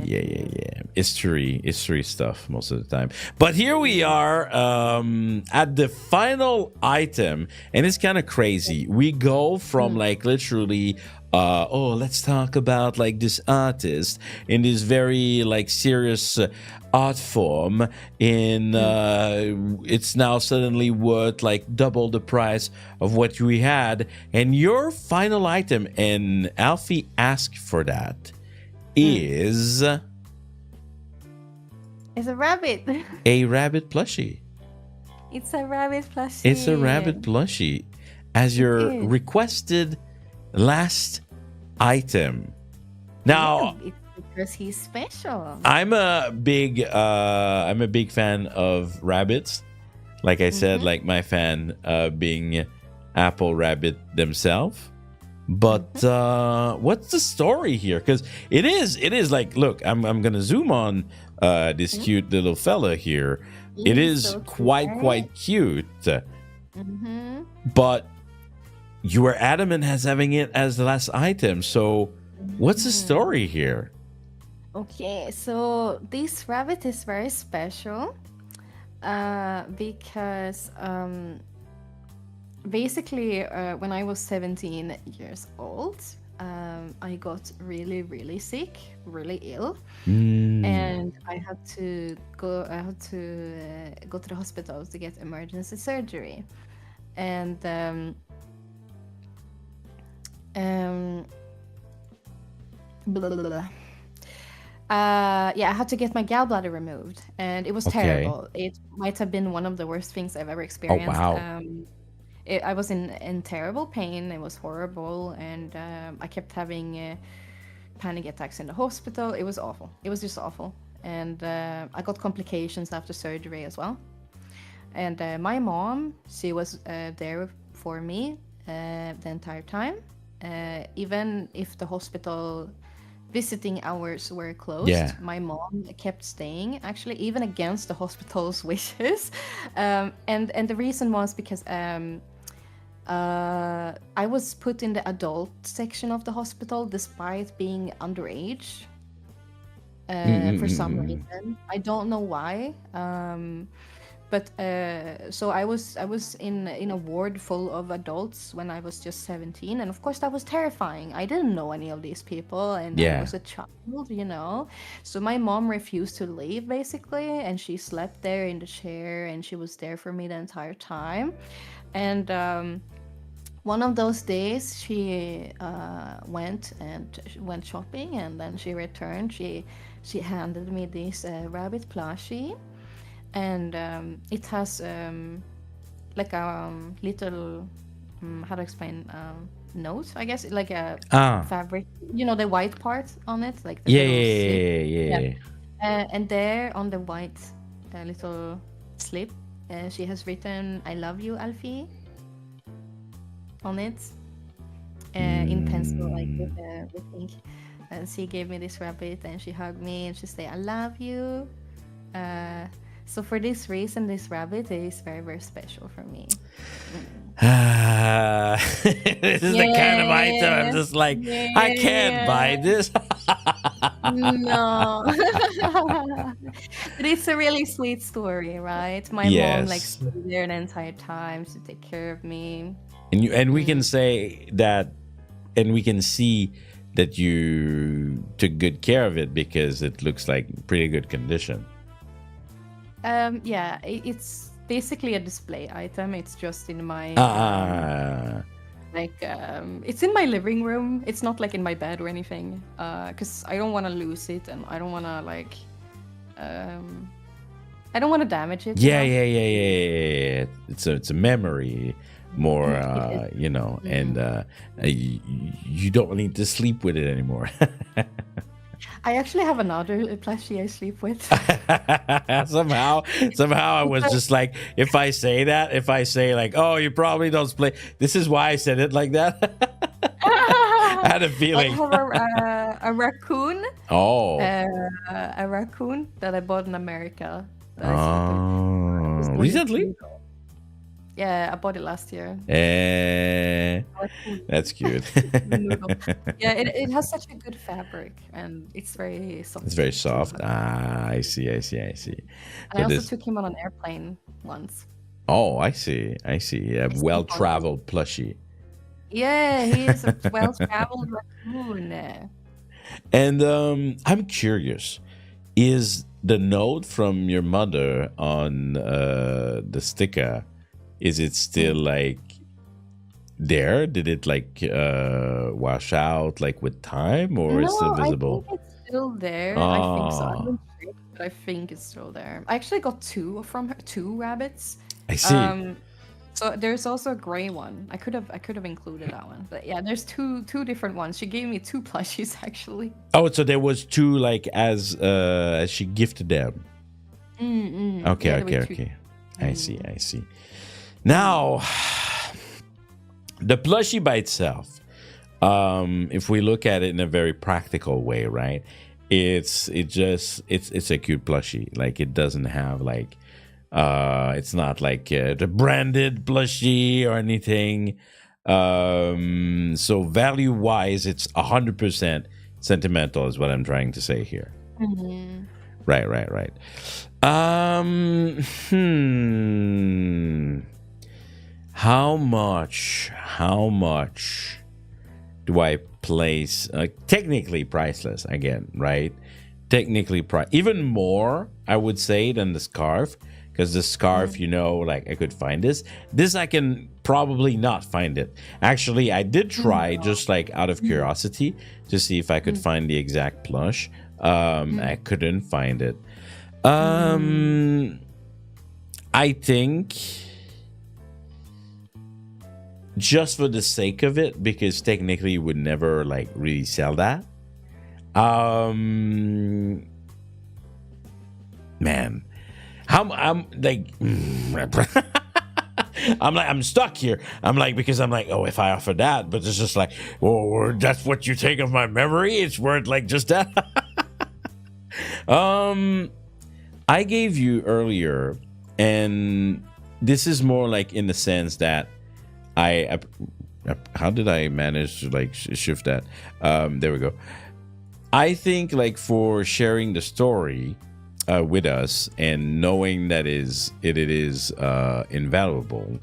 Yeah, yeah, definitely. yeah. It's tree stuff most of the time. But here we are at the final item, and it's kind of crazy. We go from Mm, like literally, oh, let's talk about like this artist in this very like serious art form. In mm. it's now suddenly worth like double the price of what we had, and your final item. And Alfie asked for that Mm. is It's a rabbit. a rabbit plushie. It's a rabbit It's a rabbit plushie. plushie as It your is. requested last item. Yeah, Now, it's because he's special. I'm a big fan of rabbits. Like I said, Mm-hmm. like my fan being Apple Rabbit themselves. But Mm-hmm. what's the story here? Because it is like, look, I'm gonna zoom on this Mm-hmm. cute little fella here. It He's is so cute, right? quite cute, Mm-hmm. but you were adamant as having it as the last item. So what's the Mm-hmm. story here? Okay, so this rabbit is very special because basically when I was 17 years old, I got really, really sick, really ill, Mm, and I had to go. I had to go to the hospital to get emergency surgery, and um, blah, blah, blah, blah. Yeah, I had to get my gallbladder removed, and it was okay. terrible. It might have been one of the worst things I've ever Oh experienced. wow. I was in terrible pain. It was horrible, and I kept having panic attacks in the hospital. It was awful. It was just awful, and I got complications after surgery as well. And my mom, she was there for me the entire time, even if the hospital visiting hours were closed. Yeah. My mom kept staying, actually, even against the hospital's wishes. And the reason was because I was put in the adult section of the hospital despite being underage for some Mm-mm-mm-mm. reason. I don't know why. But so I was in a ward full of adults when I was just 17, and of course that was terrifying. I didn't know any of these people, and I Yeah. was a child. So my mom refused to leave basically, and she slept there in the chair, and she was there for me the entire time. And one of those days she went shopping, and then she returned. She handed me this rabbit plushie, and it has like a little how to explain note, I guess, like a Ah. fabric, the white part on it, like the Yeah. little slip. Yeah. Yeah. Yeah. Yeah. Yeah. And there on the white little slip, she has written "I love you, Alfie" on it, in pencil, like Mm. with ink. And she gave me this rabbit, and she hugged me, and she said, "I love you." Uh, so for this reason, this rabbit is very, very special for me. Mm. This is the kind of item I'm Yeah, just like, I can't buy yeah. this. No. But it's a really sweet story, right? My mom like Yes. stayed there the entire time to take care of me. And we can Mm. say that, and we can see that you took good care of it because it looks like pretty good condition. Yeah, it's basically a display item. It's just in my Ah. it's in my living room. It's not like in my bed or anything. Because I don't want to lose it, and I don't want to um I don't want to damage it, you Yeah, know. yeah, yeah, yeah, yeah, yeah. It's a memory more, It is. and Mm. you don't need to sleep with it anymore. I actually have another plushie I sleep with. somehow I was just like, if I say like, oh, you probably don't play. This is why I said it like that. I had a I feeling. have a raccoon, Oh. a raccoon that I bought in America. That is super cute. His Oh. name is Recently? Noodle. Yeah, I bought it last year. Eh, Raccoon. that's cute. Noodle. Yeah, it has such a good fabric and it's very It's soft very too. soft. Ah, I see, I see, I see. And I So also this. took him on an airplane once. Oh, I see, I see. A He's so funny. well-traveled plushie. Yeah, he is a well-traveled raccoon. And I'm curious. Is the note from your mother on the sticker? Is it still like there? Did it like wash out like with time, or it's still No, I visible? think it's still there. I think so. I Ah, haven't checked, but I think it's still there. I actually got two from her, two rabbits. I see. Um, so there's also a gray one. I could have included that one. But yeah, there's two different ones. She gave me two plushies actually. Oh, so there was two like as she gifted them. Okay, Yeah, there okay, were two. okay. I see, I see. Now, the plushie by itself, if we look at it in a very practical way, right? It's a cute plushie. Like it doesn't have like it's not like the branded plushie or anything. So value wise, it's 100% sentimental, is what I'm trying to say here. Mhm. Right, right, right. Um, hmm. How much? How much do I place? Technically priceless again, right? Technically even more, I would say, than the scarf, because the scarf, like I could find this. This I can probably not find it. Actually, I did try just like out of curiosity to see if I could find the exact plush. I couldn't find it. I think just for the sake of it, because technically you would never like really sell that. Man, how I'm like I'm stuck here. I'm like, because I'm like, oh, if I offer that, but it's just like, oh, that's what you take of my memory. It's worth like just that. I gave you earlier, and this is more like in the sense that how did I manage to like shift that? There we go. I think like for sharing the story with us and knowing that it is invaluable,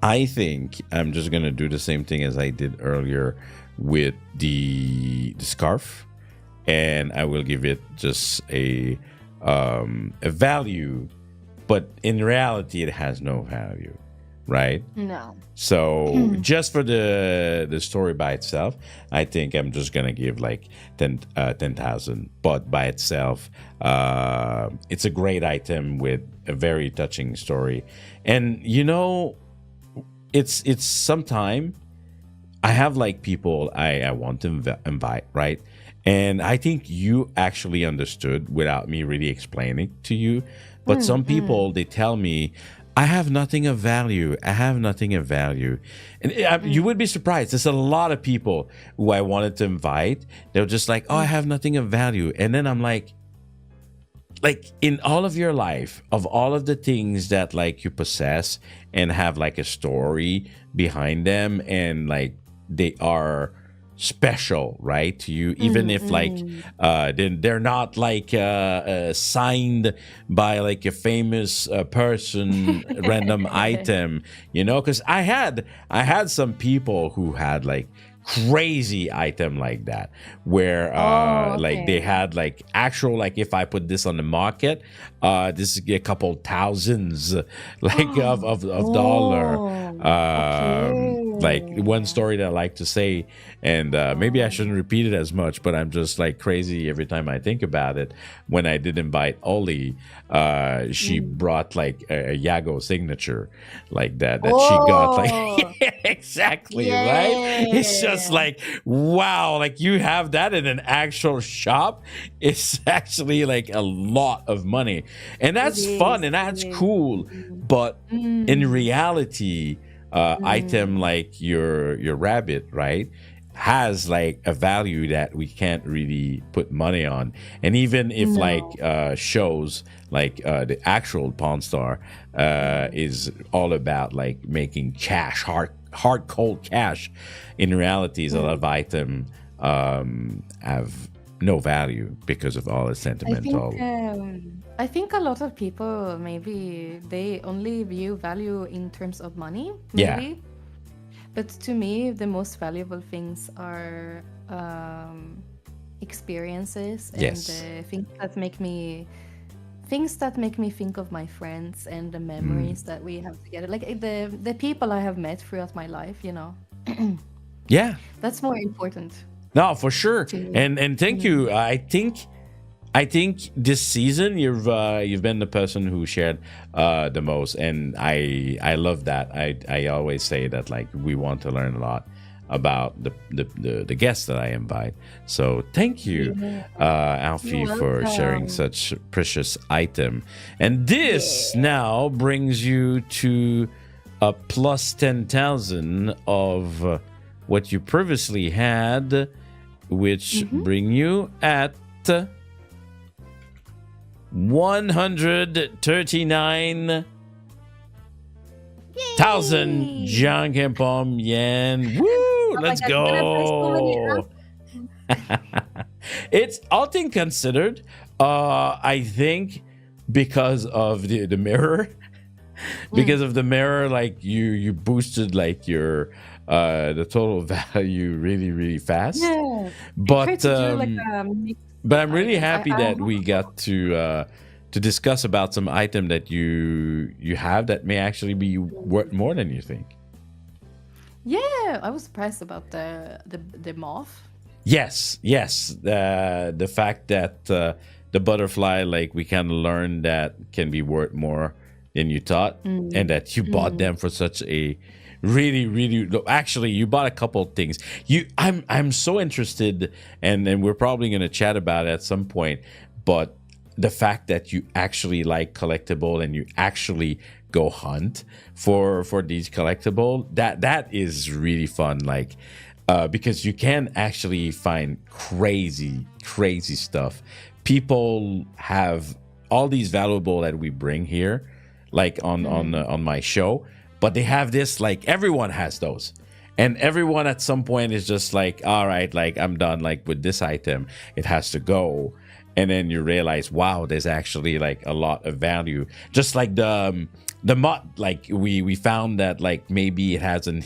I think I'm just gonna do the same thing as I did earlier with the scarf, and I will give it just a value, but in reality, it has no value, right? No. So just for the story by itself, I think I'm just gonna give like 10,000. But by itself, it's a great item with a very touching story, and it's sometime I have like people I want to invite, right? And I think you actually understood without me really explaining to you. But some people, they tell me, I have nothing of value. I have nothing of value. And you would be surprised. There's a lot of people who I wanted to invite. They're just like, oh, I have nothing of value. And then I'm like in all of your life, of all of the things that like you possess and have like a story behind them, and like they are special, right, to you, even if like they're not like signed by like a famous person random item, because I had some people who had like crazy item like that, where like they had like actual, like if I put this on the market, this is a couple thousands like of dollar. Like one story that I like to say, and maybe I shouldn't repeat it as much, but I'm just like crazy every time I think about it. When I did invite Oli, she brought like a Yago signature like that she got like exactly, right? It's just like, wow, like you have that in an actual shop. It's actually like a lot of money, and that's fun and that's cool. But in reality, item like your rabbit, right? has like a value that we can't really put money on. And even if like shows like the actual Pawn Star is all about like making cash, hard cold cash, in reality is a lot of item have no value because of all the sentimental. I think a lot of people, maybe they only view value in terms of money, maybe. Yeah. But to me, the most valuable things are experiences and Yes. things that make me think of my friends and the memories that we have together. Like the people I have met throughout my life, you know. Yeah. That's more important No, for sure. to me. And thank you. I think this season you've been the person who shared the most, and I love that. I always say that like we want to learn a lot about the guests that I invite. So thank you, Alfie, You're for sharing welcome. such precious item. And this now brings you to a plus 10,000 of what you previously had, which bring you at 139,000 Yay! Janken Pomme yen. Woo! Oh my Let's God, you're gonna play so many go. It's all thing considered. I think because of the mirror, because of the mirror, like you boosted like your the total value really fast. Yeah. I But tried to do like a mix but of I'm really items. happy I that we got to discuss about some item that you have that may actually be worth more than you think. yeah, I was surprised about the moth. Yes, the fact that the butterfly, like we can learn that can be worth more than you thought, and that you bought them for such a really no, actually you bought a couple of things. I'm so interested, and we're probably going to chat about it at some point, but the fact that you actually like collectible and you actually go hunt for these collectible, that is really fun, like because you can actually find crazy stuff. People have all these valuable that we bring here, like on my show, but they have this, like everyone has those, and everyone at some point is just like, all right, like I'm done, like with this item it has to go. And then you realize, wow, there's actually like a lot of value, just like the mud, like we found that like maybe it has an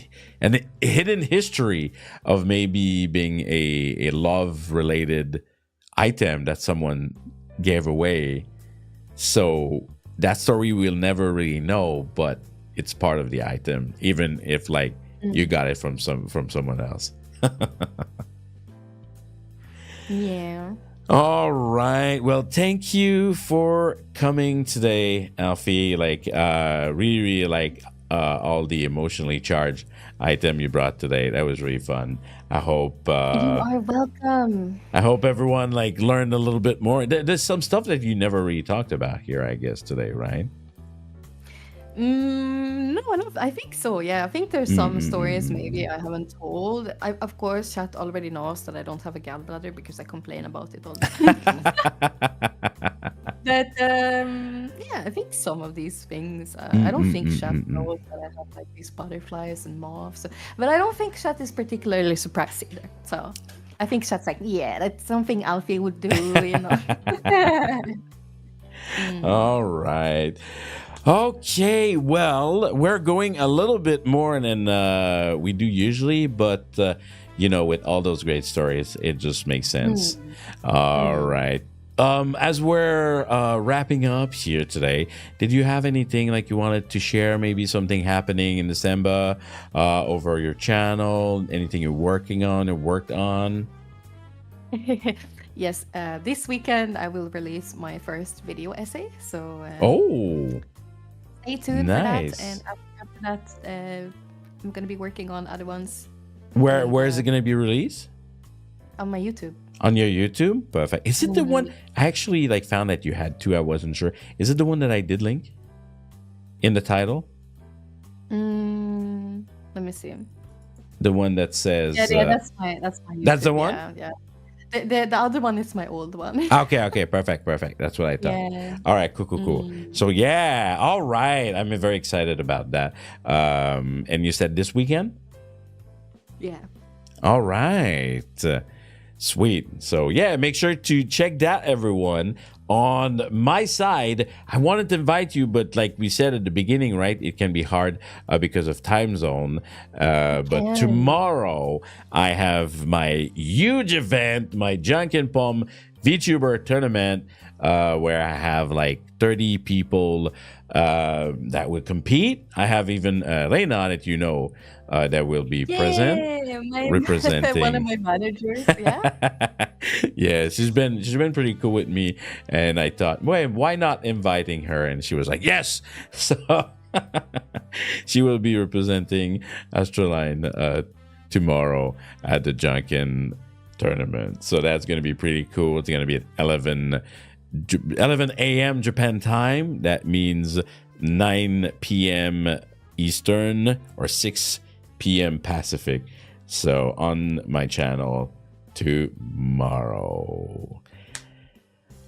hidden history of maybe being a love related item that someone gave away. So that story we'll never really know, but it's part of the item, even if like you got it from someone else. Yeah. All right. Well, thank you for coming today, Alfie. Like, really like all the emotionally charged item you brought today. That was really fun. I hope You are welcome. I hope everyone like learned a little bit more. There's some stuff that you never really talked about here, I guess, today, right? No, I don't. I think so. Yeah, I think there's some stories maybe I haven't told. Of course, chat already knows that I don't have a gallbladder because I complain about it all the time. But yeah, I think some of these things. I don't think chat knows that I have like these butterflies and moths. But I don't think chat is particularly surprised either. So I think chat's like, yeah, that's something Alfie would do, you know. All right. Okay, well, we're going a little bit more than we do usually, but you know, with all those great stories, it just makes sense. All right. As we're wrapping up here today, did you have anything like you wanted to share? Maybe something happening in December over your channel? Anything you're working on or worked on? Yes, this weekend I will release my first video essay. So Oh, stay tuned nice. for that. And after that, I'm gonna be working on other ones Where is it going to be released? on my YouTube. On your YouTube? Perfect. Is it the one I actually like found that you had two? I wasn't sure. Is it the one that I did link in the title? Let me see. The one that says. Yeah, that's my That's the YouTube. one? Yeah. The other one is my old one. Okay, perfect. That's what I thought. Yeah. All right, cool. So yeah, all right. I'm very excited about that. And you said this weekend? Yeah. All right. Sweet. So yeah, make sure to check that, everyone. On my side, I wanted to invite you, but like we said at the beginning, right, it can be hard because of time zone. But tomorrow, I have my huge event, my Janken Pomme VTuber tournament, where I have like 30 people that will compete. I have even Reina, that you know, that will be present, representing one of my managers. Yeah. Yeah, she's been pretty cool with me, and I thought, wait, why not inviting her? And she was like, yes. So she will be representing Astroline tomorrow at the Janken tournament. So that's going to be pretty cool. It's going to be at 11 a.m. Japan time. That means 9 p.m. Eastern or 6 p.m. Pacific. So on my channel tomorrow.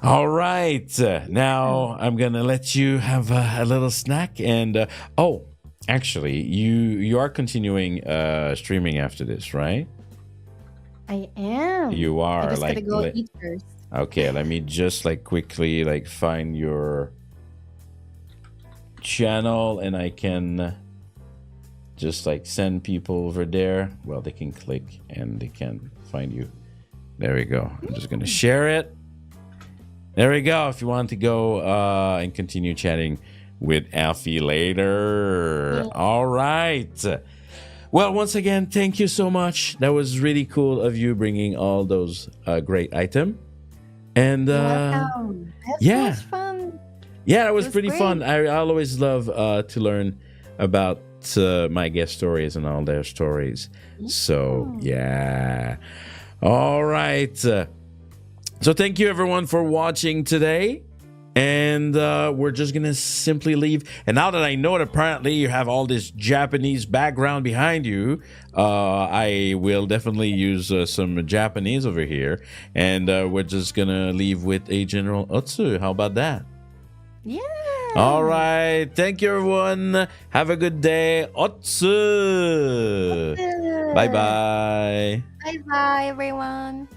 All right. Now I'm going to let you have a little snack. And actually, you are continuing streaming after this, right? I am. You are. I just like, gotta go eat first. Okay, let me just like quickly like find your channel, and I can just like send people over there. Well, they can click and they can find you. There we go. I'm just gonna share it. There we go. If you want to go and continue chatting with Alfie later. All right. Well, once again, thank you so much. That was really cool of you bringing all those great items. And yeah, so much fun. Yeah, that was pretty great. fun. I always love to learn about my guest stories and all their stories. So yeah. All right. So thank you everyone for watching today. And we're just going to simply leave. And now that I know that apparently you have all this Japanese background behind you, I will definitely use some Japanese over here. And we're just going to leave with a general Otsu. How about that? Yeah. All right. Thank you, everyone. Have a good day. Otsu. Bye-bye. Bye-bye, everyone.